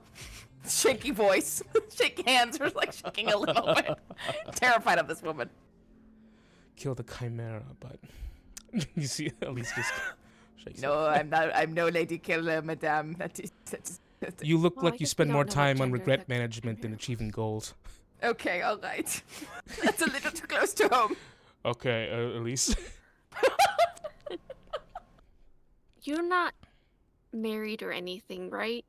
Speaker 3: Shaky voice. Shake hands. We're shaking a little bit. Terrified of this woman.
Speaker 1: Kill the chimera, but you see, at least just shakes.
Speaker 3: No, I'm not. I'm no lady killer, madame. That is.
Speaker 1: You look
Speaker 2: Well, I
Speaker 1: like you
Speaker 2: guess
Speaker 1: spend
Speaker 2: we
Speaker 1: more
Speaker 2: don't know what
Speaker 1: time on
Speaker 2: gender
Speaker 1: regret
Speaker 2: that
Speaker 1: management than achieving goals.
Speaker 3: Okay, all right. That's a little too close to home.
Speaker 1: Okay, at least.
Speaker 2: you're not married or anything, right?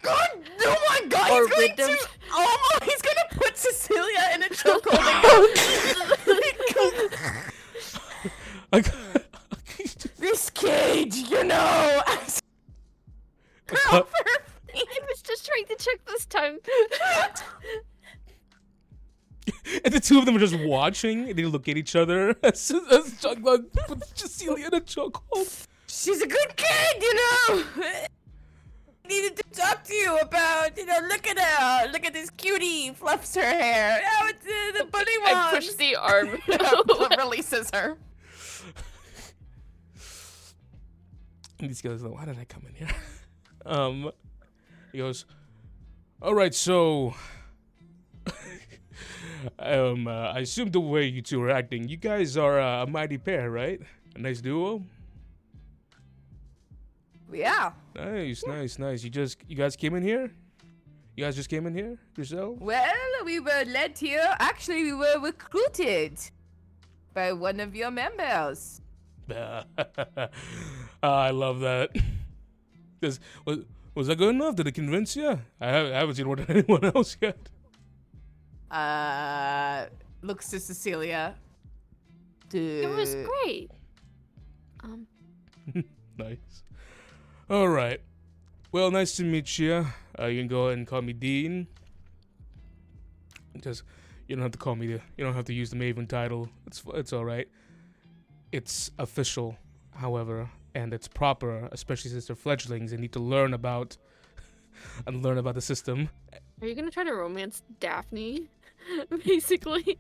Speaker 3: God, oh my God,
Speaker 2: Or
Speaker 3: he's
Speaker 2: rid
Speaker 3: going
Speaker 2: of-
Speaker 3: to. Oh, he's going to put Cecilia in a chokehold. This cage, you know. Girl,
Speaker 2: I was just trying to check this time.
Speaker 1: And the two of them are just watching, and they look at each other as Jean-Claude puts Cecilia in a chokehold.
Speaker 3: she's a good kid, you know. Needed to talk to you about, look at her. Look at this cutie, fluffs her hair. Oh, it's the bunny one.
Speaker 2: I push the arm.
Speaker 3: Releases her.
Speaker 1: And he goes, why did I come in here? He goes, all right, so I assume the way you two are acting, you guys are a mighty pair, right? A nice duo.
Speaker 3: Yeah.
Speaker 1: Nice. You guys came in here? You guys just came in here yourself?
Speaker 3: Well, we were led here. Actually, we were recruited by one of your members.
Speaker 1: I love that. Was that good enough? Did it convince you? I haven't seen more than anyone else yet.
Speaker 3: Looks to Cecilia.
Speaker 2: It was great.
Speaker 1: Nice. All right. Well, nice to meet you. You can go ahead and call me Dean. Just you don't have to call me you don't have to use the Maven title. It's all right. It's official, however, and it's proper, especially since they're fledglings and need to learn about the system.
Speaker 2: Are you gonna try to romance Daphne? Basically.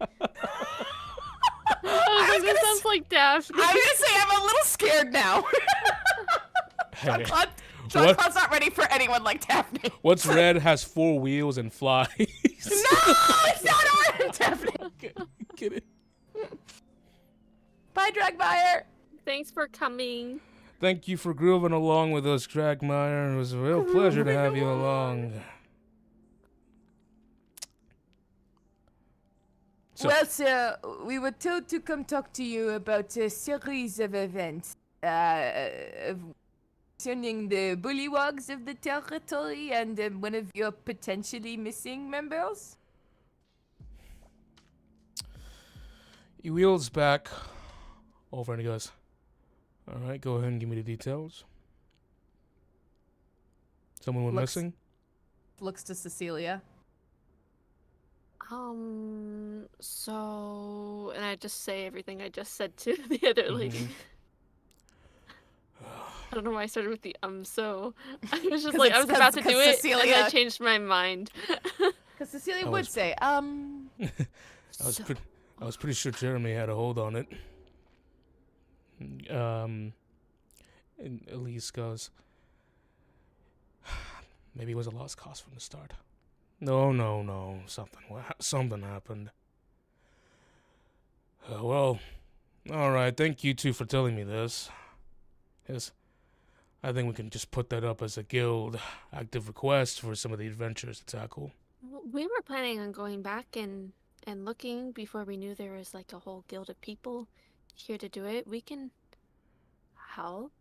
Speaker 2: I was like, this sounds like Daphne.
Speaker 3: I'm gonna say I'm a little scared now.
Speaker 1: Hey,
Speaker 3: Jean-Claude's not ready for anyone like Daphne.
Speaker 1: what's red has 4 wheels and flies?
Speaker 3: No, it's not our Daphne.
Speaker 1: Get it?
Speaker 3: Bye, Dragmire.
Speaker 2: Thanks for coming.
Speaker 1: Thank you for grooving along with us, Dragmire. It was a real pleasure to have you along. So,
Speaker 3: Well, sir, we were told to come talk to you about a series of events concerning the bullywogs of the territory and one of your potentially missing members.
Speaker 1: he wheels back over and he goes, all right, go ahead and give me the details. Someone went missing?
Speaker 3: Looks to Cecilia.
Speaker 2: So, and I just say everything I just said to the other lady. I don't know why I started with the so. I was just like, I was about to do it, and I changed my mind.
Speaker 3: Because Cecilia would say,
Speaker 1: I was pretty sure Jeremy had a hold on it. And Elise goes, maybe it was a lost cause from the start. No. Something happened. Well, all right. Thank you two for telling me this. Yes, I think we can just put that up as a guild active request for some of the adventures to tackle.
Speaker 2: We were planning on going back and looking before we knew there was like a whole guild of people here to do it. We can help.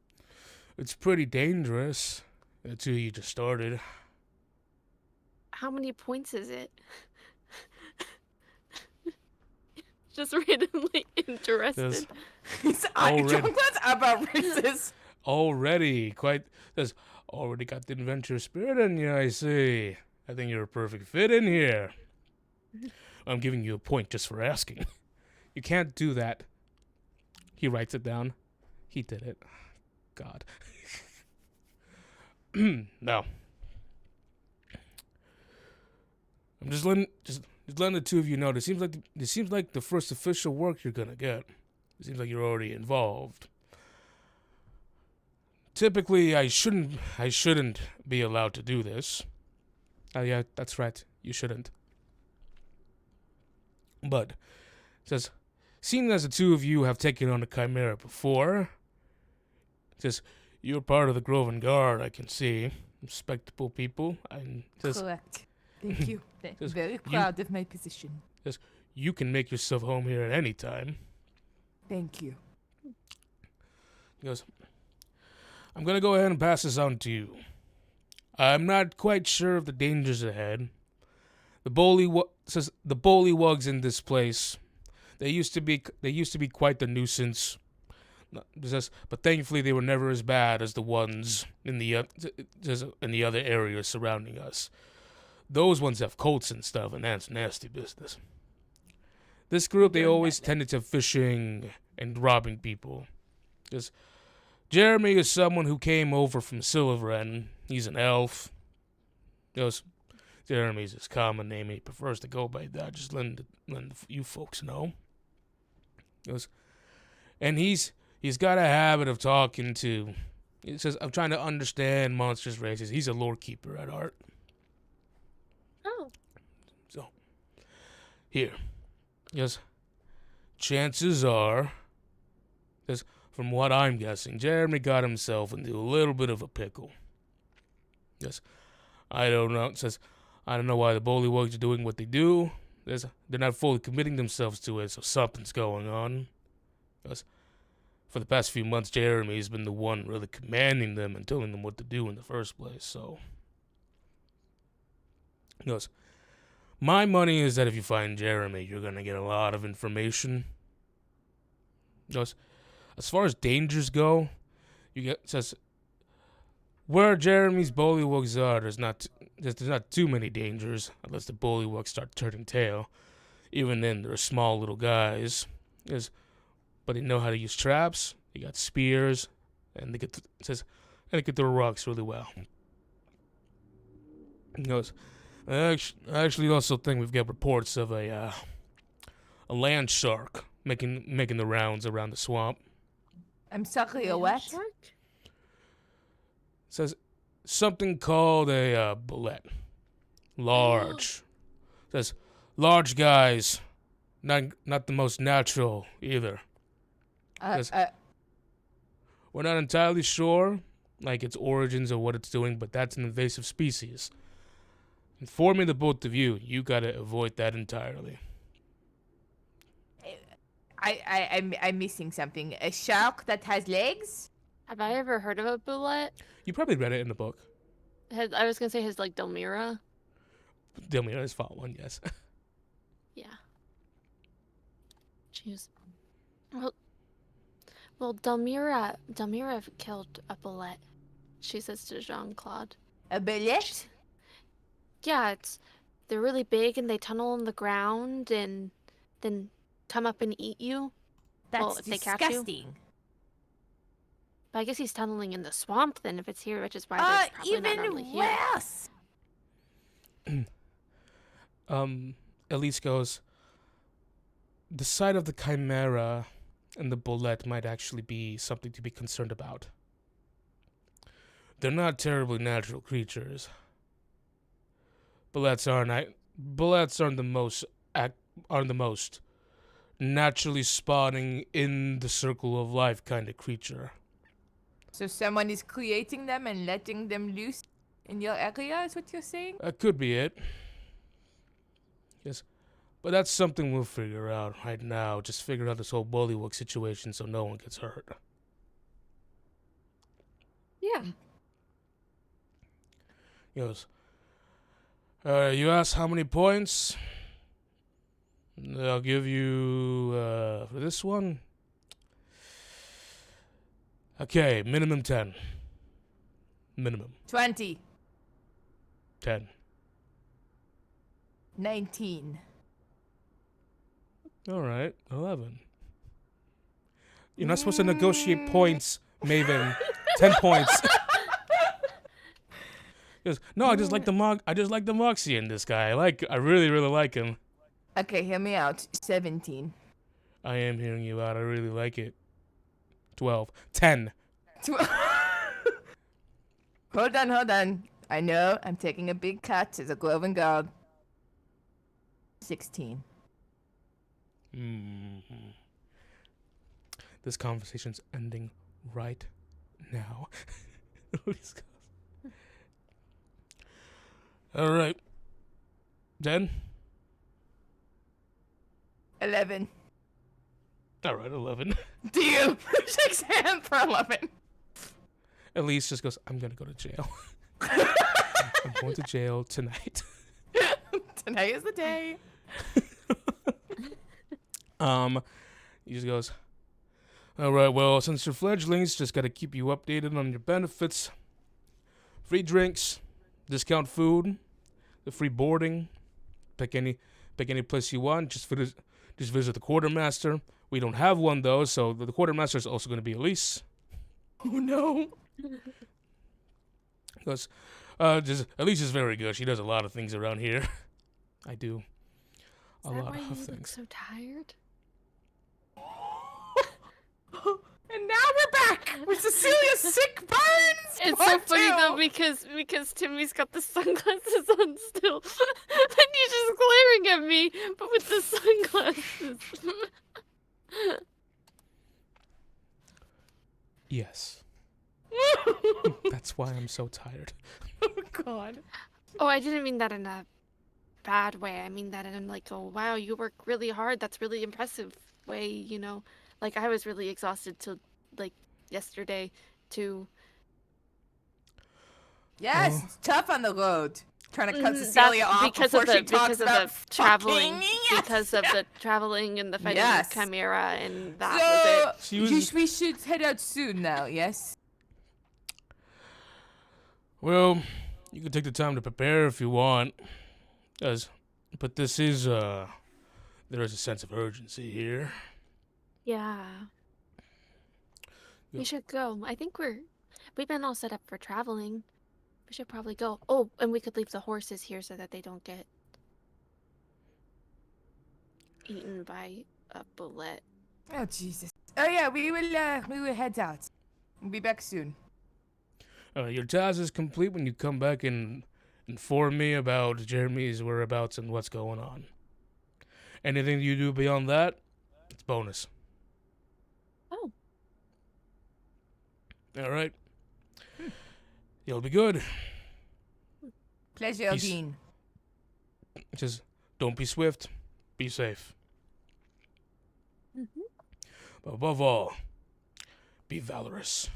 Speaker 1: It's pretty dangerous. Until you just started.
Speaker 2: How many points is it? Just randomly interested.
Speaker 3: Jean-Claude's about races.
Speaker 1: Already got the adventure spirit in you, I see. I think you're a perfect fit in here. I'm giving you a point just for asking. You can't do that. He writes it down. He did it. God. No. I'm just letting the two of you know. It seems like the first official work you're gonna get. It seems like you're already involved. Typically, I shouldn't be allowed to do this. Yeah, that's right. You shouldn't. But it says, seeing as the two of you have taken on a chimera before, it says you're part of the Groven Guard. I can see respectable people.
Speaker 3: Correct. Thank you. Very proud of my position.
Speaker 1: Says you can make yourself home here at any time.
Speaker 3: Thank you.
Speaker 1: He goes, I'm going to go ahead and pass this on to you. I'm not quite sure of the dangers ahead. The bullywugs in this place, they used to be quite the nuisance. But thankfully they were never as bad as the ones in the other areas surrounding us. Those ones have cults and stuff, and that's nasty business. This group, they always tended to fishing and robbing people. Because Jeremy is someone who came over from Silverend. He's an elf. Jeremy's his common name. He prefers to go by that. Just letting you folks know. And he's got a habit of talking to. He says, I'm trying to understand monsters' races. He's a lore keeper at heart.
Speaker 2: Oh.
Speaker 1: So, here. Yes. Chances are, from what I'm guessing, Jeremy got himself into a little bit of a pickle. Yes. I don't know. It says, I don't know why the bullywugs are doing what they do. They're not fully committing themselves to it, so something's going on. Yes. For the past few months, Jeremy's been the one really commanding them and telling them what to do in the first place, so. He goes, My money is that if you find Jeremy, you're gonna get a lot of information. Goes, as far as dangers go, says where Jeremy's bullywugs are, there's not too many dangers unless the bullywugs start turning tail. Even then, they're small little guys. But they know how to use traps. They got spears, and they get throw rocks really well. He goes, I actually also think we've got reports of a land shark making the rounds around the swamp.
Speaker 3: I'm suckling a what?
Speaker 2: Shark?
Speaker 1: Says something called a bullet. Large. Says large guys. Not the most natural either. We're not entirely sure, like its origins or what it's doing, but that's an invasive species. Informing the both of you, you gotta avoid that entirely.
Speaker 3: I'm missing something. A shark that has legs?
Speaker 2: Have I ever heard of a bullet?
Speaker 1: You probably read it in the book.
Speaker 2: I was gonna say his like Delmira.
Speaker 1: Delmira's fought one, yes.
Speaker 2: Yeah. Jeez. Well, Delmira killed a bullet. She says to Jean-Claude.
Speaker 3: A bullet?
Speaker 2: Yeah, they're really big and they tunnel in the ground and then come up and eat you.
Speaker 3: That's
Speaker 2: if they catch you.
Speaker 3: disgusting.
Speaker 2: But I guess he's tunneling in the swamp then if it's here, which is why they're probably not normally
Speaker 3: Even
Speaker 2: here.
Speaker 3: worse.
Speaker 1: Elise goes, the sight of the chimera and the bullet might actually be something to be concerned about. They're not terribly natural creatures. Bullets aren't the most naturally spawning in the circle of life kind of creature.
Speaker 3: So someone is creating them and letting them loose in your area, is what you're saying?
Speaker 1: That could be it. Yes. But that's something we'll figure out right now. Just figure out this whole bullywug situation so no one gets hurt.
Speaker 2: Yeah.
Speaker 1: He goes, you asked how many points? I'll give you, for this one. Okay, minimum 10. Minimum.
Speaker 3: 20.
Speaker 1: 10.
Speaker 3: 19.
Speaker 1: All right, 11. You're not supposed to negotiate points, Maven. 10 points. He goes, no, I just like the moxie in this guy. I really, really like him.
Speaker 3: Okay, hear me out. 17.
Speaker 1: I am hearing you out. I really like it. 12. 10.
Speaker 3: Hold on. I know I'm taking a big cut as a Groven guard. 16.
Speaker 1: Mm-hmm. This conversation's ending right now. All right. 10?
Speaker 3: 11.
Speaker 1: All right, 11.
Speaker 3: Deal. Shakes hand for 11.
Speaker 1: Elise just goes, I'm going to go to jail. I'm going to jail tonight.
Speaker 3: Tonight is the day.
Speaker 1: He just goes, all right, well, since you're fledglings, just got to keep you updated on your benefits. Free drinks, discount food, the free boarding. Pick any place you want. Just visit the quartermaster. We don't have one, though, so the quartermaster is also going to be Elise.
Speaker 3: Oh, no.
Speaker 1: He goes, Elise is very good. She does a lot of things around here. I do.
Speaker 2: Is that why you look so tired?
Speaker 3: And now we're back with Cecilia's sick burns.
Speaker 2: It's so funny though because Timmy's got the sunglasses on still, and he's just glaring at me, but with the sunglasses.
Speaker 1: Yes. That's why I'm so tired.
Speaker 3: Oh God.
Speaker 2: Oh, I didn't mean that in a bad way. I mean that in like, oh wow, you work really hard. That's really impressive way, you know. Like I was really exhausted till like yesterday too.
Speaker 3: Yes, it's tough on the road. trying to cut Cecilia off before she talks about
Speaker 2: traveling,
Speaker 3: fucking.
Speaker 2: because of the traveling and the fighting
Speaker 3: Yes.
Speaker 2: with Chimera, and that was it.
Speaker 3: We should head out soon now. Yes.
Speaker 1: Well, you can take the time to prepare if you want. But this is, there is a sense of urgency here.
Speaker 2: Yeah. We should go. I think we've been all set up for traveling. We should probably go. Oh, and we could leave the horses here so that they don't get eaten by a bullet.
Speaker 3: Oh Jesus. Oh yeah, we will head out. We'll be back soon.
Speaker 1: Your task is complete when you come back and inform me about Jeremy's whereabouts and what's going on. Anything you do beyond that, it's bonus.
Speaker 2: Oh.
Speaker 1: All right. You'll be good.
Speaker 3: Pleasure, Dean.
Speaker 1: Just don't be swift. Be safe.
Speaker 2: Mm-hmm.
Speaker 1: But above all, be valorous.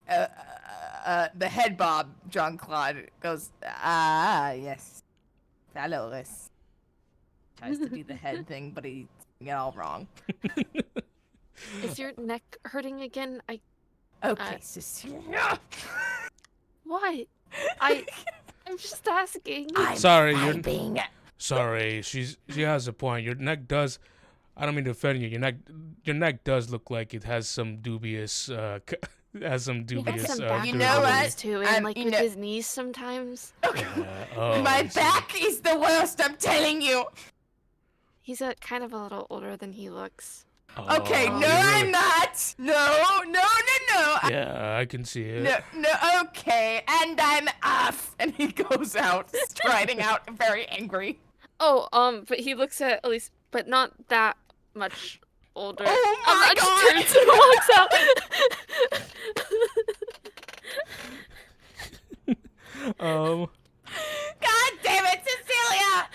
Speaker 3: The head bob, Jean-Claude, goes, yes. Valorous. Tries to do the head thing, but he got it all wrong.
Speaker 2: Is your neck hurting again?
Speaker 3: Okay, Cecilia.
Speaker 2: Why? I'm just asking.
Speaker 1: Sorry, sorry. She has a point. Your neck does. I don't mean to offend you. Your neck does look like it has some dubious. Has some dubious.
Speaker 2: Some back
Speaker 3: You know what?
Speaker 2: too, and like with his knees sometimes.
Speaker 3: My back is the worst. I'm telling you.
Speaker 2: He's kind of a little older than he looks.
Speaker 3: Okay, no, I'm not. No.
Speaker 1: Yeah, I can see it.
Speaker 3: No, okay, and I'm off. And he goes out, striding out, very angry.
Speaker 2: Oh, but he looks at least, but not that much older.
Speaker 3: Oh my God!
Speaker 2: Just turns and walks out.
Speaker 3: God damn it, Cecilia!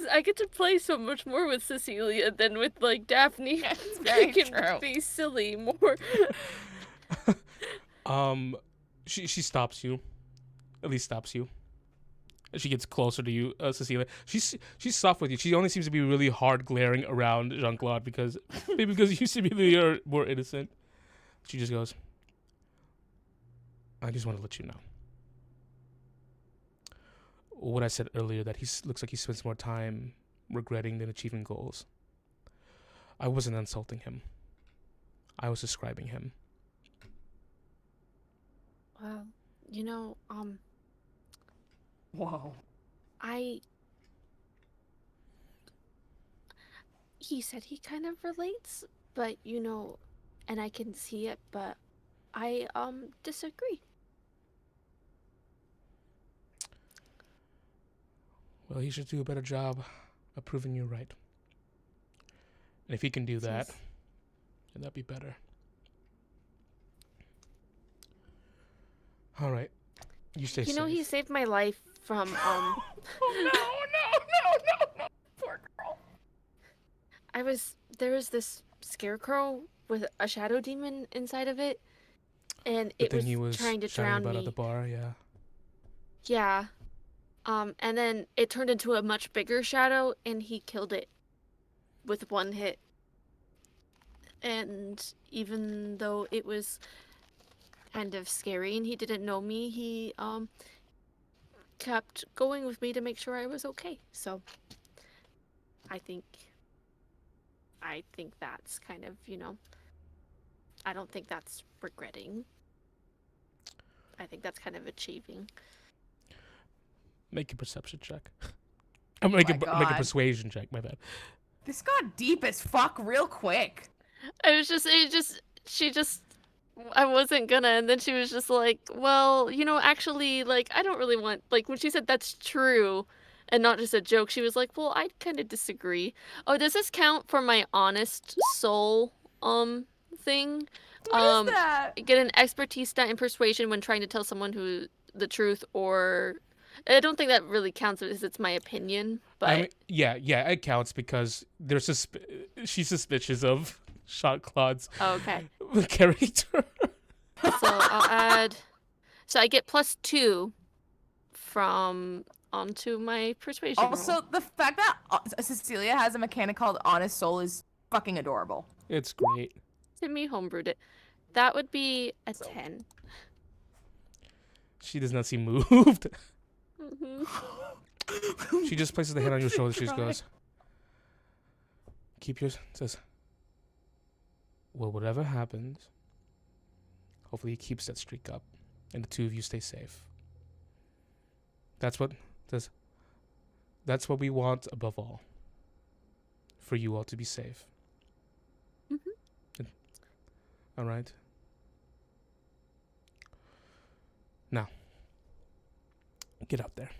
Speaker 2: I get to play so much more with Cecilia than with like Daphne.
Speaker 3: That's very
Speaker 2: I can
Speaker 3: true.
Speaker 2: be silly more.
Speaker 1: She stops you. At least stops you. She gets closer to you, Cecilia. She's soft with you. She only seems to be really hard glaring around Jean-Claude because you seemingly are more innocent. She just goes, I just want to let you know what I said earlier, that he looks like he spends more time regretting than achieving goals. I wasn't insulting him. I was describing him.
Speaker 2: Well,
Speaker 3: Whoa.
Speaker 2: He said he kind of relates, but and I can see it, but I disagree.
Speaker 1: Well, he should do a better job of proving you right. And if he can do that, then that'd be better. All right. You stay safe.
Speaker 2: He saved my life from
Speaker 3: Oh, no. Poor girl.
Speaker 2: There was this scarecrow with a shadow demon inside of it, and
Speaker 1: But
Speaker 2: it
Speaker 1: then he was
Speaker 2: trying to
Speaker 1: shouting
Speaker 2: drown
Speaker 1: about
Speaker 2: me.
Speaker 1: at the bar, yeah.
Speaker 2: Yeah. And then it turned into a much bigger shadow, and he killed it with one hit. And even though it was kind of scary and he didn't know me, he kept going with me to make sure I was okay. So I think that's kind of, I don't think that's regretting. I think that's kind of achieving.
Speaker 1: Make a perception check. I'm make a persuasion check, my bad.
Speaker 3: This got deep as fuck real quick.
Speaker 2: I wasn't gonna, and then she was just like, well, actually, like, I don't really want, like, when she said that's true and not just a joke, she was like, well, I kind of disagree. Oh, does this count for my honest soul thing?
Speaker 3: What is that?
Speaker 2: Get an expertise stat in persuasion when trying to tell someone the truth, or I don't think that really counts because it's my opinion, but
Speaker 1: I mean, yeah, it counts because she's suspicious of Jean-Claude's
Speaker 2: okay.
Speaker 1: character.
Speaker 2: So I'll add So I get +2 from onto my persuasion
Speaker 3: Also,
Speaker 2: roll.
Speaker 3: the fact that Cecilia has a mechanic called Honest Soul is fucking adorable.
Speaker 1: It's great.
Speaker 2: Timmy homebrewed it. That would be a
Speaker 3: So-
Speaker 2: 10.
Speaker 1: She does not seem moved.
Speaker 2: hmm
Speaker 1: She just places the hand on your shoulder. She just
Speaker 3: Cry.
Speaker 1: goes, keep your, says, well, whatever happens, hopefully he keeps that streak up and the two of you stay safe. That's what we want above all. For you all to be safe. All right. Now, get up there.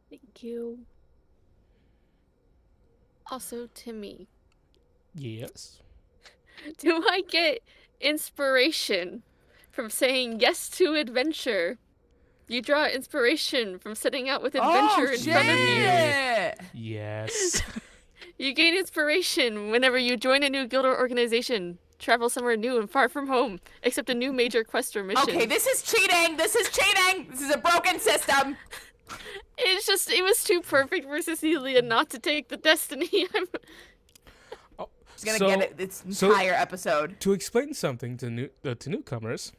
Speaker 2: Thank you. Also, Timmy,
Speaker 1: Yes.
Speaker 2: do I get inspiration from saying yes to adventure? You draw inspiration from setting out with adventure in front of you.
Speaker 3: shit!
Speaker 1: Yes.
Speaker 2: You gain inspiration whenever you join a new guild or organization, travel somewhere new and far from home, accept a new major quest or mission.
Speaker 3: Okay, this is cheating! This is cheating! This is a broken system!
Speaker 2: It's just, it was too perfect for Cecilia not to take the destiny.
Speaker 3: She's gonna
Speaker 1: So-
Speaker 3: get it this
Speaker 1: so-
Speaker 3: entire episode.
Speaker 1: To explain something to newcomers,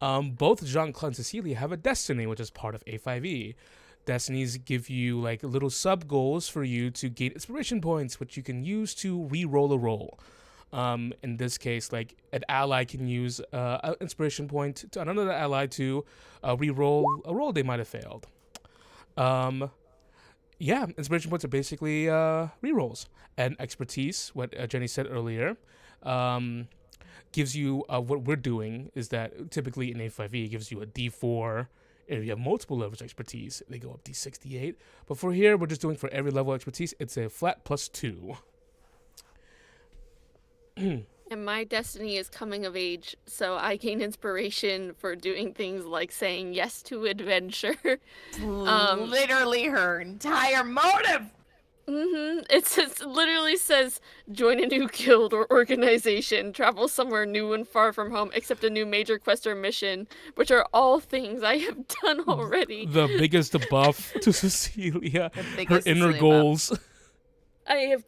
Speaker 1: both Jean-Claude and Cecilia have a destiny, which is part of A5e. Destinies give you like little sub goals for you to gain inspiration points, which you can use to re-roll a roll. In this case, like an ally can use an inspiration point to another ally to re-roll a roll they might have failed. Yeah, inspiration points are basically re-rolls. And expertise, what Jenny said earlier, gives you what we're doing is that typically in A5e it gives you a D4. If you have multiple levels of expertise, they go up D68. But for here, we're just doing for every level of expertise, it's a flat +2.
Speaker 2: And my destiny is coming of age, so I gain inspiration for doing things like saying yes to adventure.
Speaker 3: Literally her entire motive!
Speaker 2: It literally says join a new guild or organization, travel somewhere new and far from home, accept a new major quest or mission, which are all things I have done already.
Speaker 1: The biggest buff to Cecilia, her
Speaker 3: biggest
Speaker 1: inner
Speaker 3: Cecilia buff.
Speaker 1: goals.
Speaker 2: I'm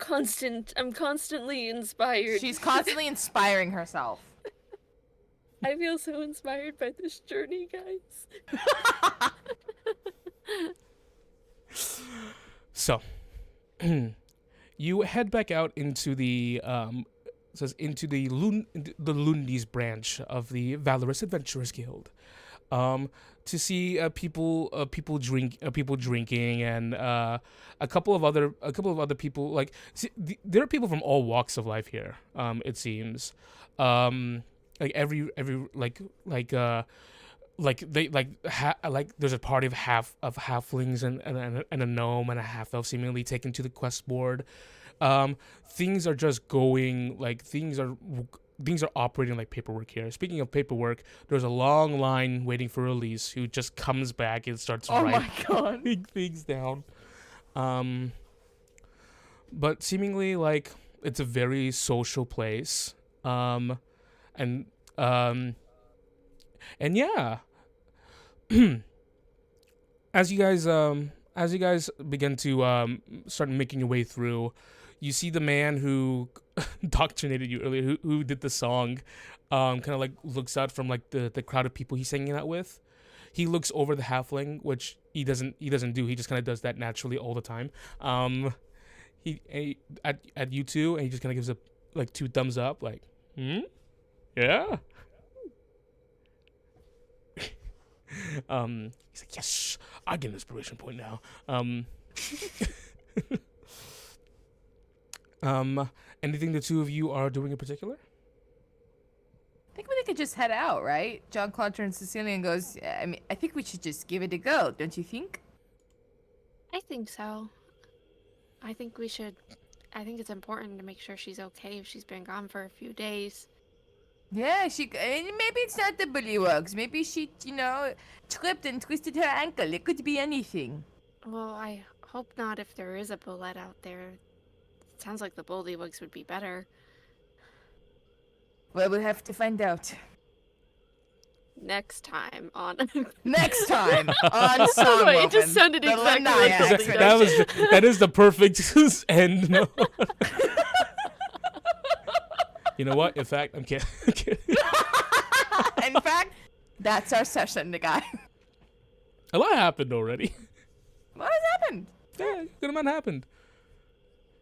Speaker 2: constantly inspired.
Speaker 3: She's constantly inspiring herself.
Speaker 2: I feel so inspired by this journey, guys.
Speaker 1: So, you head back out into the the Lundy's branch of the Valorous Adventurers Guild, to see people drinking and a couple of other people. Like there are people from all walks of life here. It seems, like every there's a party of halflings and a gnome and a half elf seemingly taken to the quest board. Things are just going like things are operating like paperwork here. Speaking of paperwork, there's a long line waiting for Elise, who just comes back and starts
Speaker 3: Oh
Speaker 1: writing
Speaker 3: my god.
Speaker 1: things down. But seemingly like it's a very social place. And yeah. As you guys begin to start making your way through, you see the man who indoctrinated you earlier, who did the song, kind of like looks out from like the crowd of people he's hanging out with. He looks over the halfling, which he doesn't do. He just kind of does that naturally all the time. He at you two, and he just kind of gives a like 2 thumbs up, like, yeah. He's like, yes, I get an inspiration point now. Anything the two of you are doing in particular?
Speaker 3: I think we could just head out, right? John Claude turns to Cecilia and goes, I mean, I think we should just give it a go, don't you think?
Speaker 2: I think so. I think it's important to make sure she's okay if she's been gone for a few days.
Speaker 3: Yeah, maybe it's not the bullywugs. Maybe she, tripped and twisted her ankle. It could be anything.
Speaker 2: Well, I hope not if there is a bullet out there. It sounds like the bullywugs would be better.
Speaker 3: Well, we'll have to find out.
Speaker 2: Next time on.
Speaker 3: Next time on Songwoven.
Speaker 2: It just sounded
Speaker 3: the
Speaker 2: exactly
Speaker 3: Lanya
Speaker 2: like something
Speaker 3: expedition.
Speaker 1: that is the perfect end. No. You know what? In fact, I'm kidding.
Speaker 3: In fact, that's our session, guy.
Speaker 1: A lot happened already.
Speaker 3: What has happened?
Speaker 1: Yeah, good amount happened.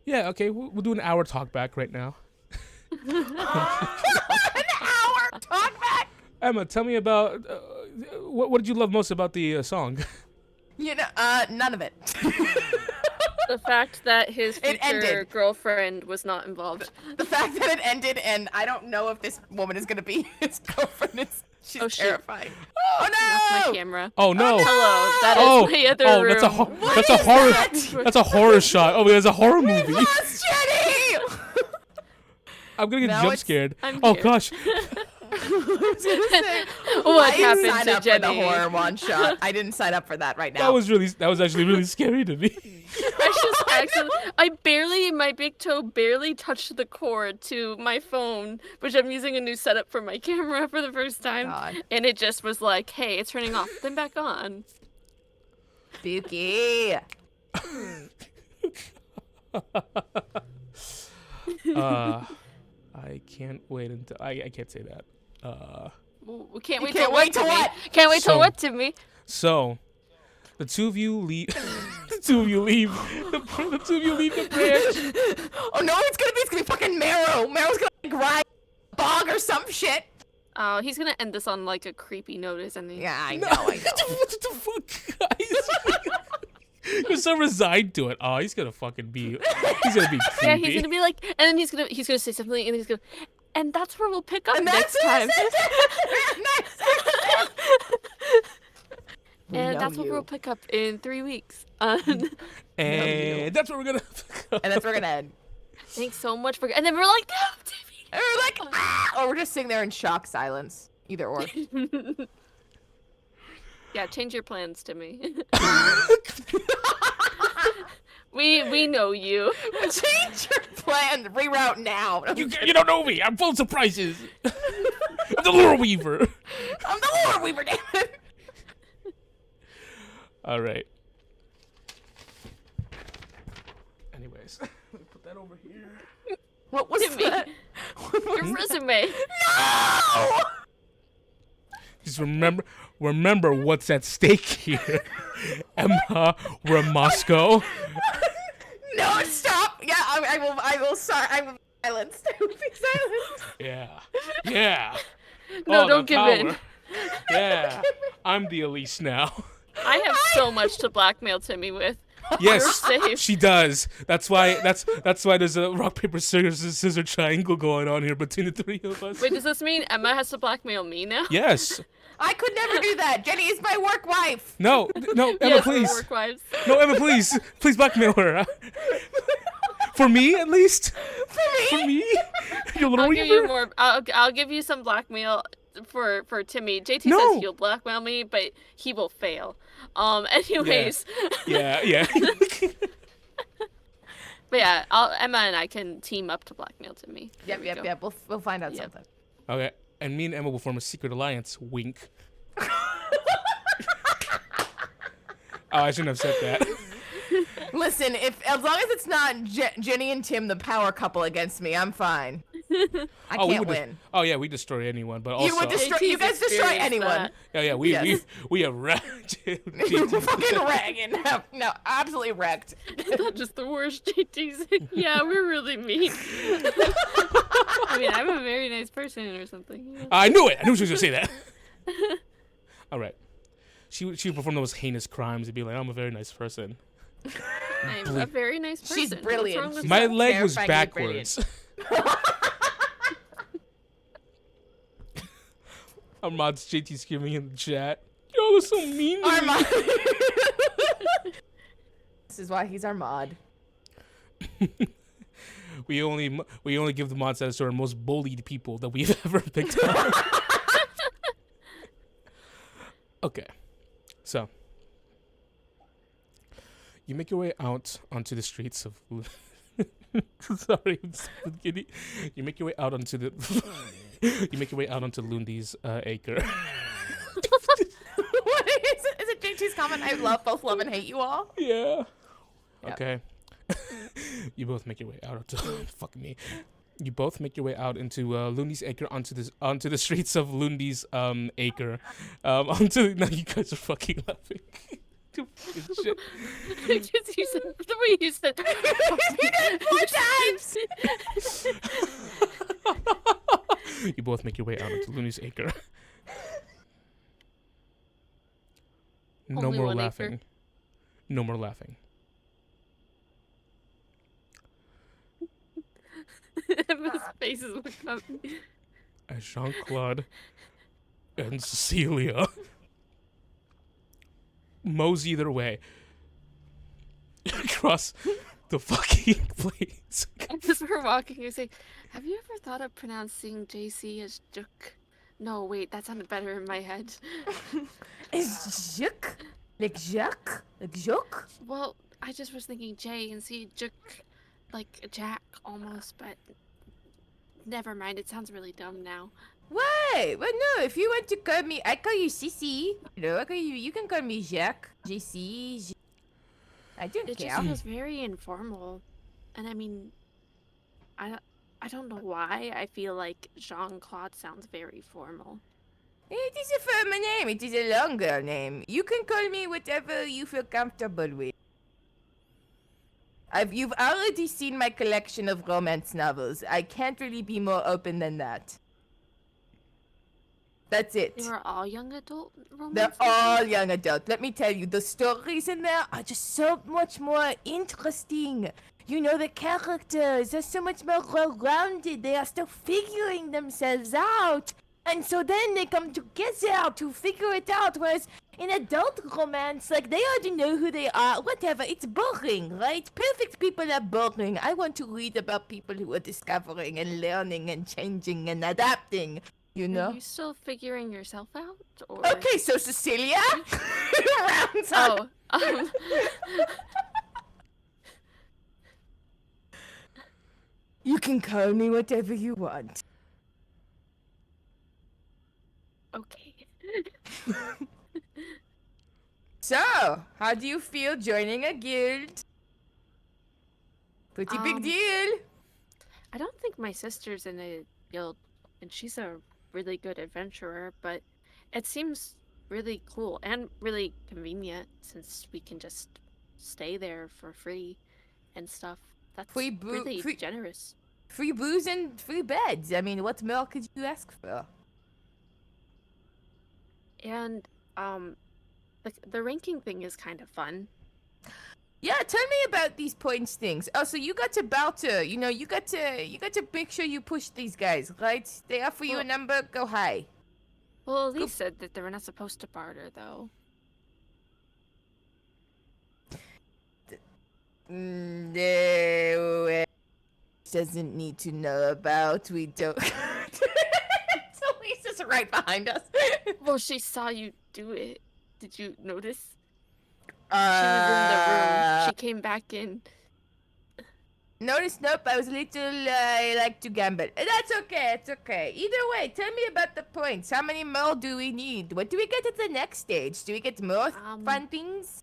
Speaker 1: Yeah, okay, we'll do an hour talk back right now.
Speaker 3: An hour talk back.
Speaker 1: Emma, tell me about what did you love most about the song?
Speaker 3: You know, none of it.
Speaker 2: The fact that his
Speaker 3: It
Speaker 2: future
Speaker 3: ended.
Speaker 2: girlfriend was not involved.
Speaker 3: The fact that it ended, and I don't know if this woman is gonna be his girlfriend. She's
Speaker 2: Oh, shit.
Speaker 3: terrifying. Oh
Speaker 2: That's
Speaker 3: no!
Speaker 2: my camera.
Speaker 1: Oh no!
Speaker 2: Hello, that is my other room.
Speaker 1: That's a horror.
Speaker 3: that?
Speaker 1: That's a horror shot. Oh, there's a horror
Speaker 3: We
Speaker 1: movie.
Speaker 3: lost Jenny!
Speaker 1: I'm gonna get
Speaker 3: Now
Speaker 1: jump
Speaker 3: it's-
Speaker 1: scared.
Speaker 2: I'm
Speaker 1: Oh
Speaker 2: here.
Speaker 1: gosh.
Speaker 2: What
Speaker 3: I didn't
Speaker 2: happened
Speaker 3: sign
Speaker 2: to
Speaker 3: up for the
Speaker 2: Jenny?
Speaker 3: horror one shot. I didn't sign up for that right now.
Speaker 1: That was actually really scary to me.
Speaker 2: My big toe barely touched the cord to my phone, which I'm using a new setup for my camera for the first time.
Speaker 3: God.
Speaker 2: And it just was like, hey, it's turning off, then back on.
Speaker 3: Spooky.
Speaker 1: I can't wait until I can't say that.
Speaker 2: We can't wait
Speaker 3: can't
Speaker 2: till
Speaker 3: wait
Speaker 2: what,
Speaker 3: till
Speaker 2: Timmy?
Speaker 3: what?
Speaker 2: Can't wait till
Speaker 1: So-
Speaker 2: what, Timmy?
Speaker 1: So, the two of you leave. The two of you leave. The two of you leave the branch.
Speaker 3: Oh no, it's gonna be fucking Marrow. Marrow's gonna like ride a bog or some shit.
Speaker 2: Oh, he's gonna end this on like a creepy note, isn't he?
Speaker 3: Yeah, I know, I know.
Speaker 1: What the fuck, guys? You're so resigned to it. Oh, he's gonna fucking be. He's gonna be creepy.
Speaker 2: Yeah, he's gonna be like, and then he's gonna say something, and he's gonna, and that's where we'll pick up
Speaker 3: And
Speaker 2: next
Speaker 3: that's
Speaker 2: time.
Speaker 3: We
Speaker 2: And
Speaker 3: know
Speaker 2: that's what
Speaker 3: you.
Speaker 2: we'll pick up in 3 weeks.
Speaker 1: And that's what we're gonna.
Speaker 3: And that's where we're gonna end.
Speaker 2: Thanks so much for, and then we're like, no, Timmy.
Speaker 3: And we're like, ah! Or we're just sitting there in shock silence. Either or.
Speaker 2: Yeah, change your plans, Timmy. we know you.
Speaker 3: Change your plan. Reroute now.
Speaker 1: You don't know me. I'm full of surprises. I'm the lore weaver.
Speaker 3: I'm the Lord Weaver, damn it.
Speaker 1: All right. Anyways, let me put that over here.
Speaker 3: What was
Speaker 2: Timmy.
Speaker 3: that?
Speaker 2: Your resume.
Speaker 3: No!
Speaker 1: Just remember what's at stake here. Emma, we're in Moscow.
Speaker 3: No, stop! Yeah, I will silence. I will be silent.
Speaker 1: Yeah. Yeah.
Speaker 2: No,
Speaker 1: Oh,
Speaker 2: don't
Speaker 1: the
Speaker 2: give in.
Speaker 1: power. Yeah. I'm the Elise now.
Speaker 2: I have so much to blackmail Timmy with.
Speaker 1: Yes,
Speaker 2: safe.
Speaker 1: she does. That's why there's a rock paper scissors triangle going on here between the three of us.
Speaker 2: Wait, does this mean Emma has to blackmail me now?
Speaker 1: Yes.
Speaker 3: I could never do that. Jenny is my work wife.
Speaker 1: No, Emma,
Speaker 2: Yes, we're
Speaker 1: please.
Speaker 2: work wives.
Speaker 1: No, Emma, please blackmail her. For me, at least. For me, you little
Speaker 2: I'll give you
Speaker 1: weaver.
Speaker 2: more. I'll give you some blackmail for Timmy. JT
Speaker 1: No.
Speaker 2: says he'll blackmail me, but he will fail. Anyways,
Speaker 1: Yeah.
Speaker 2: but yeah, Emma and I can team up to blackmail Timmy. There we go.
Speaker 3: Yep. We'll find out
Speaker 2: Yep.
Speaker 3: something.
Speaker 1: Okay, and me and Emma will form a secret alliance. Wink. Oh, I shouldn't have said that.
Speaker 3: Listen, as long as it's not Jenny and Tim, the power couple against me, I'm fine. I
Speaker 1: We
Speaker 3: can't
Speaker 1: would
Speaker 3: win.
Speaker 1: we destroy anyone, but also.
Speaker 3: You would destroy. You
Speaker 2: JT's
Speaker 3: guys destroy
Speaker 2: experienced
Speaker 3: anyone.
Speaker 2: that.
Speaker 1: Yeah, we have wrecked.
Speaker 3: You fucking wrecking. No, absolutely wrecked.
Speaker 2: Not just the worst JT's. Yeah, we're really mean. I mean, I'm a very nice person or something. You know?
Speaker 1: I knew it. I knew she was gonna say that. All right. She would perform those heinous crimes and be like, "I'm a very nice person."
Speaker 2: I'm a very nice person.
Speaker 3: She's brilliant.
Speaker 2: What's wrong with
Speaker 3: She's
Speaker 1: My
Speaker 2: that?
Speaker 1: leg was
Speaker 3: terrifyingly
Speaker 1: backwards. Armad's JT screaming in the chat. Y'all are so mean. to me."
Speaker 3: Armand. This is why he's our mod.
Speaker 1: We only give the mod status to our most bullied people that we've ever picked up. Okay, so you make your way out onto the streets of. Sorry, I'm so giddy. You make your way out onto the. You make your way out onto Lundy's acre.
Speaker 3: His comment, I both love and hate you all.
Speaker 1: Yeah.
Speaker 3: Yep.
Speaker 1: Okay. You both make your way out into fuck me. You both make your way out into Lundy's acre onto the streets of Lundy's acre. Now you guys are fucking laughing. Dude, shit.
Speaker 2: Because you said the way you said.
Speaker 3: You did 4 times.
Speaker 1: You both make your way out into Lundy's acre. No
Speaker 2: Only
Speaker 1: more
Speaker 2: 1 acre.
Speaker 1: laughing. No more laughing.
Speaker 2: Emma's faces look up.
Speaker 1: As Jean-Claude and Cecilia mosey their way across the fucking plains.
Speaker 2: As we're walking, you say, "Have you ever thought of pronouncing JC as Juk?" No, wait, that sounded better in my head.
Speaker 3: Is Juk? Like Jacques? Like Juk?
Speaker 2: Well, I just was thinking J and C, Juk, like Jack almost, but never mind. It sounds really dumb now.
Speaker 3: Why? Well, no, if you want to call me, I call you Sissy. You know, I call you can call me Jacques, JC. I don't
Speaker 2: It
Speaker 3: care.
Speaker 2: just feels very informal, and I mean, I don't know why. I feel like Jean-Claude sounds very formal.
Speaker 3: It is a formal name. It is a longer name. You can call me whatever you feel comfortable with. You've already seen my collection of romance novels. I can't really be more open than that. That's it.
Speaker 2: They were all young adult romance.
Speaker 3: They're all young adult. Let me tell you, the stories in there are just so much more interesting. You know, the characters are so much more well-rounded. They are still figuring themselves out. And so then they come together to figure it out. Whereas in adult romance, like, they already know who they are. Whatever. It's boring, right? Perfect people are boring. I want to read about people who are discovering and learning and changing and adapting. You know?
Speaker 2: Are you still figuring yourself out? Or...
Speaker 3: Okay, so Cecilia rounds up.
Speaker 2: Oh,
Speaker 3: You can call me whatever you want.
Speaker 2: okay.
Speaker 3: So, how do you feel joining a guild? Pretty big deal.
Speaker 2: I don't think my sister's in a guild, and she's a really good adventurer, but it seems really cool and really convenient since we can just stay there for free and stuff. That's really generous.
Speaker 3: Free booze and free beds. I mean, what more could you ask for?
Speaker 2: And the ranking thing is kind of fun.
Speaker 3: Yeah, tell me about these points things. Oh, so you got to barter. You know, you got to make sure you push these guys, right? They offer you a number, go high.
Speaker 2: Well, Elise said that they were not supposed to barter, though.
Speaker 3: No, doesn't need to know about. We don't. Elisa's right behind us.
Speaker 2: Well, she saw you do it. Did you notice? She was in the room. She came back in.
Speaker 3: Notice? Nope. I was a little. I like to gamble. That's okay. It's okay. Either way, tell me about the points. How many more do we need? What do we get at the next stage? Do we get more fun things?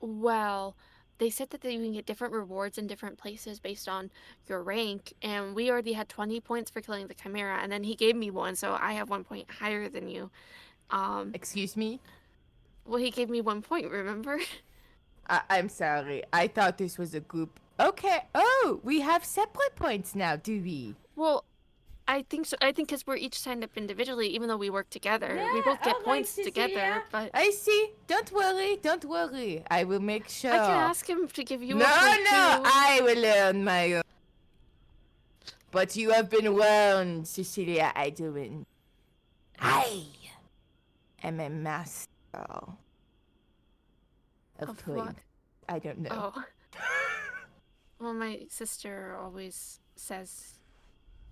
Speaker 2: Well, they said that you can get different rewards in different places based on your rank, and we already had 20 points for killing the Chimera, and then he gave me one, so I have 1 point higher than you.
Speaker 3: Excuse me?
Speaker 2: Well, he gave me 1 point, remember?
Speaker 3: I'm sorry. I thought this was a group. Okay. Oh, we have separate points now, do we?
Speaker 2: Well, I think so. I think because we're each signed up individually, even though we work together. Yeah, we both get points together, but...
Speaker 3: I see. Don't worry. Don't worry. I will make sure.
Speaker 2: I can ask him to give you a point,
Speaker 3: No,
Speaker 2: too.
Speaker 3: I will earn my own. But you have been warned, Cecilia Idwin. I am a master of
Speaker 2: what?
Speaker 3: point. I don't know.
Speaker 2: Oh. Well, my sister always says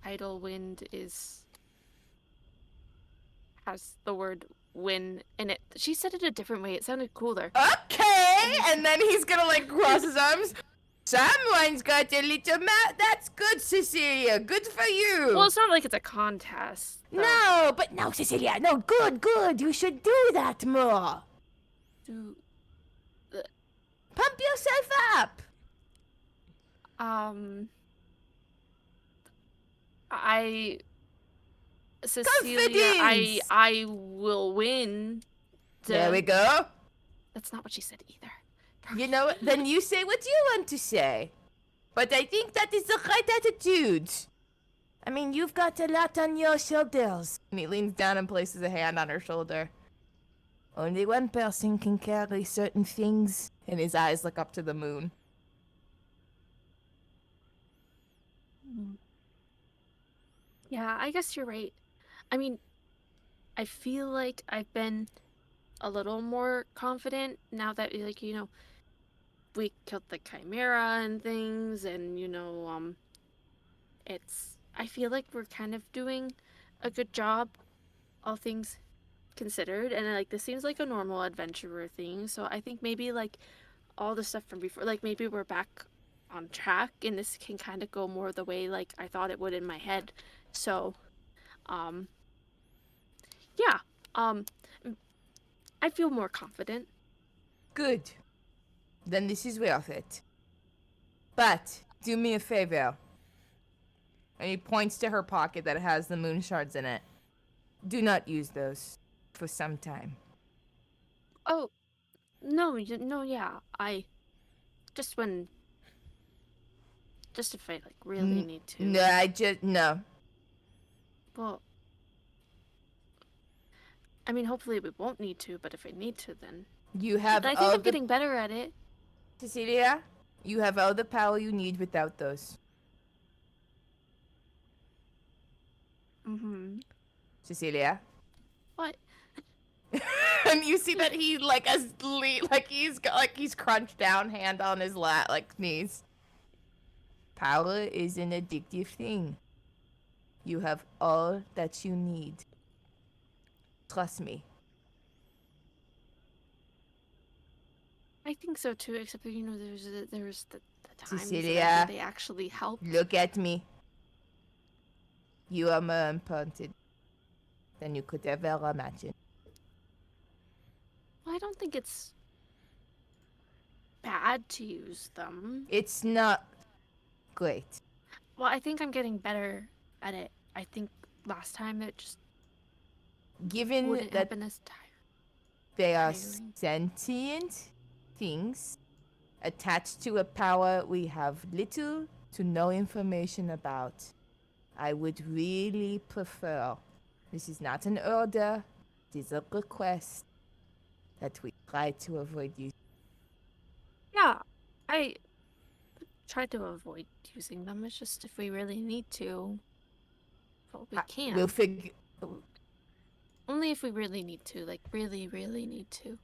Speaker 2: idle wind has the word win in it. She said it a different way. It sounded cooler.
Speaker 3: Okay, and then he's gonna like cross his arms. Someone's got a little mouth. That's good, Cecilia. Good for you.
Speaker 2: Well, it's not like it's a contest. Though.
Speaker 3: No, but no, Cecilia. No, good. You should do that more.
Speaker 2: Do
Speaker 3: Pump yourself up.
Speaker 2: Cecilia, I will win.
Speaker 3: There we go.
Speaker 2: That's not what she said either.
Speaker 3: You know what? Then you say what you want to say. But I think that is the right attitude. I mean, you've got a lot on your shoulders. And he leans down and places a hand on her shoulder. Only one person can carry certain things. And his eyes look up to the moon.
Speaker 2: Yeah, I guess you're right. I mean, I feel like I've been a little more confident now that, like, we killed the chimera and things, and, I feel like we're kind of doing a good job, all things considered, and, like, this seems like a normal adventurer thing, so I think maybe, like, all the stuff from before, like, maybe we're back on track, and this can kind of go more the way, like, I thought it would in my head, so, yeah, I feel more confident.
Speaker 3: Good. Then this is worth it. But, do me a favor. And he points to her pocket that has the moon shards in it. Do not use those for some time.
Speaker 2: Oh, no, yeah, just if I, like, really need to.
Speaker 3: No.
Speaker 2: Well, I mean, hopefully we won't need to, but if I need to, then...
Speaker 3: You have
Speaker 2: I think I'm getting better at it.
Speaker 3: Cecilia, you have all the power you need without those.
Speaker 2: Mm-hmm.
Speaker 3: Cecilia?
Speaker 2: What?
Speaker 3: And you see that he, he's crunched down, hand on his knees. Power is an addictive thing. You have all that you need. Trust me.
Speaker 2: I think so too, except that, there's the times
Speaker 3: Cecilia,
Speaker 2: that they actually help.
Speaker 3: Look at me. You are more important than you could ever imagine.
Speaker 2: Well, I don't think it's bad to use them.
Speaker 3: It's not great.
Speaker 2: Well, I think I'm getting better at it. I think last time it just wouldn't have been as tired.
Speaker 3: They are sentient things attached to a power we have little to no information about. I would really prefer, this is not an order, it is a request, that we try to avoid using.
Speaker 2: Yeah, I try to avoid using them. It's just if we really need to, well, we can.
Speaker 3: We'll figure...
Speaker 2: Only if we really need to, like, really, really need to.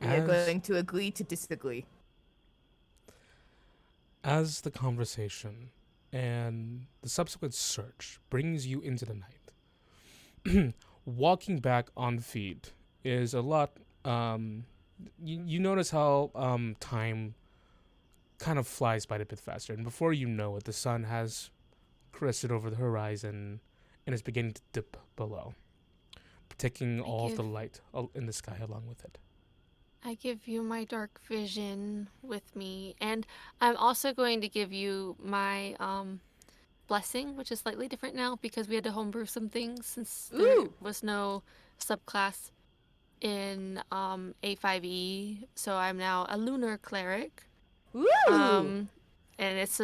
Speaker 3: We're going to agree to disagree.
Speaker 1: As the conversation and the subsequent search brings you into the night, walking back on feet is a lot. You notice how time kind of flies by a bit faster, and before you know it, the sun has crested over the horizon and is beginning to dip below, taking all of the light in the sky along with it.
Speaker 2: I give you my dark vision with me, and I'm also going to give you my blessing, which is slightly different now because we had to homebrew some things since there was no subclass in A5e, so I'm now a lunar cleric.
Speaker 3: Woo!
Speaker 2: And it's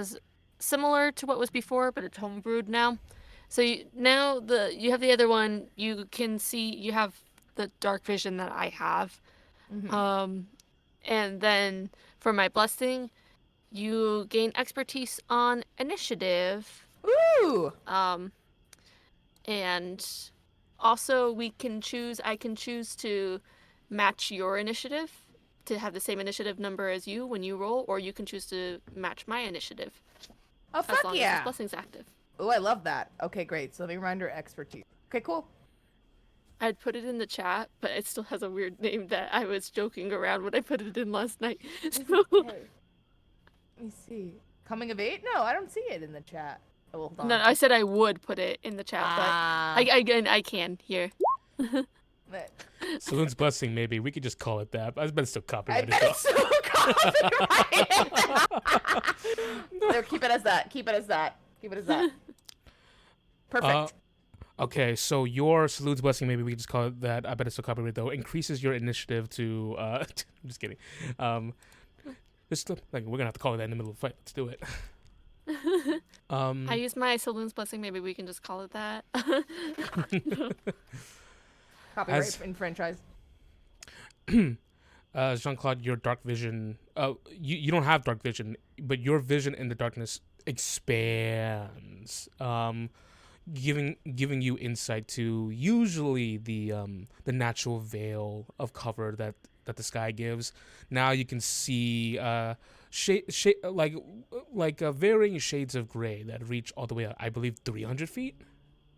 Speaker 2: similar to what was before, but it's homebrewed now. So now you have the other one. You can see you have the dark vision that I have. Mm-hmm. And then for my blessing, you gain expertise on initiative.
Speaker 3: Ooh!
Speaker 2: And also I can choose to match your initiative, to have the same initiative number as you when you roll, or you can choose to match my initiative.
Speaker 3: Oh, fuck
Speaker 2: as long
Speaker 3: yeah!
Speaker 2: as the blessing's active.
Speaker 3: Oh, I love that. Okay, great. So let me remind her expertise. Okay, cool.
Speaker 2: I'd put it in the chat, but it still has a weird name that I was joking around when I put it in last night. So,
Speaker 3: Let me see. Coming of age? No, I don't see it in the chat. Oh, hold on.
Speaker 2: no, I said I would put it in the chat, but I can here.
Speaker 3: But
Speaker 1: Saloon's Blessing, maybe. We could just call it that. I bet it's still
Speaker 3: I
Speaker 1: copyrighted.
Speaker 3: bet
Speaker 1: though.
Speaker 3: it's so copyrighted. There, keep it as that. Keep it as that. Keep it as that. Perfect.
Speaker 1: Okay, so your Saloon's Blessing, maybe we could just call it that. I bet it's still copyrighted, though. Increases your initiative to... I'm just kidding. Just, we're going to have to call it that in the middle of the fight. Let's do it.
Speaker 2: I used my Saloon's Blessing, maybe we can just call it that.
Speaker 3: Copyright in franchise.
Speaker 1: Jean-Claude, your dark vision... you don't have dark vision, but your vision in the darkness expands. Giving you insight to usually the natural veil of cover that the sky gives. Now you can see varying shades of gray that reach all the way up, I believe 300 feet.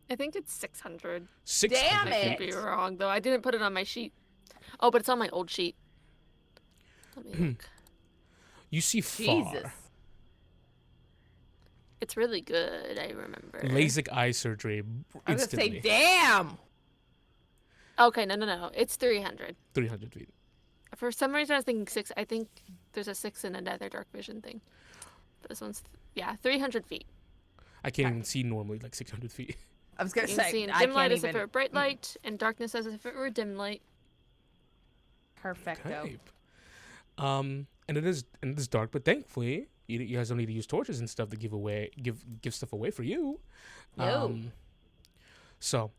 Speaker 2: I think it's 600.
Speaker 1: 600
Speaker 3: Damn
Speaker 2: I
Speaker 3: it!
Speaker 2: could be wrong though. I didn't put it on my sheet. Oh, but it's on my old sheet. Let me look.
Speaker 1: You see far.
Speaker 3: Jesus.
Speaker 2: It's really good. I remember.
Speaker 1: LASIK eye surgery
Speaker 3: I was gonna
Speaker 1: instantly.
Speaker 3: say, damn.
Speaker 2: Okay, no. It's 300.
Speaker 1: 300 feet.
Speaker 2: For some reason, I was thinking 6. I think there's a 6 in another dark vision thing. This one's 300 feet.
Speaker 1: I can't even see normally like 600 feet.
Speaker 3: I was gonna
Speaker 2: You can
Speaker 3: say,
Speaker 2: see in
Speaker 3: I
Speaker 2: dim
Speaker 3: can't
Speaker 2: light as
Speaker 3: even.
Speaker 2: if it were bright light, and darkness as if it were dim light.
Speaker 3: Perfecto.
Speaker 1: Okay. And it is dark, but thankfully you guys don't need to use torches and stuff to give stuff away for you.
Speaker 3: No.
Speaker 1: So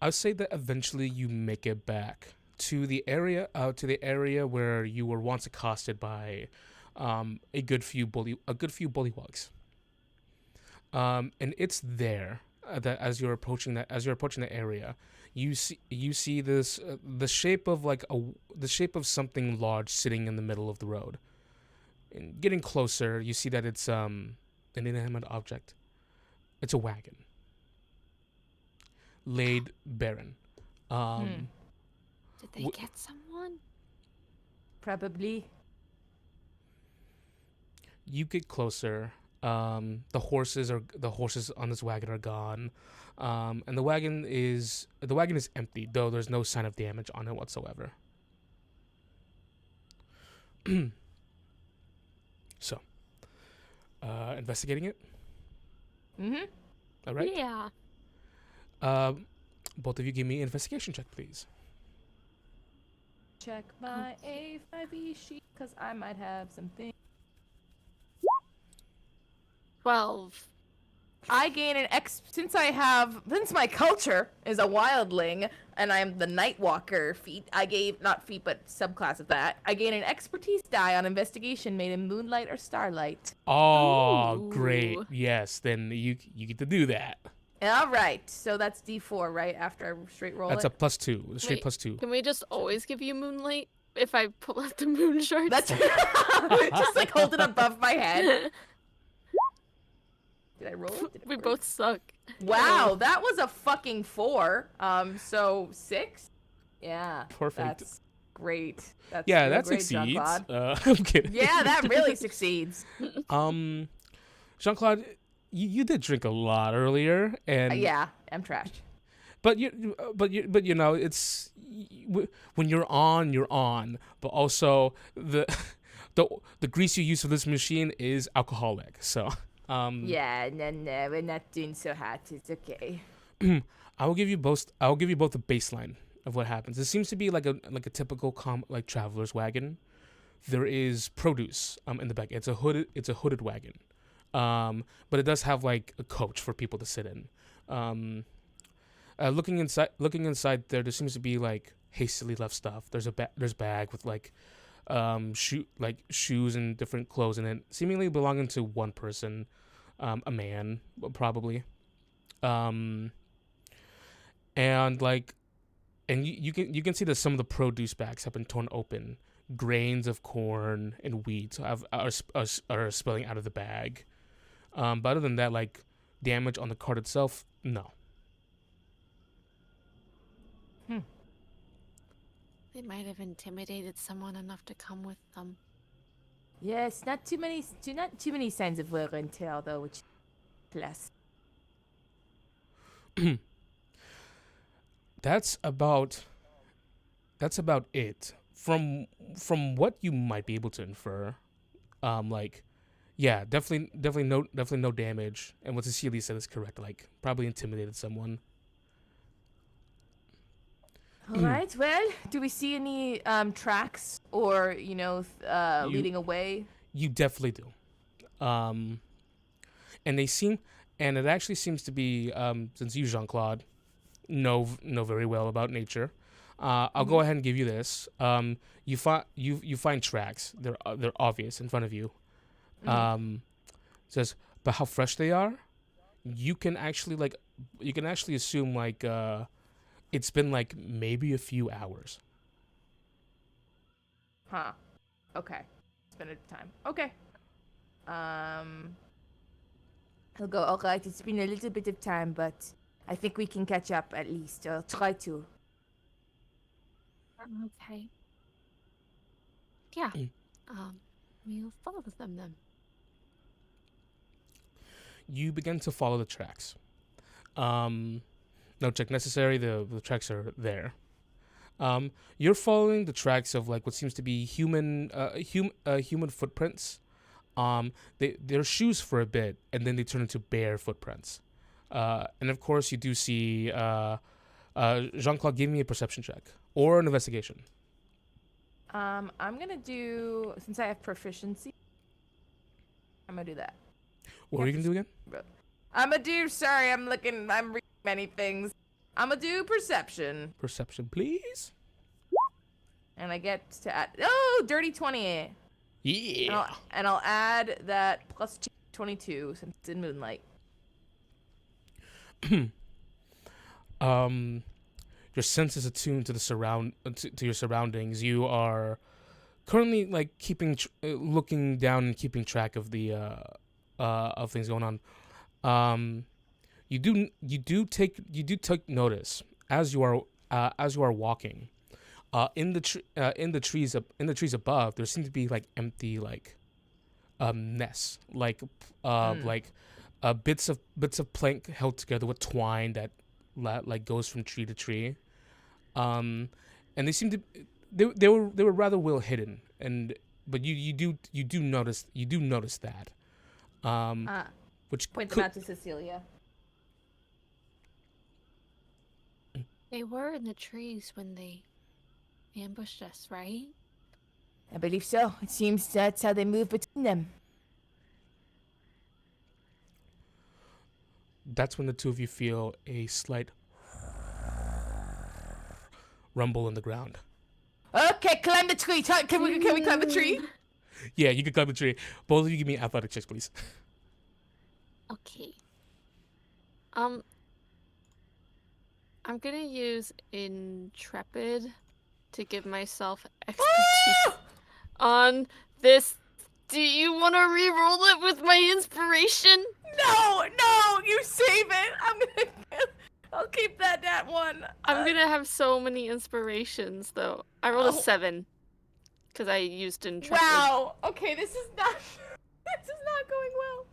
Speaker 1: I'd say that eventually you make it back to the area where you were once accosted by a good few bullywugs. And it's there that as you're approaching the area, you see this the shape of something large sitting in the middle of the road. And getting closer, you see that it's an inanimate object. It's a wagon laid barren.
Speaker 2: Did they get someone?
Speaker 3: Probably.
Speaker 1: You get closer. The horses on this wagon are gone, and the wagon is empty, though there's no sign of damage on it whatsoever. So, investigating it.
Speaker 3: Mm-hmm.
Speaker 1: All right.
Speaker 2: Yeah.
Speaker 1: Both of you give me an investigation check, please.
Speaker 3: Check my A5e sheet, because I might have something.
Speaker 2: 12.
Speaker 3: I gain an since my culture is a wildling and I'm the Nightwalker feat. I gave not feat but subclass of that. I gain an expertise die on investigation made in moonlight or starlight.
Speaker 1: Oh,
Speaker 2: Ooh.
Speaker 1: great! Yes, then you get to do that.
Speaker 3: All right, so that's D4 right after I straight roll
Speaker 1: That's
Speaker 3: it.
Speaker 1: a +2, a straight
Speaker 2: Wait.
Speaker 1: +2.
Speaker 2: Can we just always give you moonlight if I pull out the moon shards?
Speaker 3: That's just like hold it above my head. Did I roll it? Did it
Speaker 2: We
Speaker 3: work?
Speaker 2: both suck.
Speaker 3: Wow, that was a fucking 4. So 6. Yeah.
Speaker 1: Perfect.
Speaker 3: That's great. That's
Speaker 1: Yeah,
Speaker 3: real
Speaker 1: that
Speaker 3: great,
Speaker 1: succeeds.
Speaker 3: Jean-Claude.
Speaker 1: I'm kidding.
Speaker 3: Yeah, that really succeeds.
Speaker 1: Jean-Claude, you did drink a lot earlier, and
Speaker 3: Yeah, I'm trashed.
Speaker 1: but you know it's when you're on, but also the grease you use for this machine is alcoholic, so.
Speaker 3: Yeah, no, we're not doing so hot. It's okay.
Speaker 1: I will give you both a baseline of what happens. It seems to be like a typical traveler's wagon. There is produce in the back. It's a hooded wagon. But it does have like a coach for people to sit in. Looking inside there seems to be like hastily left stuff. There's a bag with like shoes and different clothes in it, seemingly belonging to one person, a man probably, and you can see that some of the produce bags have been torn open. Grains of corn and wheat are spilling out of the bag, but other than that, like damage on the cart itself, no.
Speaker 2: They might have intimidated someone enough to come with them.
Speaker 3: Yes, not too many signs of wear and tear though, which is plus.
Speaker 1: That's about it. From what you might be able to infer, like, yeah, definitely no damage. And what Cecilia said is correct. Like, probably intimidated someone.
Speaker 3: All right. Well, do we see any tracks or leading away?
Speaker 1: You definitely do. And it actually seems to be, since you, Jean-Claude, know very well about nature. I'll go ahead and give you this. You find tracks. They're obvious in front of you. It says, but how fresh they are, you can actually assume like it's been like maybe a few hours.
Speaker 3: Huh. Okay. It's been a time. Okay. He'll go, all right, it's been a little bit of time, but I think we can catch up at least. I'll try to.
Speaker 2: Okay. Yeah. We'll follow them then.
Speaker 1: You begin to follow the tracks. No check necessary. The tracks are there. You're following the tracks of like what seems to be human footprints. They're shoes for a bit, and then they turn into bear footprints. And of course, you do see Jean-Claude. Give me a perception check or an investigation.
Speaker 3: I'm gonna do, since I have proficiency, I'm gonna do that.
Speaker 1: What are you gonna do again?
Speaker 3: I'm reading many things. I'm gonna do perception.
Speaker 1: Perception, please.
Speaker 3: And I get to add, dirty 20.
Speaker 1: Yeah.
Speaker 3: And I'll add that plus 22 since it's in moonlight.
Speaker 1: Your sense is attuned to to your surroundings. You are currently like looking down and keeping track of the of things going on. You do take notice as you are walking. In the trees above, there seem to be like empty nests, bits of plank held together with twine that like goes from tree to tree. And they seem to they were rather well hidden, but you do notice that. Which
Speaker 3: point them out to Cecilia.
Speaker 2: They were in the trees when they ambushed us, right?
Speaker 3: I believe so. It seems that's how they move between them.
Speaker 1: That's when the two of you feel a slight rumble in the ground.
Speaker 3: Okay, climb the tree. Can we climb the tree?
Speaker 1: Yeah, you can climb the tree. Both of you give me athletic checks, please.
Speaker 2: Okay. I'm gonna use intrepid to give myself expertise on this. Do you want to re-roll it with my inspiration?
Speaker 3: No, you save it. I'll keep that one.
Speaker 2: I'm gonna have so many inspirations though. I rolled a 7 because I used intrepid.
Speaker 3: Wow. Okay, this is not going well.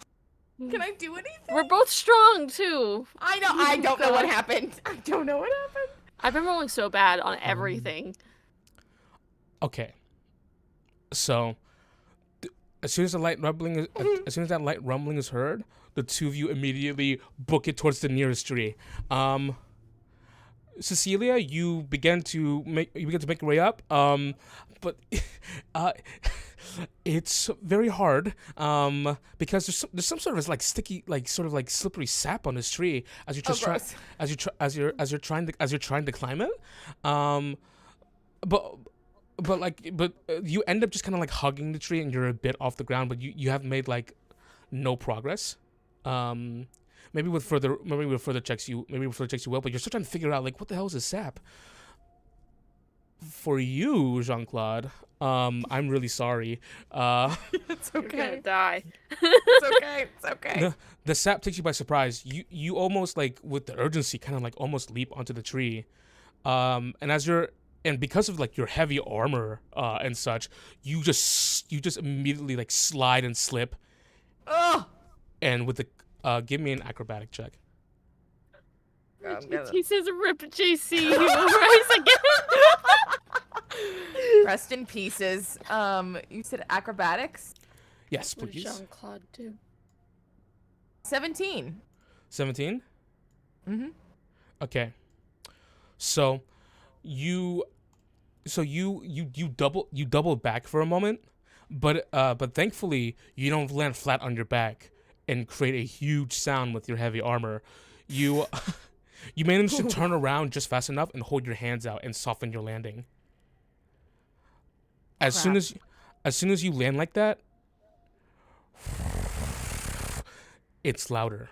Speaker 3: Can I do anything?
Speaker 2: We're both strong too.
Speaker 3: I know. I don't know what happened.
Speaker 2: I've been rolling so bad on everything.
Speaker 1: Okay. So, as soon as that light rumbling is heard, the two of you immediately book it towards the nearest tree. Cecilia, you begin to make your way up. But it's very hard. Because there's some sort of like sticky, like sort of like slippery sap on this tree as you're trying to climb it. But you end up just kind of like hugging the tree and you're a bit off the ground, but you have made like no progress. Maybe with further checks you will, but you're still trying to figure out like what the hell is this sap. For you, Jean-Claude, I'm really sorry.
Speaker 3: It's okay.
Speaker 2: You're gonna die.
Speaker 3: It's okay.
Speaker 1: The sap takes you by surprise. You almost like with the urgency kind of like almost leap onto the tree. And as you're and because of like your heavy armor and such, you just immediately like slide and slip.
Speaker 3: Oh,
Speaker 1: And with the give me an acrobatic check.
Speaker 2: He says, "Rip JC, he will rise again."
Speaker 3: Rest in pieces. You said acrobatics.
Speaker 1: Yes,
Speaker 2: What did
Speaker 1: please.
Speaker 2: Jean-Claude do?
Speaker 3: 17.
Speaker 1: 17.
Speaker 3: Mm-hmm.
Speaker 1: Okay. So you double back for a moment, but thankfully you don't land flat on your back and create a huge sound with your heavy armor. You you manage to turn around just fast enough and hold your hands out and soften your landing. As soon as you land like that, it's louder.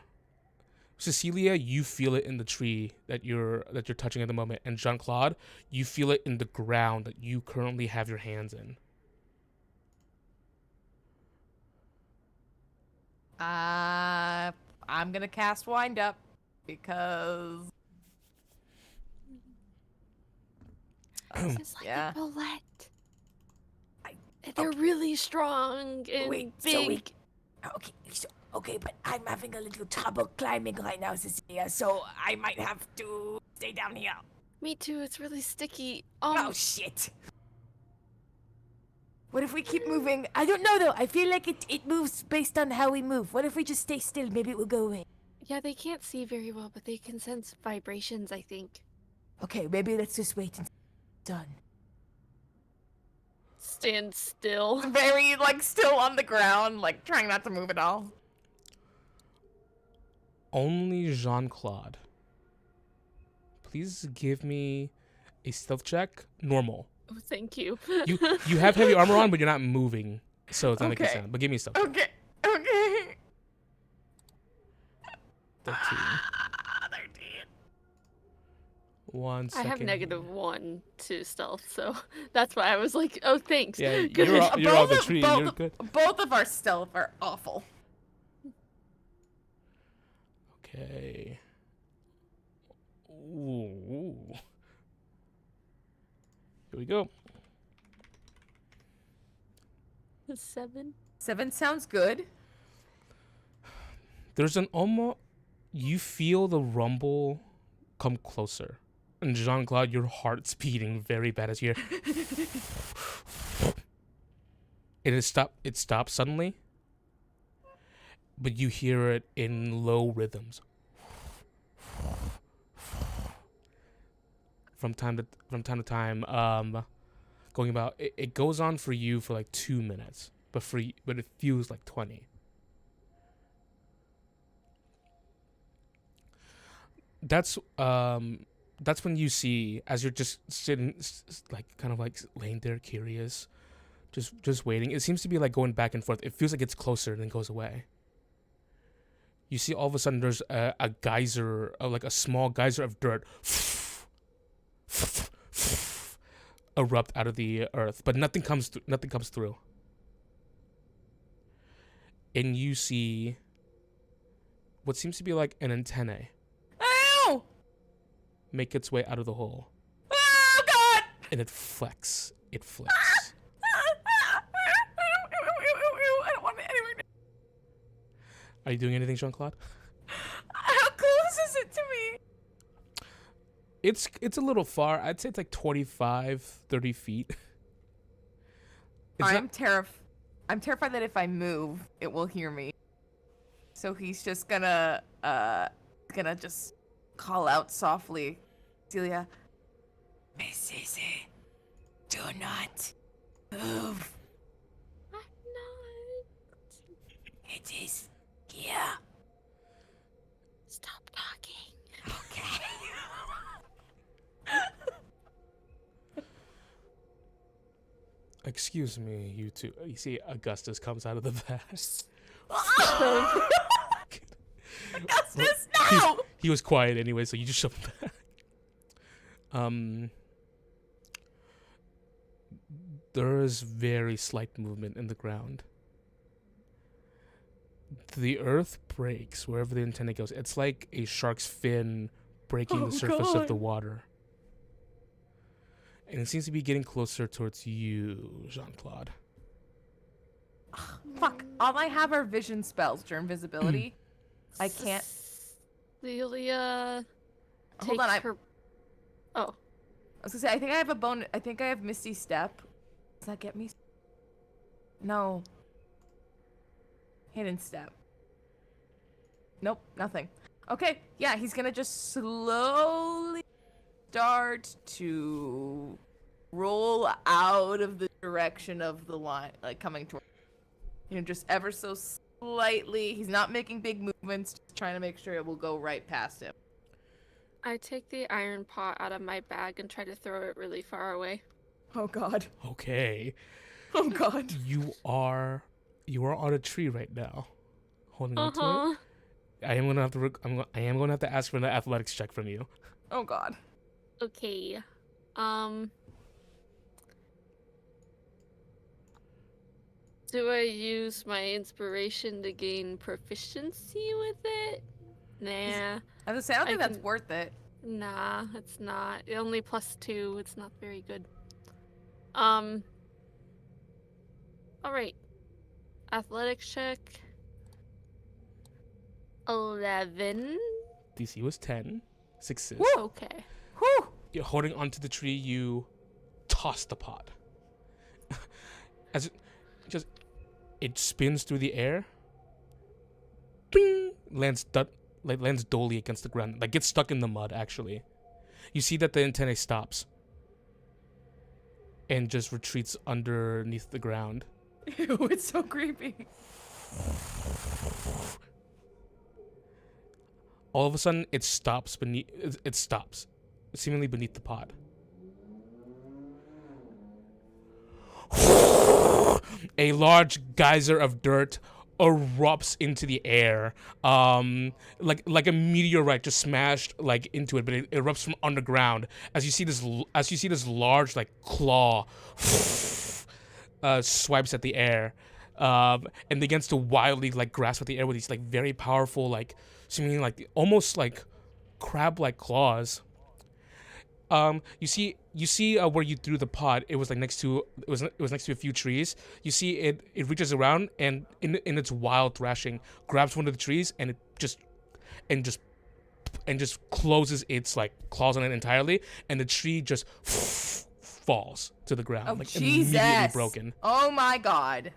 Speaker 1: Cecilia, you feel it in the tree that you're touching at the moment, and Jean-Claude, you feel it in the ground that you currently have your hands in.
Speaker 3: I'm gonna cast Wind Up because
Speaker 2: This is like
Speaker 3: yeah.
Speaker 2: a bullet. They're really strong and
Speaker 4: Wait,
Speaker 2: big.
Speaker 4: so okay, but I'm having a little trouble climbing right now, Cecilia, so I might have to stay down here.
Speaker 2: Me too. It's really sticky.
Speaker 4: Oh shit! What if we keep moving? I don't know though. I feel like it moves based on how we move. What if we just stay still? Maybe it will go away.
Speaker 2: Yeah, they can't see very well, but they can sense vibrations, I think.
Speaker 4: Okay, maybe let's just wait and done.
Speaker 2: Stand still.
Speaker 3: Very like still on the ground, like trying not to move at all.
Speaker 1: Only Jean-Claude. Please give me a stealth check. Normal.
Speaker 2: Oh, thank you.
Speaker 1: You have heavy armor on, but you're not moving, so it's not making
Speaker 3: Okay.
Speaker 1: sound. But give me a stealth check.
Speaker 3: Okay.
Speaker 1: 13.
Speaker 3: 13.
Speaker 1: 1
Speaker 2: I
Speaker 1: second.
Speaker 2: have -1 to stealth, so that's why I was like, oh, thanks.
Speaker 1: Yeah,
Speaker 2: Good.
Speaker 1: you're off the tree. You're good.
Speaker 3: Both of our stealth are awful.
Speaker 1: Okay. Ooh. Here we go.
Speaker 2: 7.
Speaker 3: 7 sounds good.
Speaker 1: There's an almost. You feel the rumble come closer. And Jean-Claude, your heart's beating very bad as you hear. It stops suddenly. But you hear it in low rhythms. From time to time, going about it goes on for you for like 2 minutes, but it feels like 20. That's when you see, as you're just sitting, like kind of like laying there curious, just waiting. It seems to be like going back and forth. It feels like it's closer and then goes away. You see all of a sudden there's a geyser, like a small geyser of dirt erupt out of the earth, but nothing comes through. And you see what seems to be like an antennae
Speaker 3: Ow!
Speaker 1: make its way out of the hole,
Speaker 3: Oh God!
Speaker 1: and it flicks.
Speaker 3: I don't want anyone.
Speaker 1: Are you doing anything, Jean-Claude?
Speaker 3: How close is it to me?
Speaker 1: It's a little far. I'd say it's like 25, 30 feet.
Speaker 3: I'm terrified that if I move, it will hear me. So he's just gonna just call out softly, Celia.
Speaker 4: Miss Sissy, do not move.
Speaker 2: I'm not.
Speaker 4: It is here.
Speaker 2: Stop talking.
Speaker 4: Okay.
Speaker 1: Excuse me, you two. You see Augustus comes out of the vest.
Speaker 3: Augustus,
Speaker 1: He-
Speaker 3: no!
Speaker 1: He was quiet anyway, so you just shoved him back. There is very slight movement in the ground. The earth breaks wherever the antenna goes. It's like a shark's fin breaking the surface of the water. And it seems to be getting closer towards you, Jean-Claude.
Speaker 3: Fuck. All I have are vision spells or invisibility. I can't.
Speaker 2: Celia
Speaker 3: Hold
Speaker 2: takes
Speaker 3: on.
Speaker 2: her. Oh,
Speaker 3: I was gonna say, I think I have a bone. I think I have Misty Step. Does that get me? No. Hidden Step. Nope, nothing. Okay, yeah, he's gonna just slowly start to roll out of the direction of the line, like coming toward. Just ever so slightly. He's not making big movements, just trying to make sure it will go right past him.
Speaker 2: I take the iron pot out of my bag and try to throw it really far away.
Speaker 3: Oh God.
Speaker 1: Okay.
Speaker 3: Oh God.
Speaker 1: You are on a tree right now, holding on to it. I am gonna have to ask for an athletics check from you.
Speaker 3: Oh God.
Speaker 2: Okay. Do I use my inspiration to gain proficiency with it? Nah.
Speaker 3: I was gonna say, I don't think that's
Speaker 2: can-
Speaker 3: worth it.
Speaker 2: Nah, it's not. Only +2. It's not very good. Alright. Athletics check. 11.
Speaker 1: DC was 10. Success.
Speaker 2: Okay.
Speaker 3: Whew.
Speaker 1: You're holding onto the tree. You toss the pot. As it spins through the air. Bing! Lands dully against the ground. Like gets stuck in the mud. Actually, you see that the antennae stops and just retreats underneath the ground.
Speaker 3: Ew, it's so creepy.
Speaker 1: All of a sudden, it stops seemingly beneath the pot. A large geyser of dirt erupts into the air, like a meteorite just smashed like into it, but it erupts from underground. As you see this large like claw swipes at the air, and begins to wildly like grasp at the air with these like very powerful, like seemingly like almost like crab-like claws. You see where you threw the pot. It was like next to a few trees. You see it reaches around and in its wild thrashing grabs one of the trees and it just closes its like claws on it entirely, and the tree just falls to the ground,
Speaker 3: Oh
Speaker 1: like
Speaker 3: Jesus!
Speaker 1: immediately broken.
Speaker 3: Oh my God.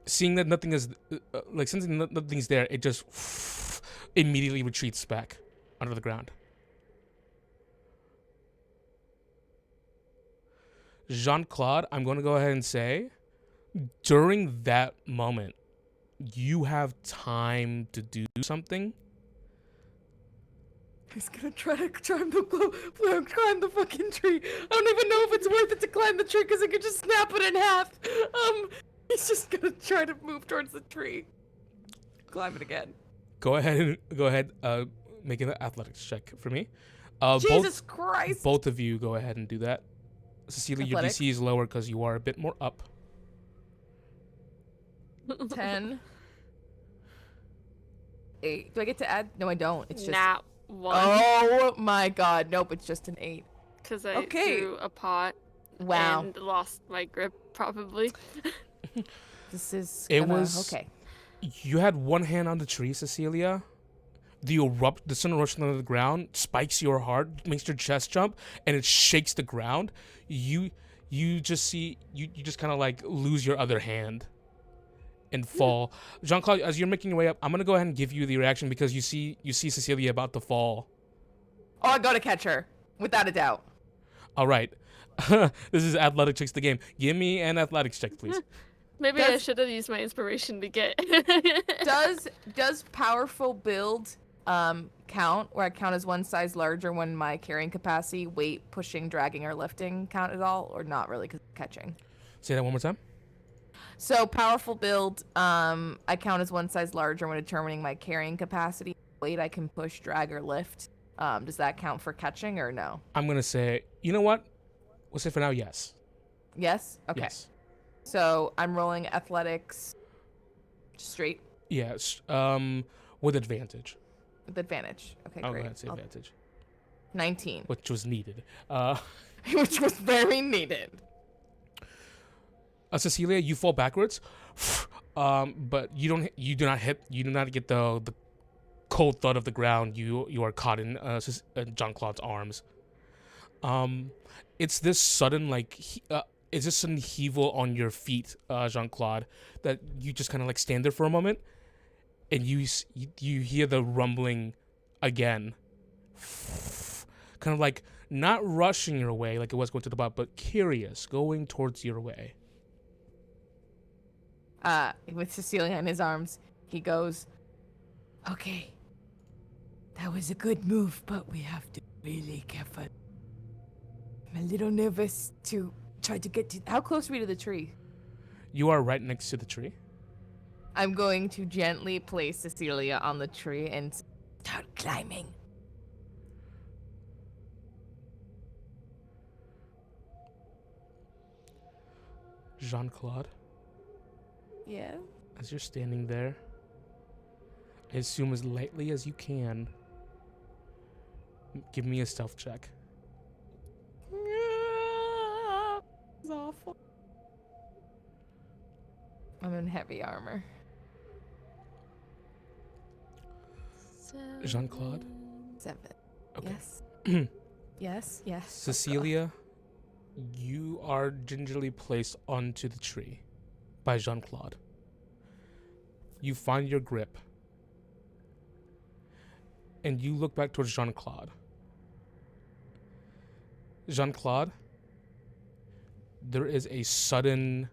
Speaker 1: Seeing that nothing is since nothing's there, it just immediately retreats back under the ground. Jean-Claude, I'm going to go ahead and say, during that moment, you have time to do something.
Speaker 3: He's gonna try to climb the fucking tree. I don't even know if it's worth it to climb the tree because it could just snap it in half. He's just gonna try to move towards the tree. Climb it again.
Speaker 1: Go ahead, make an athletics check for me.
Speaker 3: Jesus Christ!
Speaker 1: Both of you go ahead and do that. Cecilia, your
Speaker 3: Athletics?
Speaker 1: DC is lower because you are a bit more up.
Speaker 3: 10. 8. Do I get to add? No, I don't. It's just.
Speaker 2: Nat 1.
Speaker 3: Oh my God! Nope, it's just an 8.
Speaker 2: Because I
Speaker 3: Okay.
Speaker 2: threw a pot
Speaker 3: Wow.
Speaker 2: and lost my grip, probably.
Speaker 3: This is.
Speaker 1: It
Speaker 3: gonna-
Speaker 1: was-
Speaker 3: okay.
Speaker 1: You had one hand on the tree, Cecilia. The sudden eruption under the ground spikes your heart, makes your chest jump, and it shakes the ground. You just kind of like lose your other hand and fall. Jean-Claude, as you're making your way up, I'm gonna go ahead and give you the reaction because you see Cecilia about to fall.
Speaker 3: Oh, I gotta catch her, without a doubt.
Speaker 1: All right, this is athletics checks the game. Give me an athletics check, please.
Speaker 2: Maybe I
Speaker 3: Does-
Speaker 2: should have used my inspiration to get.
Speaker 3: Does powerful build count, where I count as one size larger when my carrying capacity, weight, pushing, dragging, or lifting count at all, or not really because catching?
Speaker 1: Say that one more time.
Speaker 3: So powerful build, I count as one size larger when determining my carrying capacity. Weight I can push, drag, or lift. Does that count for catching or no?
Speaker 1: I'm gonna say, you know what? We'll say for now, yes.
Speaker 3: Yes? Okay.
Speaker 1: Yes.
Speaker 3: So I'm rolling athletics straight
Speaker 1: Yes. With advantage.
Speaker 3: with advantage. Okay,
Speaker 1: I'll go
Speaker 3: great.
Speaker 1: ahead and say
Speaker 3: I'll-
Speaker 1: advantage.
Speaker 3: 19.
Speaker 1: which was needed.
Speaker 3: Which was very needed.
Speaker 1: Cecilia, you fall backwards, but you do not get the cold thud of the ground. You are caught in Jean-Claude's arms. It's this sudden it's this sudden heaval on your feet, Jean-Claude, that you just kind of like stand there for a moment, and you hear the rumbling again, kind of like not rushing your way like it was going to the bottom, but curious, going towards your way.
Speaker 3: With Cecilia in his arms, he goes,
Speaker 4: Okay. That was a good move, but we have to be really careful. I'm a little nervous to try to get to.
Speaker 3: how close are we to the tree?
Speaker 1: You are right next to the tree.
Speaker 3: I'm going to gently place Cecilia on the tree and
Speaker 4: Start climbing.
Speaker 1: Jean-Claude,
Speaker 3: yeah.
Speaker 1: as you're standing there, I assume as lightly as you can, give me a stealth check.
Speaker 3: It's awful. I'm in heavy armor.
Speaker 1: Jean-Claude?
Speaker 3: 7.
Speaker 1: Okay.
Speaker 3: Yes. Yes.
Speaker 1: Cecilia, you are gingerly placed onto the tree by Jean-Claude. You find your grip, and you look back towards Jean-Claude. Jean-Claude, there is a sudden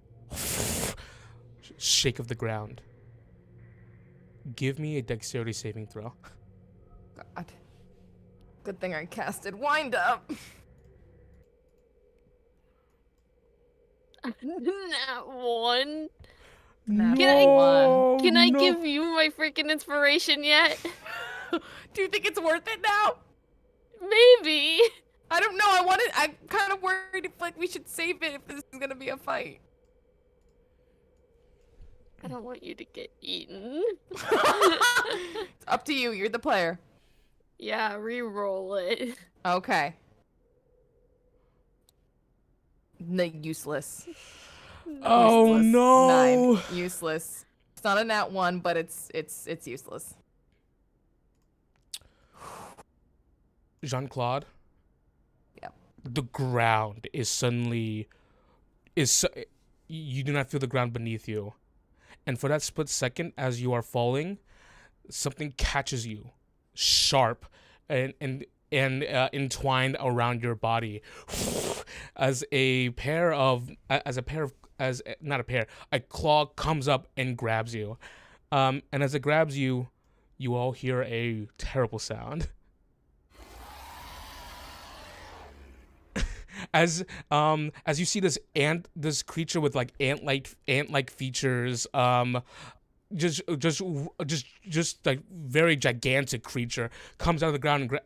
Speaker 1: shake of the ground. Give me a dexterity saving throw.
Speaker 3: God. Good thing I casted wind up.
Speaker 2: Nat 1.
Speaker 3: Nat
Speaker 1: No,
Speaker 2: Can I
Speaker 1: no.
Speaker 2: give you my freaking inspiration yet?
Speaker 3: Do you think it's worth it now?
Speaker 2: Maybe.
Speaker 3: I don't know. I'm kind of worried if we should save it if this is gonna be a fight.
Speaker 2: I don't want you to get eaten.
Speaker 3: It's up to you. You're the player.
Speaker 2: Yeah, re-roll it.
Speaker 3: Okay. No, useless.
Speaker 1: Oh
Speaker 3: Useless.
Speaker 1: no!
Speaker 3: 9. Useless. It's not a nat 1, but it's useless.
Speaker 1: Jean-Claude.
Speaker 3: Yep.
Speaker 1: The ground is suddenly you do not feel the ground beneath you, and for that split second, as you are falling, something catches you, sharp and entwined around your body, a claw comes up and grabs you, and as it grabs you, you all hear a terrible sound. As you see this creature with like ant-like features, just like very gigantic creature comes out of the ground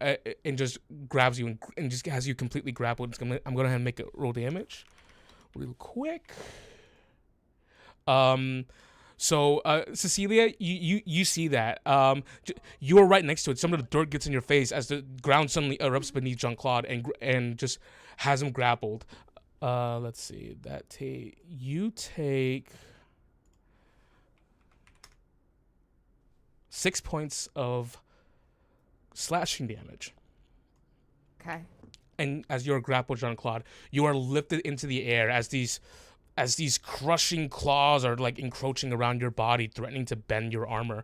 Speaker 1: and just grabs you and just has you completely grappled. I'm gonna make it roll damage real quick. So Cecilia, you see that. You're right next to it. Some of the dirt gets in your face as the ground suddenly erupts beneath Jean-Claude and just has him grappled. Let's see. You take 6 points of slashing damage.
Speaker 3: Okay.
Speaker 1: And as you're grappled, Jean-Claude, you are lifted into the air as these crushing claws are like encroaching around your body, threatening to bend your armor.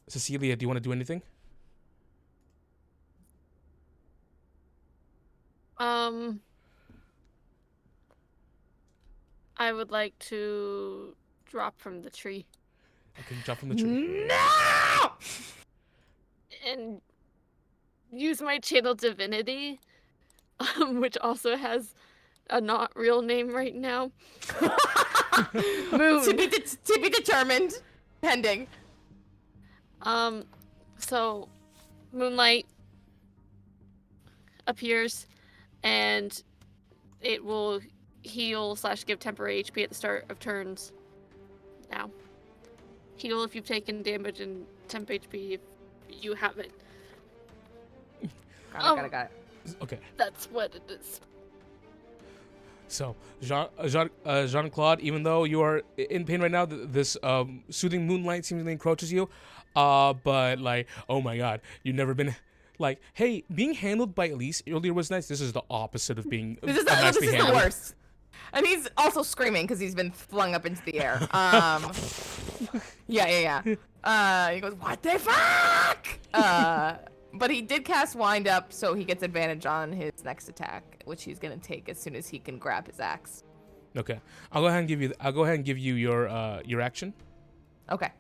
Speaker 1: Cecilia, do you want to do anything?
Speaker 2: I would like to drop from the tree
Speaker 1: Okay, jump from the tree.
Speaker 3: No!
Speaker 2: and use my channel divinity, which also has a not real name right now. Moon.
Speaker 3: to be determined. Pending.
Speaker 2: So moonlight appears and it will heal / give temporary HP at the start of turns. Now, heal if you've taken damage and temp HP if you haven't.
Speaker 3: Got it.
Speaker 1: Okay.
Speaker 2: That's what it is.
Speaker 1: So, Jean-Claude, even though you are in pain right now, this soothing moonlight seemingly encroaches you. But like, oh my God, you've never been like, hey, being handled by Elise earlier was nice. This is the opposite of being
Speaker 3: This is
Speaker 1: nicely
Speaker 3: the
Speaker 1: handled.
Speaker 3: worst. And he's also screaming because he's been flung up into the air. Yeah. He goes, what the fuck? But he did cast Wind Up, so he gets advantage on his next attack, which he's gonna take as soon as he can grab his axe.
Speaker 1: Okay, I'll go ahead and give you your action.
Speaker 3: Okay.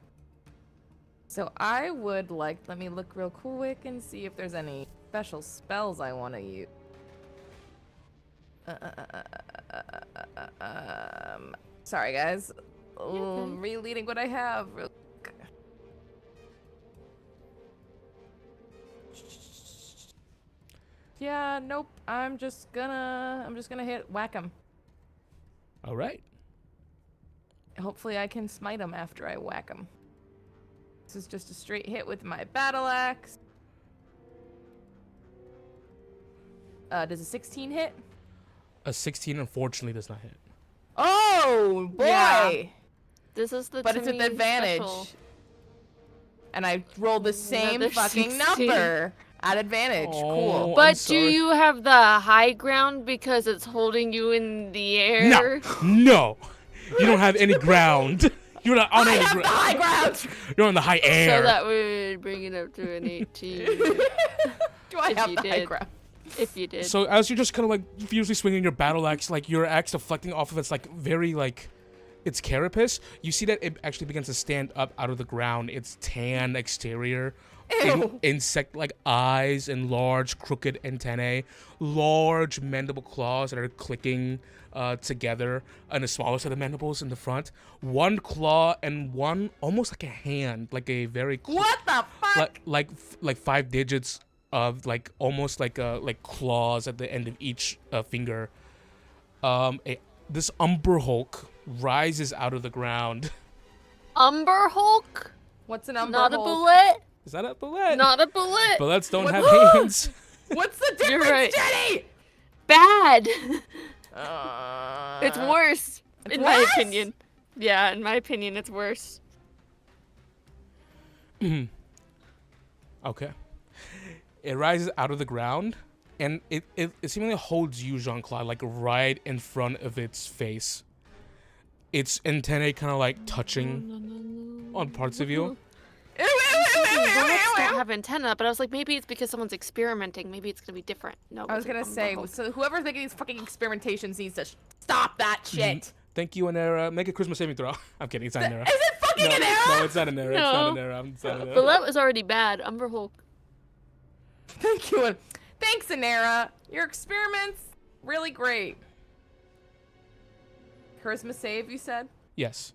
Speaker 3: So I would like, let me look real quick and see if there's any special spells I want to use. Sorry guys. Rereading what I have real quick. Yeah, nope. I'm just gonna whack him.
Speaker 1: All right.
Speaker 3: Hopefully I can smite him after I whack him. This is just a straight hit with my battle axe. Does a 16 hit?
Speaker 1: A 16 unfortunately does not hit.
Speaker 3: Oh boy!
Speaker 2: Yeah. This is the
Speaker 3: But it's an advantage.
Speaker 2: Special.
Speaker 3: And I rolled the same
Speaker 2: Another
Speaker 3: fucking
Speaker 2: 16.
Speaker 3: number at advantage.
Speaker 1: Oh,
Speaker 3: Cool.
Speaker 1: I'm
Speaker 2: But do
Speaker 1: sorry.
Speaker 2: you have the high ground because it's holding you in the air?
Speaker 1: No. You don't have any ground. You're not on
Speaker 3: I
Speaker 1: any
Speaker 3: have the
Speaker 1: ground.
Speaker 3: high ground!
Speaker 1: You're on the high air.
Speaker 2: So that would bring it up to an 18.
Speaker 3: Do I
Speaker 2: If
Speaker 3: have
Speaker 2: you
Speaker 3: the high
Speaker 2: did.
Speaker 3: ground?
Speaker 2: if you did.
Speaker 1: So as you're just kind of like fiercely swinging your battle axe, like your axe deflecting off of its like very like its carapace, you see that it actually begins to stand up out of the ground. Its tan exterior,
Speaker 3: Ew.
Speaker 1: insect-like eyes and large crooked antennae, large mandible claws that are clicking together, and the smallest of the mandibles in the front. One claw and one almost like a hand, like a very
Speaker 3: What the fuck?
Speaker 1: like 5 digits of like almost like claws at the end of each finger. This Umber Hulk rises out of the ground.
Speaker 2: Umber Hulk?
Speaker 3: What's an umber
Speaker 2: Not a
Speaker 3: Hulk?
Speaker 2: bullet?
Speaker 1: Is that a bullet?
Speaker 2: Not a bullet.
Speaker 1: Bullets don't
Speaker 3: What-
Speaker 1: have hands.
Speaker 3: What's the
Speaker 2: You're
Speaker 3: difference,
Speaker 2: right.
Speaker 3: Jenny?
Speaker 2: Bad.
Speaker 3: Uh,
Speaker 2: It's worse,
Speaker 3: it's
Speaker 2: in my
Speaker 3: worse?
Speaker 2: opinion. Yeah, in my opinion, it's worse.
Speaker 1: Okay. It rises out of the ground, and it seemingly holds you, Jean-Claude, like right in front of its face. Its antennae kind of like touching on parts of you.
Speaker 2: Bullets don't have antenna, but I was like, maybe it's because someone's experimenting. Maybe it's gonna be different. No,
Speaker 3: I was
Speaker 2: it's an
Speaker 3: gonna
Speaker 2: Umber
Speaker 3: say,
Speaker 2: Hulk.
Speaker 3: so whoever's making these fucking experimentations needs to stop that shit.
Speaker 1: Thank you, Anera. Make a Christmas saving throw. I'm kidding. It's not Anera.
Speaker 3: Is it fucking an arrow?
Speaker 1: No, it's not Anera. It's not Anera. It's not Anera.
Speaker 2: But that was already bad. Umber Hulk.
Speaker 3: Thank you. Thanks, Anera. Your experiments, really great. Charisma save, you said?
Speaker 1: Yes.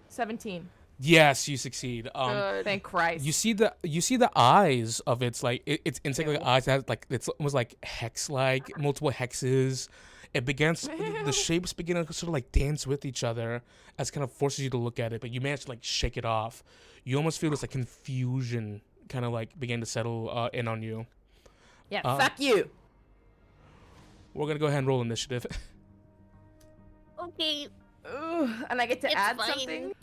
Speaker 3: 17.
Speaker 1: Yes, you succeed.
Speaker 2: Good.
Speaker 3: Thank Christ.
Speaker 1: You see the eyes of its like it's insect-like eyes that has, like it's almost like hex-like multiple hexes. It begins the shapes begin to sort of like dance with each other as kind of forces you to look at it, but you manage to like shake it off. You almost feel this like confusion kind of like begin to settle in on you.
Speaker 3: Yeah, fuck you.
Speaker 1: We're gonna go ahead and roll initiative.
Speaker 2: Okay.
Speaker 3: Ugh, and I get to
Speaker 2: It's
Speaker 3: add
Speaker 2: fine.
Speaker 3: something?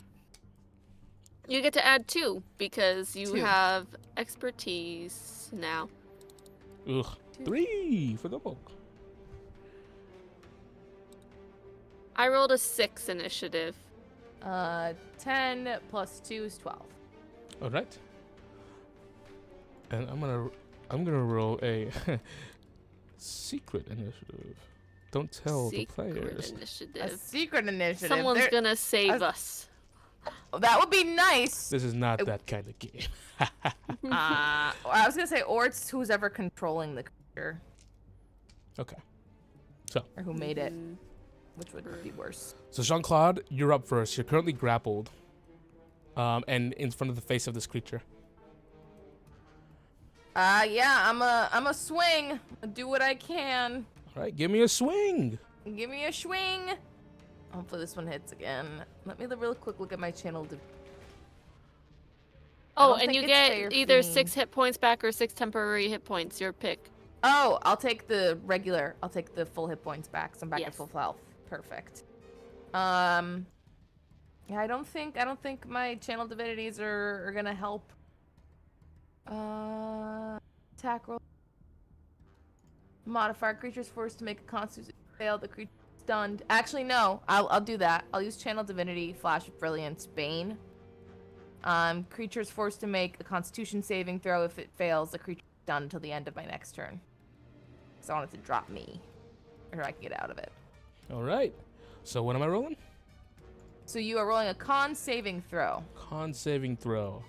Speaker 2: You get to add 2 because you
Speaker 3: 2.
Speaker 2: have expertise now.
Speaker 1: Ugh. 3 for the book.
Speaker 2: I rolled a 6 initiative.
Speaker 3: 10 plus 2 is 12.
Speaker 1: All right. And I'm gonna roll a secret initiative. Don't tell the
Speaker 2: Secret
Speaker 1: players.
Speaker 3: A
Speaker 2: initiative.
Speaker 3: secret initiative.
Speaker 2: Someone's
Speaker 3: There-
Speaker 2: gonna save us.
Speaker 3: That would be nice.
Speaker 1: This is not that kind of game.
Speaker 3: I was gonna say, or it's who's ever controlling the creature,
Speaker 1: Okay. So
Speaker 3: or who made it,
Speaker 2: Mm.
Speaker 3: which would be worse.
Speaker 1: Jean-Claude, you're up first. You're currently grappled, and in front of the face of this creature.
Speaker 3: Yeah, I'm a swing. I'll do what I can.
Speaker 1: All right, give me a swing.
Speaker 3: Give me a swing. Hopefully this one hits again. Let me real quick look at my channel.
Speaker 2: Oh,
Speaker 3: don't
Speaker 2: and
Speaker 3: think
Speaker 2: you
Speaker 3: it's
Speaker 2: get
Speaker 3: fair
Speaker 2: either
Speaker 3: fiend.
Speaker 2: 6 hit points back or 6 temporary hit points. Your pick.
Speaker 3: Oh, I'll take the regular. I'll take the full hit points back. So I'm back at
Speaker 2: Yes.
Speaker 3: full health. Perfect. Yeah, I don't think my channel divinities are gonna help. Attack roll. Modifier creature's forced to make a constitution fail. The creature stunned. Actually, no. I'll do that. I'll use channel divinity, flash of brilliance, bane. Creature's forced to make a constitution saving throw. If it fails, the creature is stunned until the end of my next turn. So I want it to drop me, or I can get out of it.
Speaker 1: All right. So what am I rolling?
Speaker 3: So you are rolling a con saving throw.
Speaker 1: Con saving throw.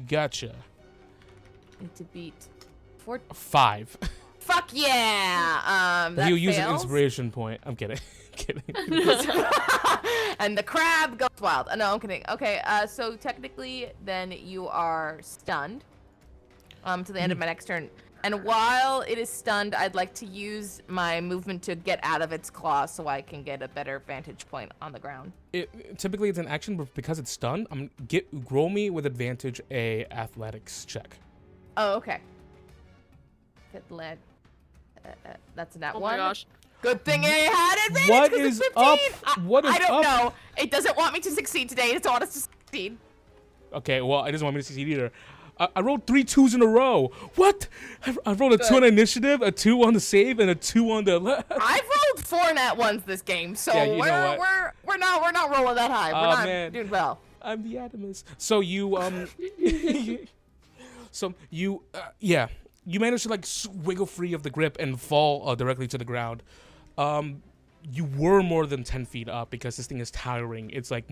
Speaker 1: Gotcha.
Speaker 3: Need to beat
Speaker 1: 5.
Speaker 3: Fuck yeah! That
Speaker 1: He'll use an
Speaker 3: fails.
Speaker 1: inspiration point. I'm kidding. kidding.
Speaker 3: And the crab goes wild. No, I'm kidding. Okay, so technically, then you are stunned to the end of my next turn. And while it is stunned, I'd like to use my movement to get out of its claws so I can get a better vantage point on the ground.
Speaker 1: Typically, it's an action, but because it's stunned, roll me with advantage a athletics check.
Speaker 3: Oh, okay. Get lead. That's a nat
Speaker 2: Oh
Speaker 3: one.
Speaker 2: my gosh.
Speaker 3: Good thing I had advantage.
Speaker 1: What
Speaker 3: 'cause
Speaker 1: is
Speaker 3: it's
Speaker 1: up?
Speaker 3: 15.
Speaker 1: What is
Speaker 3: I don't
Speaker 1: up?
Speaker 3: know. It doesn't want me to succeed today. It doesn't want us to succeed.
Speaker 1: Okay, well, it doesn't want me to succeed either. I rolled 3 2s in a row. What? I rolled a 2 on initiative, a 2 on the save, and a 2 on the left.
Speaker 3: I've rolled 4 nat ones this game, so
Speaker 1: Yeah, you know what?
Speaker 3: we're not rolling that high. We're
Speaker 1: Aw,
Speaker 3: not
Speaker 1: man.
Speaker 3: doing well.
Speaker 1: I'm the Adamus. So you you managed to like wiggle free of the grip and fall directly to the ground. You were more than 10 feet up because this thing is towering. It's like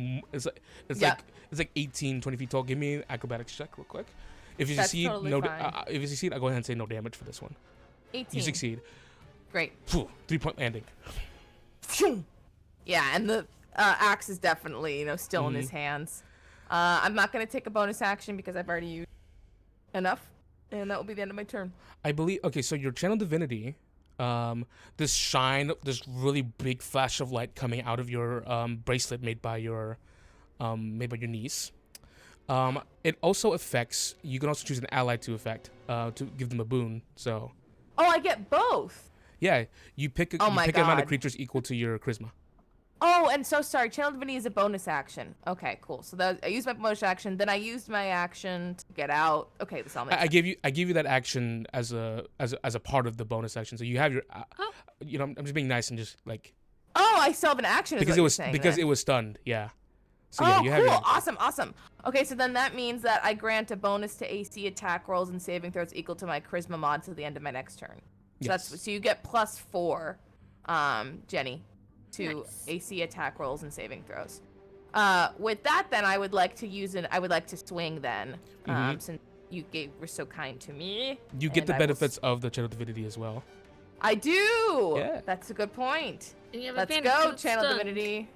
Speaker 1: 18, 20 feet tall. Give me an acrobatics check real quick. If you
Speaker 3: That's
Speaker 1: succeed,
Speaker 3: totally fine.
Speaker 1: if you succeed, I'll go ahead and say no damage for this one.
Speaker 3: 18.
Speaker 1: You succeed.
Speaker 3: Great.
Speaker 1: 3-point landing.
Speaker 3: Yeah, and the axe is definitely, still in his hands. I'm not going to take a bonus action because I've already used enough, and that will be the end of my turn.
Speaker 1: I believe. Okay, so your channel divinity, this really big flash of light coming out of your bracelet made by your niece. It also affects. You can also choose an ally to affect to give them a boon. So.
Speaker 3: Oh, I get both.
Speaker 1: Yeah, you pick an amount
Speaker 3: God.
Speaker 1: of creatures equal to your charisma.
Speaker 3: Oh, and so sorry. Channel Divinity is a bonus action. Okay, cool. So I used my bonus action, then I used my action to get out. Okay, this all makes
Speaker 1: I
Speaker 3: sense.
Speaker 1: gave you that action as a part of the bonus action. So you have your. I'm just being nice and just like.
Speaker 3: Oh, I still have an action.
Speaker 1: Because it was stunned. Yeah. So yeah, you have
Speaker 3: cool.
Speaker 1: your,
Speaker 3: Awesome. Okay, so then that means that I grant a bonus to AC attack rolls and saving throws equal to my charisma mod to the end of my next turn. So
Speaker 1: Yes.
Speaker 3: so you get +4, Jenny, to
Speaker 2: Nice.
Speaker 3: AC attack rolls and saving throws. With that, then I would like to swing then, since you were so kind to me.
Speaker 1: You get
Speaker 3: and
Speaker 1: the
Speaker 3: I will
Speaker 1: benefits of the channel divinity as well.
Speaker 3: I do.
Speaker 1: Yeah.
Speaker 3: That's a good point.
Speaker 2: And you have
Speaker 3: Let's
Speaker 2: advantage 'cause
Speaker 3: go,
Speaker 2: it's
Speaker 3: channel
Speaker 2: stunned.
Speaker 3: divinity.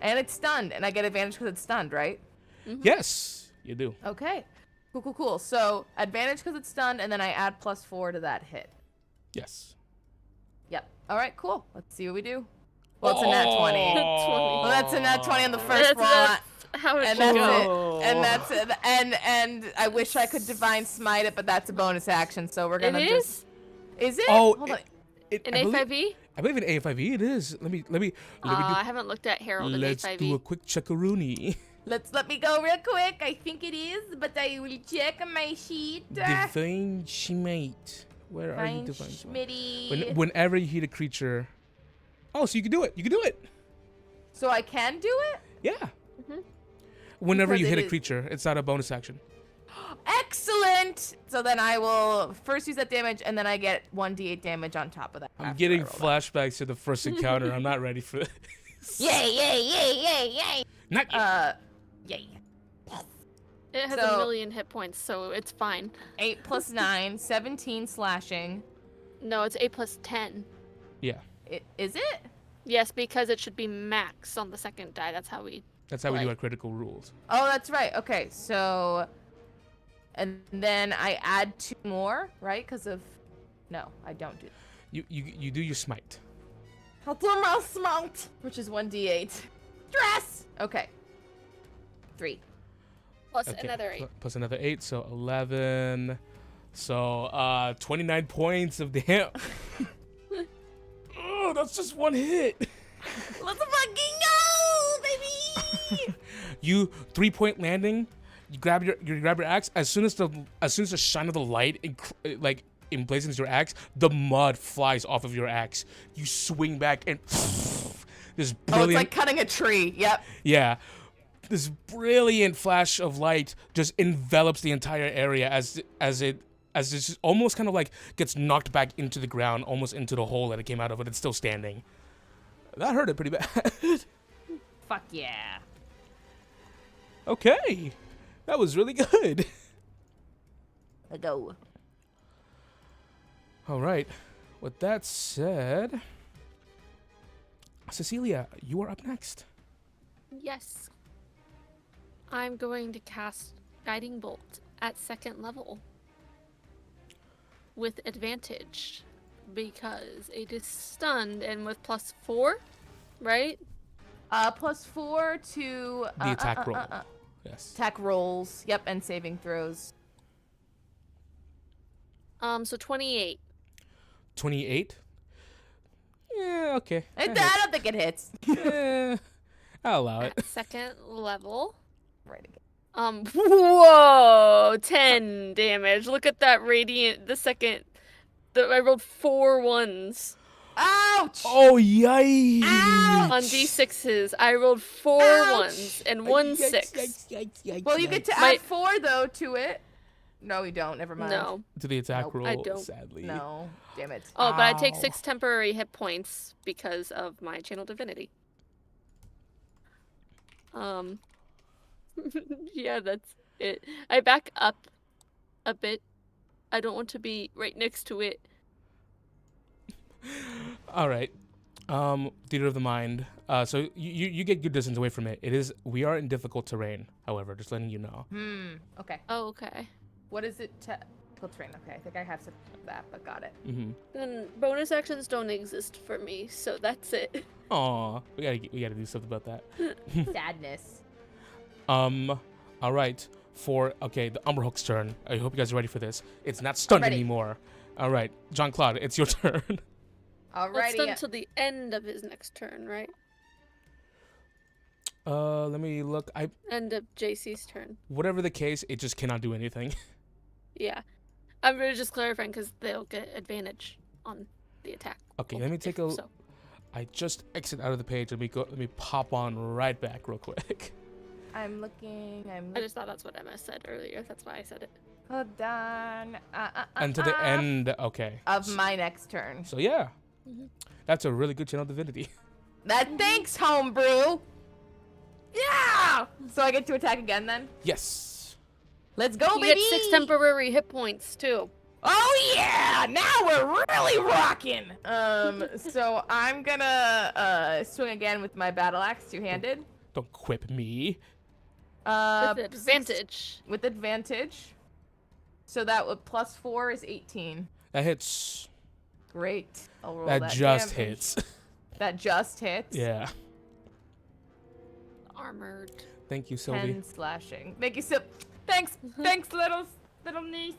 Speaker 3: And it's stunned, and I get advantage because it's stunned, right?
Speaker 1: Yes, you do.
Speaker 3: Okay. Cool. So advantage because it's stunned, and then I add +4 to that hit.
Speaker 1: Yes.
Speaker 3: Yep. All right, cool. Let's see what we do. Well, it's a nat 20.
Speaker 1: Oh.
Speaker 3: Well, that's a nat 20 on the first roll.
Speaker 2: That's how it
Speaker 3: And
Speaker 2: should
Speaker 3: that's
Speaker 2: go.
Speaker 3: it. And that's it. And I wish I could divine smite it, but that's a bonus action. So we're
Speaker 2: It
Speaker 3: gonna
Speaker 2: is?
Speaker 3: Is it?
Speaker 1: Oh,
Speaker 3: Hold on.
Speaker 2: An
Speaker 1: I believe-
Speaker 2: A5e?
Speaker 1: I believe in A5e it is. Let me
Speaker 2: I haven't looked at Herald in
Speaker 1: let's
Speaker 2: A5e.
Speaker 1: do a quick checkaroonie.
Speaker 3: Let me go real quick. I think it is, but I will check on my sheet.
Speaker 1: Divine Smite. Where are you,
Speaker 3: Fine,
Speaker 1: Divine Smite?
Speaker 3: Schmitty.
Speaker 1: Whenever you hit a creature. Oh, so you can do it. You can do it.
Speaker 3: So I can do it?
Speaker 1: Yeah. Whenever
Speaker 3: Because
Speaker 1: you
Speaker 3: it
Speaker 1: hit a
Speaker 3: is-
Speaker 1: creature, it's not a bonus action.
Speaker 3: Excellent! So then I will first use that damage, and then I get 1d8 damage on top of that.
Speaker 1: I'm
Speaker 3: after
Speaker 1: getting
Speaker 3: I roll that.
Speaker 1: flashbacks to the first encounter. I'm not ready for this.
Speaker 3: Yay!
Speaker 1: Not yet.
Speaker 3: Yay.
Speaker 2: It has
Speaker 3: So-
Speaker 2: a million hit points, so it's fine.
Speaker 3: 8 plus 9, 17 slashing.
Speaker 2: No, it's 8 plus 10.
Speaker 1: Yeah.
Speaker 3: Is it?
Speaker 2: Yes, because it should be max on the second die. That's how we.
Speaker 1: That's how we do
Speaker 2: Like-
Speaker 1: our critical rules.
Speaker 3: Oh, that's right. Okay, so... And then I add 2 more, right? Because of... No, I don't do that.
Speaker 1: You do your smite.
Speaker 3: I'll do my smite, which is 1d8. Dress! Okay. 3.
Speaker 2: Plus
Speaker 1: Okay,
Speaker 2: another 8.
Speaker 1: plus another 8, so 11. So 29 points of damage. Oh, that's just one hit.
Speaker 3: Let's fucking go, baby!
Speaker 1: You 3-point landing. You grab your axe. As soon as the shine of the light emblazons your axe, the mud flies off of your axe. You swing back and this brilliant.
Speaker 3: Oh, it's like cutting a tree. Yep.
Speaker 1: Yeah. This brilliant flash of light just envelops the entire area as it just almost kind of like gets knocked back into the ground, almost into the hole that it came out of, but it's still standing. That hurt it pretty bad.
Speaker 3: Fuck yeah.
Speaker 1: Okay. That was really good.
Speaker 3: Let's go.
Speaker 1: All right. With that said, Cecilia, you are up next.
Speaker 2: Yes. I'm going to cast Guiding Bolt at 2nd level. With advantage. Because it is stunned and with +4, right?
Speaker 3: +4 to
Speaker 1: The attack roll. Yes.
Speaker 3: attack rolls. Yep, and saving throws.
Speaker 2: So 28.
Speaker 1: 28. Yeah, okay.
Speaker 3: I don't think it hits.
Speaker 1: I'll allow
Speaker 2: At
Speaker 1: it.
Speaker 2: 2nd level.
Speaker 3: Right again.
Speaker 2: Whoa! 10 damage. Look at that radiant. I rolled 4 ones.
Speaker 3: Ouch!
Speaker 1: Oh, yikes!
Speaker 3: Ouch!
Speaker 2: On d6s, I rolled 4
Speaker 3: Ouch!
Speaker 2: ones and 1 6.
Speaker 3: Well, you get to add 4 though to it. No, you don't. Never mind.
Speaker 2: No.
Speaker 1: To the attack
Speaker 3: Nope.
Speaker 1: roll,
Speaker 2: I don't.
Speaker 1: sadly.
Speaker 3: No. Damn it.
Speaker 2: Oh, but I take
Speaker 1: Ow.
Speaker 2: 6 temporary hit points because of my channel divinity. Yeah, that's it. I back up a bit. I don't want to be right next to it.
Speaker 1: All right. Theater of the mind. So you get good distance away from it. We are in difficult terrain, however, just letting you know.
Speaker 3: Okay.
Speaker 2: Oh, okay.
Speaker 3: What is it? Difficult terrain. Okay, I think I have some of that, but got it.
Speaker 1: Mm-hmm.
Speaker 2: Then bonus actions don't exist for me, so that's it.
Speaker 1: Aw, we gotta do something about that.
Speaker 3: Sadness.
Speaker 1: All right. The Umberhook's turn. I hope you guys are ready for this. It's not stunned
Speaker 3: ready.
Speaker 1: anymore. All right, Jean-Claude, it's your turn.
Speaker 2: Well, it's
Speaker 3: Alrighty.
Speaker 2: done till the end of his next turn, right?
Speaker 1: Let me look.
Speaker 2: End of JC's turn.
Speaker 1: Whatever the case, it just cannot do anything.
Speaker 2: Yeah. I'm really just clarifying because they'll get advantage on the attack.
Speaker 1: Okay, let me take a.
Speaker 2: So.
Speaker 1: I just exit out of the page. Let me pop on right back real quick.
Speaker 3: I'm looking.
Speaker 2: I just thought that's what Emma said earlier. That's why I said it.
Speaker 3: Hold on.
Speaker 1: And to the end. Okay.
Speaker 3: Of my next turn.
Speaker 1: So yeah,
Speaker 2: Mhm.
Speaker 1: that's a really good channel divinity.
Speaker 3: Thanks, homebrew. Yeah. So I get to attack again then.
Speaker 1: Yes.
Speaker 3: Let's go,
Speaker 2: You
Speaker 3: baby.
Speaker 2: get 6 temporary hit points too.
Speaker 3: Oh yeah! Now we're really rocking. So I'm gonna swing again with my battle axe, two-handed.
Speaker 1: Don't quip me.
Speaker 2: With advantage.
Speaker 3: With advantage. So that would +4 is 18.
Speaker 1: That hits.
Speaker 3: Great. I'll roll
Speaker 1: That just
Speaker 3: damage.
Speaker 1: hits.
Speaker 3: That just hits.
Speaker 1: Yeah.
Speaker 2: Armored.
Speaker 1: Thank you, Sylvie.
Speaker 3: 10 slashing. Thank you, Sil. Thanks, little niece.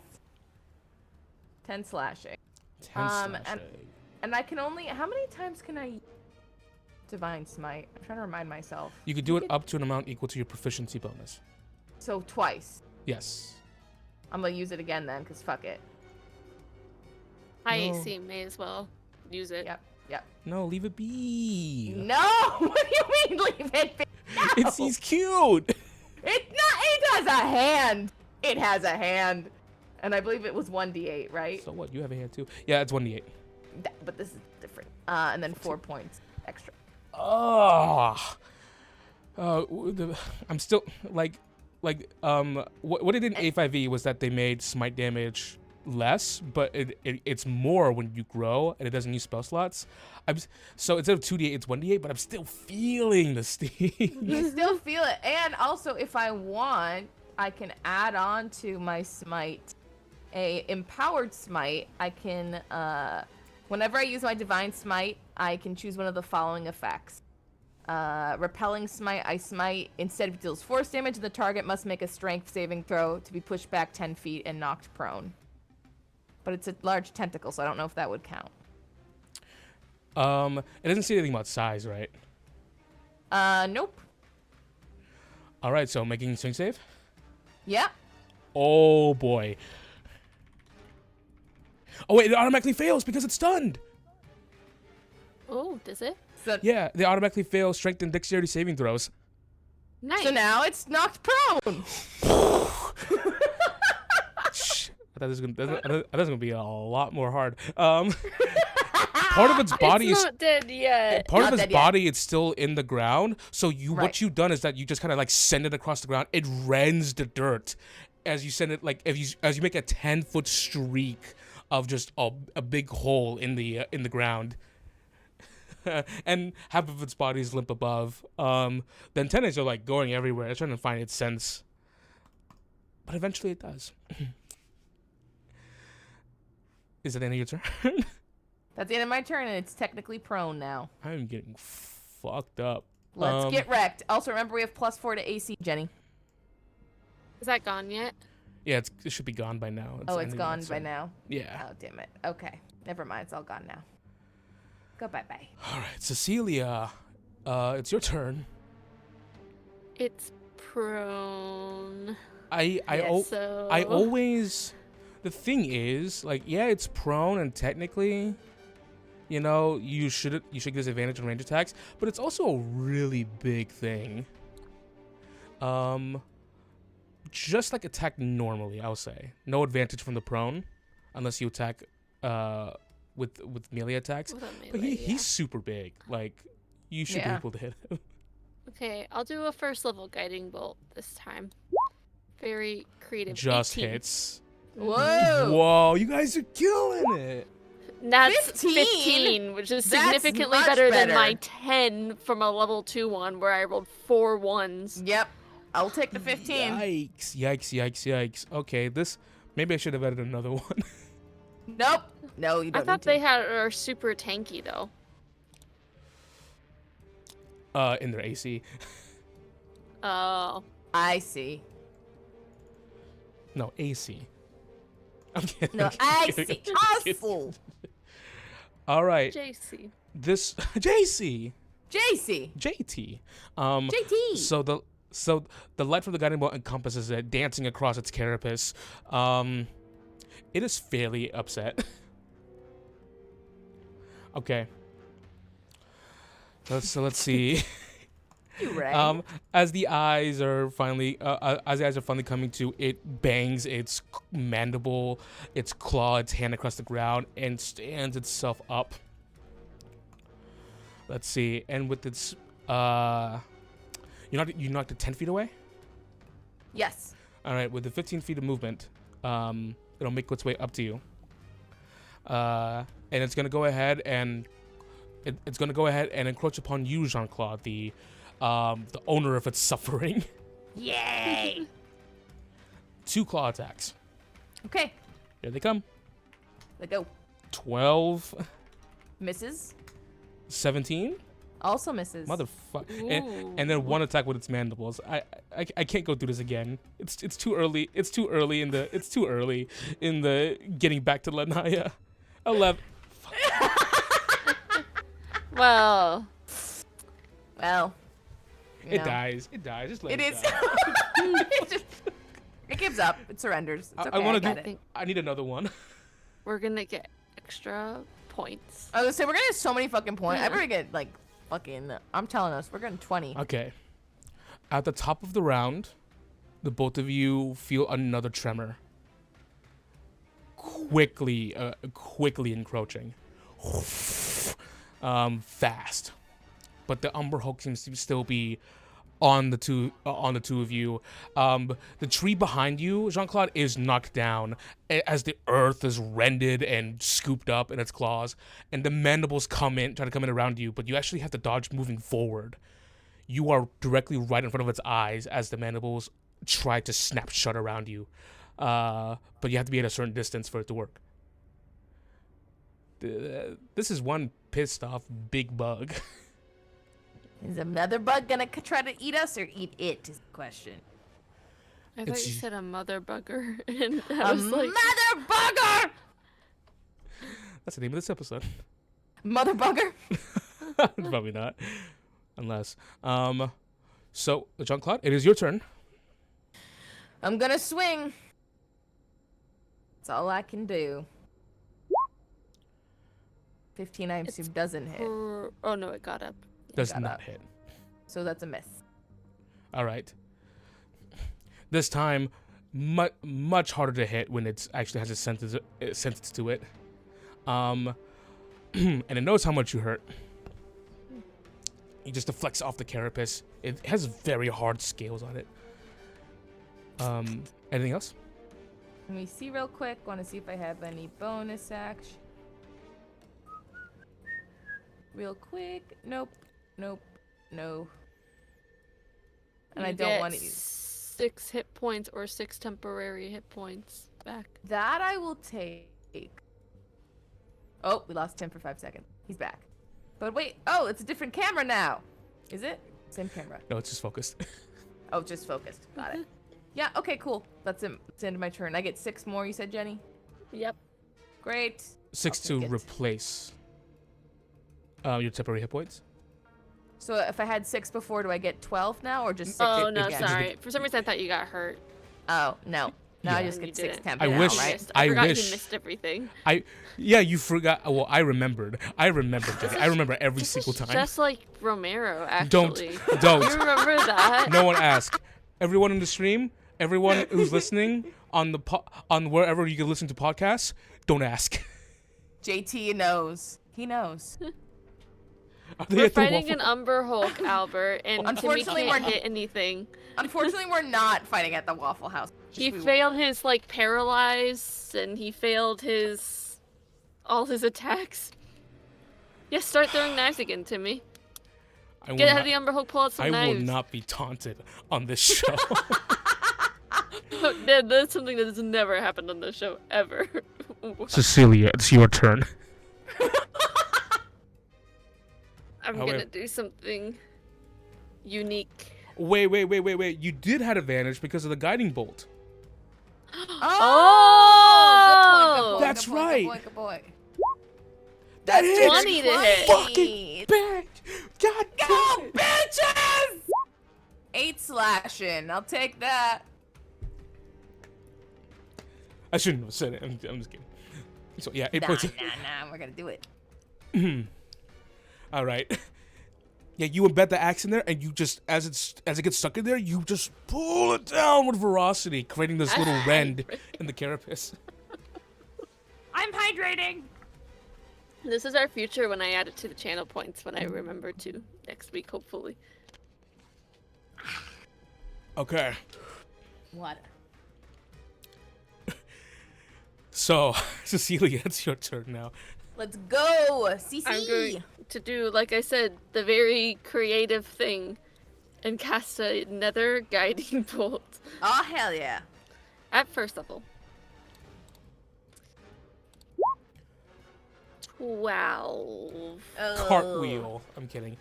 Speaker 3: 10 slashing.
Speaker 1: 10 slashing.
Speaker 3: And I can only. How many times can I divine smite? I'm trying to remind myself.
Speaker 1: You could do it up to an amount equal to your proficiency bonus.
Speaker 3: So twice.
Speaker 1: Yes.
Speaker 3: I'm gonna use it again then, cause fuck it.
Speaker 2: High
Speaker 1: No.
Speaker 2: AC may as well use it.
Speaker 3: Yep.
Speaker 1: No, leave it be.
Speaker 3: No. What do you mean leave it be? No.
Speaker 1: He's cute.
Speaker 3: It's not. It has a hand. It has a hand. And I believe it was 1d8, right?
Speaker 1: So what? You have a hand too. Yeah, it's 1d8.
Speaker 3: But this is different. And then 4 points extra.
Speaker 1: Oh. I'm still what it did in A5e was that they made smite damage less, but it's more when you grow and it doesn't use spell slots. So instead of 2d8, it's 1d8, but I'm still feeling the sting.
Speaker 3: You still feel it. And also, if I want, I can add on to my smite a empowered smite. I can, whenever I use my divine smite, I can choose one of the following effects. Repelling smite, ice smite. Instead, if it deals force damage, the target must make a strength saving throw to be pushed back 10 feet and knocked prone. But it's a large tentacle, so I don't know if that would count.
Speaker 1: It doesn't say anything about size, right?
Speaker 3: Nope.
Speaker 1: All right, so making swing save.
Speaker 3: Yeah.
Speaker 1: Oh boy. Oh wait, it automatically fails because it's stunned.
Speaker 2: Oh, does it?
Speaker 3: So,
Speaker 1: Yeah, they automatically fail strength and dexterity saving throws.
Speaker 2: Nice.
Speaker 3: so now it's knocked prone.
Speaker 1: I thought this was gonna be a lot more hard. Part of its body
Speaker 2: it's
Speaker 1: is
Speaker 2: not dead yet.
Speaker 1: part
Speaker 3: Not
Speaker 1: of its
Speaker 3: dead yet.
Speaker 1: body. It's still in the ground. So
Speaker 3: Right.
Speaker 1: what you've done is that you just kind of like send it across the ground. It rends the dirt as you send it. Like as you make a 10-foot streak of just a big hole in the ground. And half of its body is limp above. The antennas are like going everywhere. It's trying to find its sense, but eventually it does. Is it the end of your turn?
Speaker 3: That's the end of my turn, and it's technically prone now.
Speaker 1: I'm getting fucked up.
Speaker 3: Let's get wrecked. Also, remember we have +4 to AC, Jenny.
Speaker 2: Is that gone yet?
Speaker 1: Yeah, it should be gone by now.
Speaker 3: It's
Speaker 1: ending
Speaker 3: gone
Speaker 1: that
Speaker 3: by
Speaker 1: turn.
Speaker 3: now.
Speaker 1: Yeah.
Speaker 3: Oh, damn it. Okay. Never mind. It's all gone now. Go bye-bye.
Speaker 1: All right, Cecilia, it's your turn.
Speaker 2: It's prone.
Speaker 1: I
Speaker 2: So
Speaker 1: always. The thing is, like, yeah, it's prone, and technically, you should get disadvantage on range attacks, but it's also a really big thing. Just like attack normally, I'll say. No advantage from the prone, unless you attack with melee attacks.
Speaker 2: With a
Speaker 1: But
Speaker 2: melee,
Speaker 1: he's super big. Like, you should be
Speaker 3: Yeah.
Speaker 1: able to hit him.
Speaker 2: Okay, I'll do a first level guiding bolt this time. Very creative.
Speaker 1: Just
Speaker 2: 18.
Speaker 1: hits.
Speaker 3: Whoa.
Speaker 1: Whoa, you guys are killing it.
Speaker 2: That's
Speaker 3: 15?
Speaker 2: 15, which is
Speaker 3: That's
Speaker 2: significantly
Speaker 3: much
Speaker 2: better than
Speaker 3: better.
Speaker 2: my 10 from a level 2 one where I rolled 4 ones.
Speaker 3: Yep. I'll take the 15.
Speaker 1: Yikes. Okay, maybe I should have added another one.
Speaker 3: Nope. No, you
Speaker 2: I
Speaker 3: don't
Speaker 2: thought
Speaker 3: need
Speaker 2: they
Speaker 3: to.
Speaker 2: are super tanky though.
Speaker 1: In their AC.
Speaker 2: Oh.
Speaker 3: I see.
Speaker 1: No, AC. I'm kidding.
Speaker 3: No,
Speaker 1: I'm
Speaker 3: I
Speaker 1: kidding,
Speaker 3: see.
Speaker 1: I'm kidding.
Speaker 3: Awful.
Speaker 1: All right.
Speaker 2: JC.
Speaker 1: This JC.
Speaker 3: JC.
Speaker 1: JT.
Speaker 3: JT.
Speaker 1: So the light from the guiding bolt encompasses it, dancing across its carapace. It is fairly upset. Okay. Let's see.
Speaker 3: You right.
Speaker 1: As the eyes are finally coming to, it bangs its mandible, its claw, its hand across the ground, and stands itself up. Let's see, and with its you knocked it 10 feet away.
Speaker 3: Yes.
Speaker 1: All right, with the 15 feet of movement, it'll make its way up to you, and it's gonna go ahead and encroach upon you, Jean-Claude, the owner of its suffering.
Speaker 3: Yay.
Speaker 1: 2 claw attacks.
Speaker 3: Okay.
Speaker 1: Here they come.
Speaker 3: Let go.
Speaker 1: 12,
Speaker 3: Misses.
Speaker 1: 17.
Speaker 3: Also misses.
Speaker 1: Motherfucker.
Speaker 2: Ooh.
Speaker 1: And then 1 attack with its mandibles. I can't go through this again. It's too early. It's too early in the getting back to Lanya. 11.
Speaker 2: Well,
Speaker 3: Well. you
Speaker 1: It
Speaker 3: know.
Speaker 1: dies. It dies. Just let
Speaker 3: It
Speaker 1: it
Speaker 3: is.
Speaker 1: die.
Speaker 3: It gives up. It surrenders. It's okay.
Speaker 1: I want
Speaker 3: got
Speaker 1: to
Speaker 3: it.
Speaker 1: do. I need another one.
Speaker 2: we're gonna get extra points.
Speaker 3: I was gonna say we're gonna get so many fucking points. I
Speaker 2: Yeah.
Speaker 3: better get like fucking. I'm telling us, we're getting 20.
Speaker 1: Okay. At the top of the round, the both of you feel another tremor. Quickly encroaching. Fast. But the Umber Hulk seems to still be on the two of you. The tree behind you, Jean-Claude, is knocked down as the earth is rended and scooped up in its claws, and the mandibles try to come in around you, but you actually have to dodge moving forward. You are directly right in front of its eyes as the mandibles try to snap shut around you, but you have to be at a certain distance for it to work. This is one pissed off big bug.
Speaker 3: Is another bug gonna try to eat us or eat it? Is the question.
Speaker 2: I thought
Speaker 1: It's-
Speaker 2: you said a mother bugger, and
Speaker 3: A
Speaker 2: I was like,
Speaker 3: mother bugger!
Speaker 1: That's the name of this episode.
Speaker 3: Mother bugger?
Speaker 1: Probably not. Unless. So, Jean-Claude, it is your turn.
Speaker 3: I'm gonna swing. That's all I can do. 15, I assume, doesn't hit.
Speaker 2: oh no, it got up.
Speaker 1: Does
Speaker 3: got
Speaker 1: not
Speaker 3: up.
Speaker 1: hit.
Speaker 3: So that's a miss.
Speaker 1: All right. This time, much harder to hit when it actually has a sentence to it. And it knows how much you hurt. It just deflects off the carapace. It has very hard scales on it. Anything else?
Speaker 3: Let me see real quick. Want to see if I have any bonus action. Real quick. Nope. Nope. No. And I don't want to use
Speaker 2: 6 hit points or 6 temporary hit points back.
Speaker 3: that. I will take. Oh, we lost Tim for 5 seconds. He's back. But wait. Oh, it's a different camera now. Is it? Same camera.
Speaker 1: No, it's just focused.
Speaker 3: Oh, just focused. Got it. Yeah. Okay. Cool. That's it. It's the end of my turn. I get 6 more. You said, Jenny.
Speaker 2: Yep.
Speaker 3: Great.
Speaker 1: 6
Speaker 3: I'll
Speaker 1: to
Speaker 3: take it.
Speaker 1: replace your temporary hit points.
Speaker 3: So if I had 6 before, do I get 12 now, or just 6?
Speaker 2: Oh no,
Speaker 3: again?
Speaker 2: sorry. For some reason, I thought you got hurt.
Speaker 3: Oh no. Now I
Speaker 1: Yeah.
Speaker 3: just
Speaker 2: You
Speaker 3: get 6
Speaker 2: didn't.
Speaker 3: temp
Speaker 1: I
Speaker 3: now,
Speaker 1: wish-
Speaker 3: right?
Speaker 2: I forgot
Speaker 1: wish-
Speaker 2: you missed everything.
Speaker 1: You forgot. Well, I remembered. Jenny. I remember every single time.
Speaker 2: Just like Romero,
Speaker 1: Don't.
Speaker 2: actually.
Speaker 1: Don't.
Speaker 2: You remember that?
Speaker 1: No one ask. Everyone in the stream, everyone who's listening on on wherever you can listen to podcasts, don't ask.
Speaker 3: JT knows. He knows.
Speaker 1: Are they
Speaker 2: We're
Speaker 1: at the
Speaker 2: fighting
Speaker 1: Waffle-
Speaker 2: an Umber Hulk, Albert, and Timmy
Speaker 3: Unfortunately,
Speaker 2: can't
Speaker 3: we're-
Speaker 2: hit anything.
Speaker 3: Unfortunately, we're not fighting at the Waffle House.
Speaker 2: He
Speaker 3: We-
Speaker 2: failed his like paralyze, and he failed all his attacks. Yes, start throwing knives again, Timmy.
Speaker 1: I will
Speaker 2: Get ahead
Speaker 1: not-
Speaker 2: of the Umber Hulk, pull out some
Speaker 1: I
Speaker 2: knives.
Speaker 1: will not be taunted on this show.
Speaker 2: That's something that has never happened on this show ever.
Speaker 1: Cecilia, it's your turn.
Speaker 2: I'm
Speaker 1: However-
Speaker 2: gonna do something unique.
Speaker 1: Wait. You did have advantage because of the guiding bolt.
Speaker 2: Oh!
Speaker 1: That's right.
Speaker 3: Good boy.
Speaker 1: That hits
Speaker 2: 20 to hit.
Speaker 1: fucking bad. God
Speaker 3: Go,
Speaker 1: damn it.
Speaker 3: bitches! 8 slashing. I'll take that.
Speaker 1: I shouldn't have said it. I'm just kidding. So yeah, 8
Speaker 3: Nah,
Speaker 1: points.
Speaker 3: nah. We're gonna do it.
Speaker 1: All right. Yeah, you embed the axe in there, and you just, as it gets stuck in there, you just pull it down with ferocity, creating this little rend in the carapace.
Speaker 3: I'm hydrating.
Speaker 2: This is our future when I add it to the channel points when I remember to next week, hopefully.
Speaker 1: Okay.
Speaker 3: Water.
Speaker 1: So, Cecilia, it's your turn now.
Speaker 3: Let's go, CC.
Speaker 2: I'm going to do, like I said, the very creative thing and cast a nether guiding bolt
Speaker 3: Oh hell yeah.
Speaker 2: at first level. 12.
Speaker 1: Cartwheel. I'm kidding.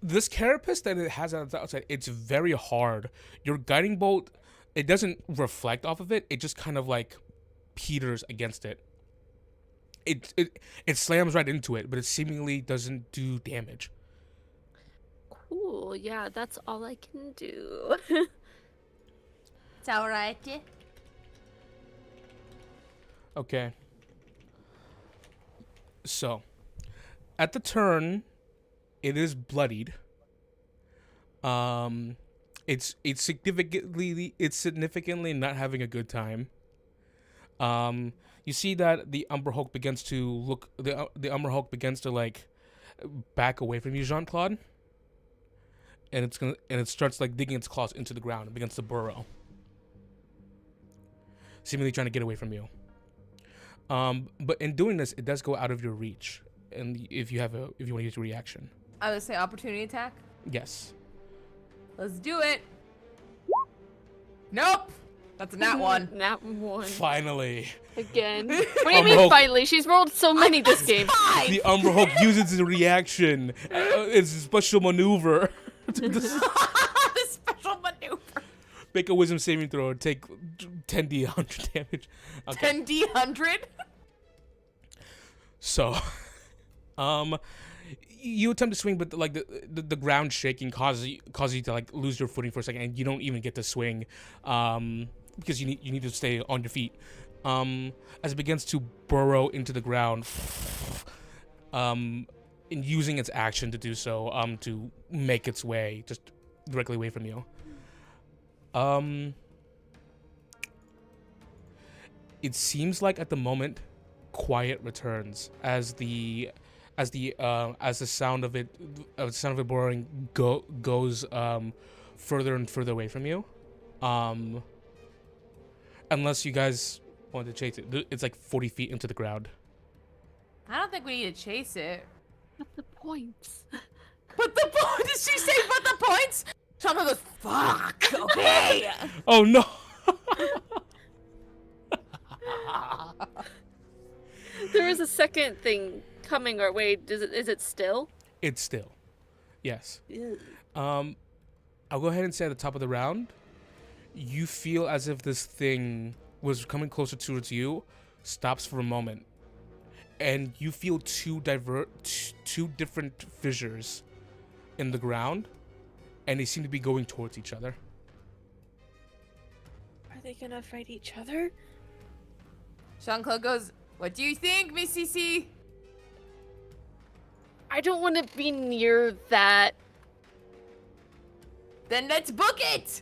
Speaker 1: This carapace that it has on the outside, it's very hard. Your guiding bolt, it doesn't reflect off of it. It just kind of like peters against it. It slams right into it, but it seemingly doesn't do damage.
Speaker 2: Cool, yeah, that's all I can do.
Speaker 3: It's alright.
Speaker 1: Okay. So, at the turn, it is bloodied. It's significantly not having a good time. You see that the Umber Hulk begins to the Umber Hulk begins to like back away from you, Jean-Claude. And it starts like digging its claws into the ground and begins to burrow, seemingly trying to get away from you. But in doing this, it does go out of your reach, and if you want to use a reaction,
Speaker 3: I would say opportunity attack.
Speaker 1: yes.
Speaker 3: Let's do it. Nope. That's a nat one.
Speaker 2: Nat 1.
Speaker 1: Finally.
Speaker 2: Again. What do you mean
Speaker 1: Hulk.
Speaker 2: finally? She's rolled so many this game.
Speaker 1: The Umbra Hulk uses its reaction. It's a special maneuver.
Speaker 3: The special maneuver.
Speaker 1: Make a wisdom saving throw and take 10d100 damage. Okay.
Speaker 3: 10d100?
Speaker 1: So, you attempt to swing, but like the ground shaking causes you to like lose your footing for a second, and you don't even get to swing, because you need to stay on your feet. As it begins to burrow into the ground, and using its action to do so, to make its way just directly away from you. It seems like at the moment, quiet returns as the sound of it burrowing goes further and further away from you. Unless you guys want to chase it, it's like 40 feet into the ground.
Speaker 3: I don't think we need to chase it.
Speaker 2: At the points.
Speaker 3: But the point, did she say but the points? Shauna goes, fuck, okay.
Speaker 1: Oh no!
Speaker 2: There is a second thing coming our way. Is it still?
Speaker 1: It's still, yes.
Speaker 2: Ew.
Speaker 1: I'll go ahead and say at the top of the round, you feel as if this thing was coming closer towards you, stops for a moment, and you feel two different fissures in the ground, and they seem to be going towards each other.
Speaker 5: Are they gonna fight each other?
Speaker 3: Jean-Claude goes, what do you think, Miss Cece?
Speaker 2: I don't want to be near that.
Speaker 3: Then let's book it.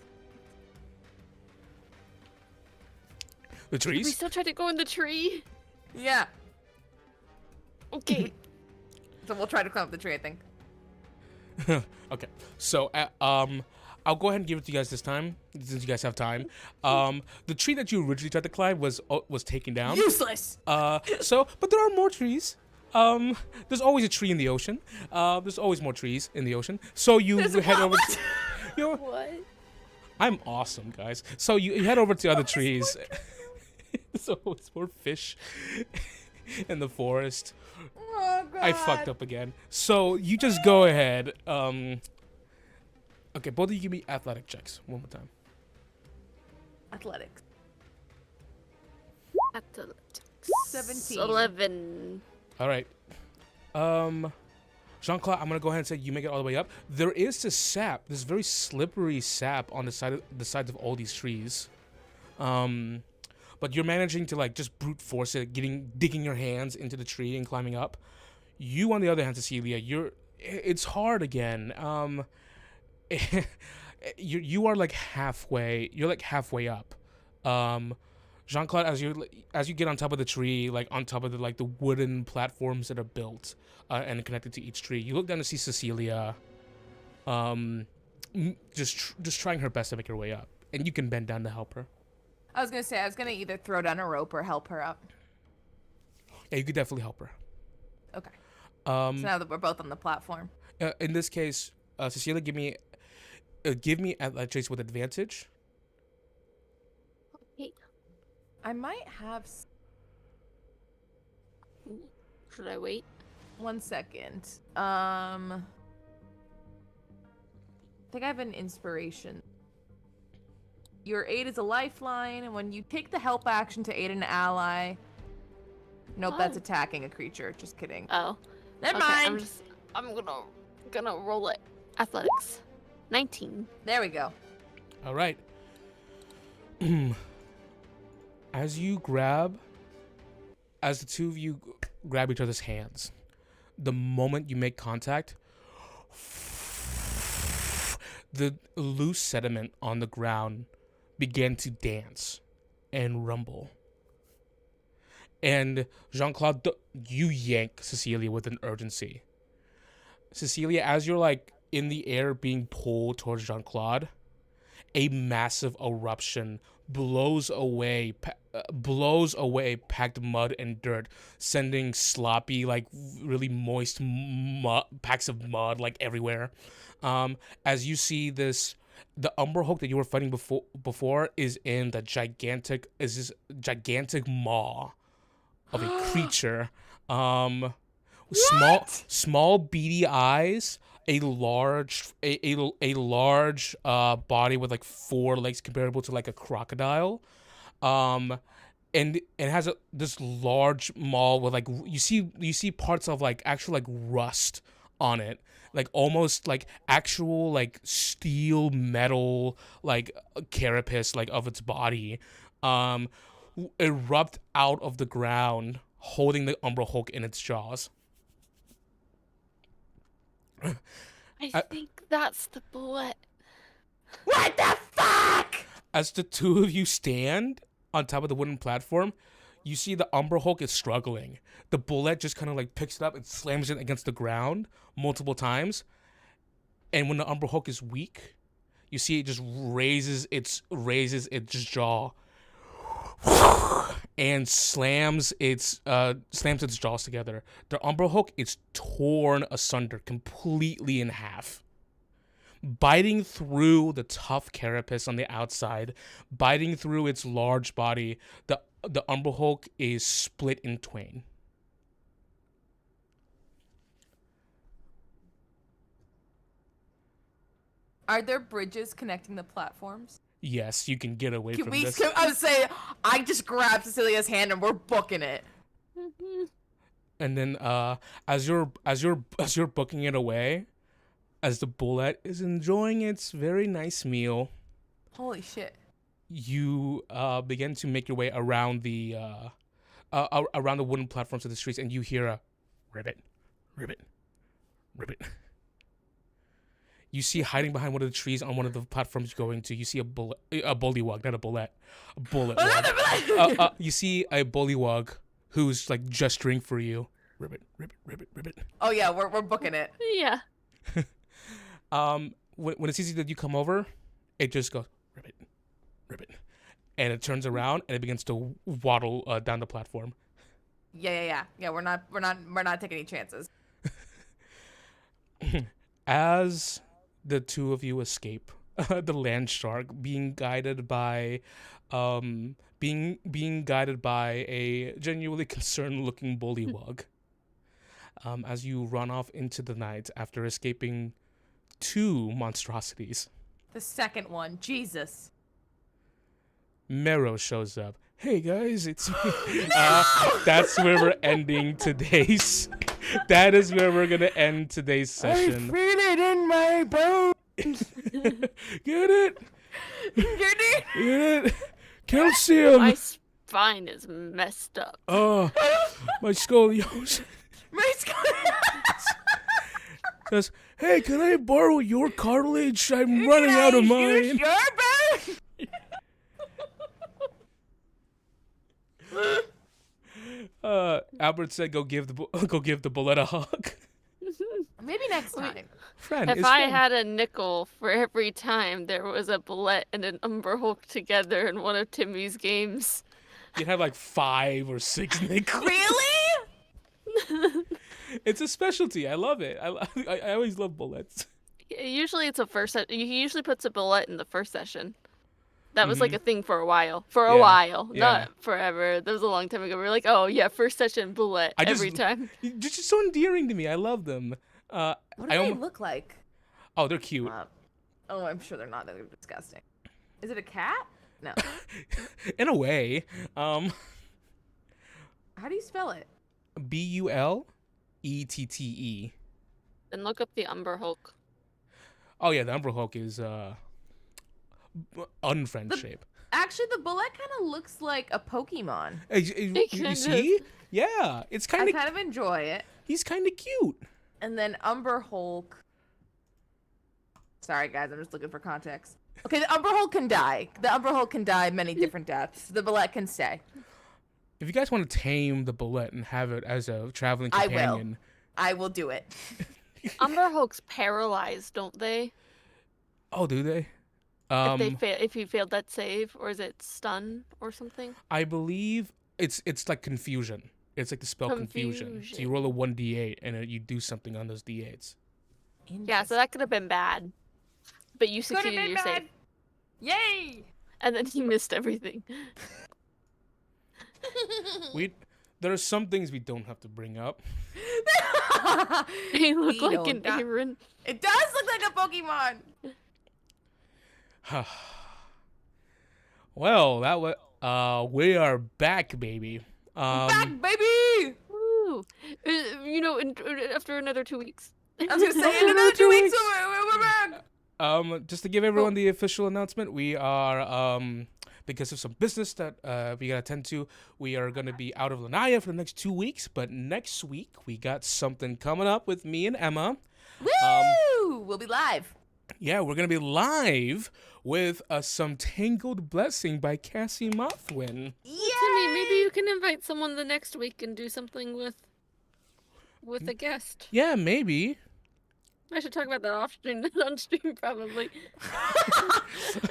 Speaker 1: The
Speaker 2: Can we
Speaker 1: trees?
Speaker 2: still try to go in the tree?
Speaker 3: Yeah.
Speaker 2: Okay.
Speaker 3: So we'll try to climb up the tree, I think.
Speaker 1: Okay, so I'll go ahead and give it to you guys this time, since you guys have time. The tree that you originally tried to climb was taken down.
Speaker 3: Useless.
Speaker 1: But there are more trees. There's always a tree in the ocean. There's always more trees in the ocean. So you head over to...
Speaker 2: What?
Speaker 1: I'm awesome, guys. So you head over to other trees. There's always more fish in the forest.
Speaker 3: Oh, God.
Speaker 1: I fucked up again. So you just go ahead. Okay, both of you give me athletic checks one more time.
Speaker 3: Athletics.
Speaker 2: Athletics.
Speaker 3: 17.
Speaker 2: 11.
Speaker 1: All right. Jean-Claude, I'm gonna go ahead and say you make it all the way up. There is this sap, this very slippery sap on the sides of all these trees. But you're managing to like just brute force it, digging your hands into the tree and climbing up. You, on the other hand, Cecilia, it's hard again. You are like halfway. You're like halfway up. Jean-Claude, as you get on top of the tree, like on top of the wooden platforms that are built and connected to each tree, you look down to see Cecilia, just trying her best to make her way up, and you can bend down to help her.
Speaker 3: I was gonna either throw down a rope or help her up.
Speaker 1: Yeah, you could definitely help her.
Speaker 3: Okay. So
Speaker 1: Um,
Speaker 3: now that we're both on the platform.
Speaker 1: in this case, Cecilia, give me athletics with advantage.
Speaker 2: Hey,
Speaker 3: I might have
Speaker 2: should I wait?
Speaker 3: 1 second. I think I have an inspiration. Your aid is a lifeline, and when you take the help action to aid an ally. Nope, that's
Speaker 2: Oh.
Speaker 3: attacking a creature. Just kidding.
Speaker 2: Oh.
Speaker 3: Never
Speaker 2: Okay,
Speaker 3: mind.
Speaker 2: I'm gonna roll it. Athletics. 19.
Speaker 3: There we go.
Speaker 1: All right. As the two of you grab each other's hands, the moment you make contact, the loose sediment on the ground began to dance and rumble. And Jean-Claude, you yank Cecilia with an urgency. Cecilia, as you're like in the air being pulled towards Jean-Claude, a massive eruption blows away packed mud and dirt, sending sloppy, like really moist packs of mud like everywhere. As you see this The Umber Hulk that you were fighting before is in the this gigantic maw of a creature. Small beady eyes, a large body with like 4 legs comparable to like a crocodile. And it has this large maw with like you see parts of like actual like rust on it, like almost like actual like steel metal like carapace like of its body erupt out of the ground, holding the Umber Hulk in its jaws.
Speaker 2: I think that's the bullet.
Speaker 3: What the fuck?
Speaker 1: As the two of you stand on top of the wooden platform, you see the Umber Hulk is struggling. The bullet just kind of like picks it up and slams it against the ground multiple times. And when the Umber Hulk is weak, you see it just raises its jaw and slams its jaws together. The Umber Hulk is torn asunder, completely in half. Biting through the tough carapace on the outside, biting through its large body, the Umber Hulk is split in twain.
Speaker 3: Are there bridges connecting the platforms?
Speaker 1: Yes, you can get away
Speaker 3: Can
Speaker 1: from
Speaker 3: we?
Speaker 1: this.
Speaker 3: I would say I just grabbed Cecilia's hand and we're booking it.
Speaker 1: And then as you're booking it away, as the bullet is enjoying its very nice meal,
Speaker 3: Holy shit!
Speaker 1: you begin to make your way around the wooden platforms of the streets, and you hear a ribbit, ribbit, ribbit. You see hiding behind one of the trees on one of the platforms you're going to. You see a bullywug, not a bullet, a bullet. You see a bullywug who's like gesturing for you. Ribbit, ribbit, ribbit, ribbit.
Speaker 3: Oh yeah, we're booking it.
Speaker 2: Yeah.
Speaker 1: When it sees that you come over, it just goes ribbit, ribbit, and it turns around and it begins to waddle down the platform.
Speaker 3: Yeah. We're not taking any chances.
Speaker 1: As the two of you escape the land shark, being guided by a genuinely concerned looking bullywug, as you run off into the night after escaping 2 monstrosities.
Speaker 3: The second one, Jesus.
Speaker 1: Mero shows up. Hey guys, it's me. That's where we're ending today's. That is where we're gonna end today's session.
Speaker 4: I feel it in my bones.
Speaker 1: Get it?
Speaker 3: Get
Speaker 1: it? Calcium.
Speaker 2: My spine is messed up.
Speaker 1: Oh, my scoliosis.
Speaker 3: My scoliosis.
Speaker 1: Says, hey, can I borrow your cartilage? I'm running out of mine. Albert said, "Go give the bullet a hug."
Speaker 3: Maybe next time.
Speaker 1: Friend,
Speaker 2: If I had a nickel for every time there was a bullet and an Umber Hulk together in one of Timmy's games.
Speaker 1: you'd have like 5 or 6 nickels.
Speaker 3: Really?
Speaker 1: It's a specialty. I love it. I always love bullets.
Speaker 2: Usually it's a first. He usually puts a bullet in the first session. That was like a thing for a while.
Speaker 1: Yeah.
Speaker 2: Not forever. That was a long time ago. We were like, oh yeah, first session bullet every time.
Speaker 1: They're just so endearing to me. I love them.
Speaker 3: What do they look like?
Speaker 1: Oh, they're cute.
Speaker 3: I'm sure they're not. They're disgusting. Is it a cat? No.
Speaker 1: In a way.
Speaker 3: How do you spell it?
Speaker 1: Bullette.
Speaker 2: Then look up the Umber Hulk.
Speaker 1: Oh yeah, the Umber Hulk is unfriend shape.
Speaker 3: Actually, the bullet kind of looks like a Pokemon.
Speaker 1: You see? Yeah, it's kind
Speaker 3: I
Speaker 1: of.
Speaker 3: kind of enjoy it.
Speaker 1: He's kind of cute.
Speaker 3: And then Umber Hulk. Sorry, guys, I'm just looking for context. Okay, the Umber Hulk can die. The Umber Hulk can die many different deaths. The bullet can stay.
Speaker 1: If you guys want to tame the bullet and have it as a traveling companion,
Speaker 3: I will do it.
Speaker 2: Umber Hulk's paralyzed, don't they?
Speaker 1: Oh, do they?
Speaker 2: If you failed that save, or is it stun or something?
Speaker 1: I believe it's like confusion. It's like the spell confusion. So you roll a 1d8 and you do something on those d8s.
Speaker 2: Yeah, so that could have been bad. but you
Speaker 3: Could have
Speaker 2: succeeded.
Speaker 3: been
Speaker 2: You're safe.
Speaker 3: bad. Yay!
Speaker 2: And then he missed everything.
Speaker 1: There are some things we don't have to bring up.
Speaker 2: He looked
Speaker 3: We
Speaker 2: like
Speaker 3: don't
Speaker 2: an
Speaker 3: got-
Speaker 2: Aaron.
Speaker 3: It does look like a Pokemon.
Speaker 1: Well, that was we are back, baby.
Speaker 3: Back, baby!
Speaker 2: Woo! After another 2 weeks.
Speaker 3: I was gonna say in another 2 weeks we're back.
Speaker 1: Just to give everyone the official announcement, we are because of some business that we gotta attend to, we are gonna be out of Lanya for the next 2 weeks. But next week we got something coming up with me and Emma.
Speaker 3: Woo! We'll be live.
Speaker 1: Yeah, we're gonna be live with some Tangled Blessing by Cassie Mothwin.
Speaker 2: Timmy, maybe you can invite someone the next week and do something with a guest.
Speaker 1: Yeah, maybe.
Speaker 2: I should talk about that off stream, not on stream probably.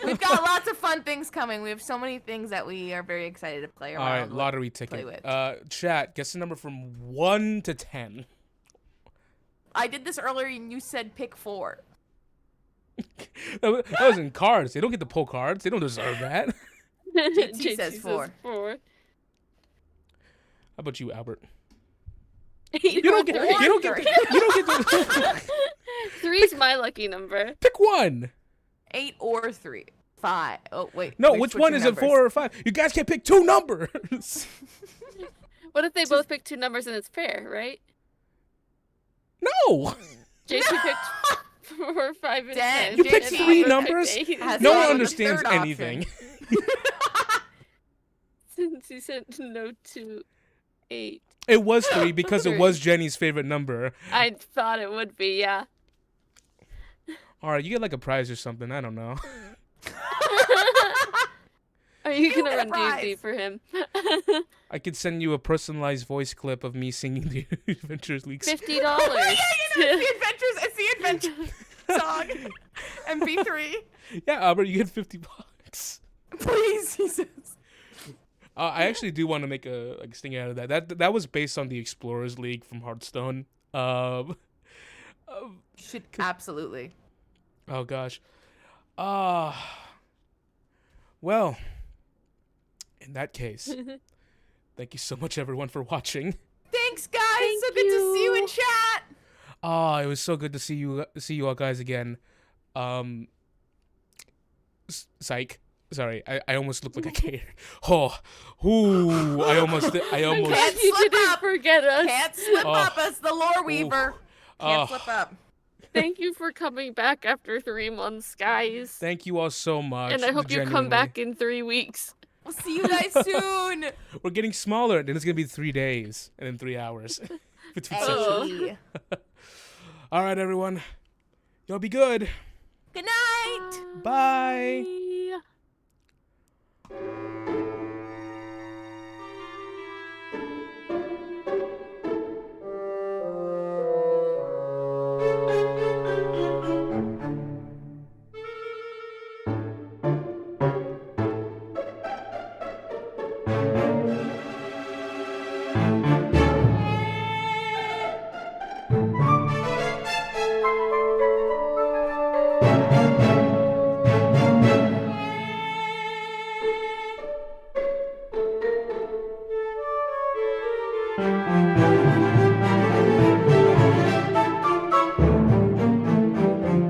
Speaker 3: We've got lots of fun things coming. We have so many things that we are very excited to play
Speaker 1: All
Speaker 3: around.
Speaker 1: right,
Speaker 3: with.
Speaker 1: lottery
Speaker 3: play
Speaker 1: ticket.
Speaker 3: with.
Speaker 1: Chat, guess the number from 1 to 10.
Speaker 3: I did this earlier and you said pick 4.
Speaker 1: That was in cards. They don't get to pull cards. They don't deserve that.
Speaker 3: JT says 4.
Speaker 1: How about you, Albert?
Speaker 2: You
Speaker 1: don't get. You don't get. You don't get to
Speaker 2: 3's my lucky number.
Speaker 1: pick one.
Speaker 3: 8 or 3. 5. Oh wait.
Speaker 1: No,
Speaker 3: we're
Speaker 1: which one
Speaker 3: switching
Speaker 1: is
Speaker 3: numbers.
Speaker 1: it? 4 or 5? You guys can't pick 2 numbers.
Speaker 2: What if they both pick 2 numbers and it's fair, right?
Speaker 1: No.
Speaker 2: JT picked 4, 5, and 10.
Speaker 3: You picked
Speaker 2: JT
Speaker 1: 3
Speaker 2: picked
Speaker 1: numbers?
Speaker 2: 8.
Speaker 3: Has
Speaker 1: No
Speaker 3: it
Speaker 1: one
Speaker 3: on the
Speaker 1: understands
Speaker 3: third option?
Speaker 1: anything.
Speaker 2: Since he said no to 8.
Speaker 1: It was 3 because it was Jenny's favorite number.
Speaker 2: I thought it would be, yeah.
Speaker 1: All right, you get like a prize or something. I don't know.
Speaker 2: Are you
Speaker 3: You
Speaker 2: gonna
Speaker 3: get a
Speaker 2: run D&D
Speaker 3: prize.
Speaker 2: for him?
Speaker 1: I could send you a personalized voice clip of me singing the Adventures League.
Speaker 2: $50.
Speaker 3: It's the adventure song. MP3.
Speaker 1: Yeah, Albert, you get $50.
Speaker 3: Please, he says.
Speaker 1: I actually do want to make a sting out of that. That was based on the Explorers League from Hearthstone.
Speaker 3: Should absolutely.
Speaker 1: Oh gosh. Well, in that case, thank you so much everyone for watching.
Speaker 3: Thanks, guys.
Speaker 2: Thank
Speaker 3: so good to see you in
Speaker 2: you.
Speaker 3: chat.
Speaker 1: It was so good to see you all guys again. Psych. Sorry, I almost looked like a cater. I almost.
Speaker 3: Can't
Speaker 2: You
Speaker 3: slip
Speaker 2: didn't
Speaker 3: up.
Speaker 2: forget us.
Speaker 3: Can't slip
Speaker 1: Oh.
Speaker 3: up as the lore weaver. Can't
Speaker 1: Oh.
Speaker 3: slip up.
Speaker 2: Thank you for coming back after 3 months, guys.
Speaker 1: Thank you all so much.
Speaker 2: And I hope you come
Speaker 1: genuinely.
Speaker 2: back in 3 weeks.
Speaker 3: We'll see you guys soon.
Speaker 1: We're getting smaller, and it's gonna be 3 days and then 3 hours between sessions.
Speaker 3: Hey.
Speaker 1: All right, everyone. Y'all be good.
Speaker 3: Good night.
Speaker 1: Bye.
Speaker 2: Bye.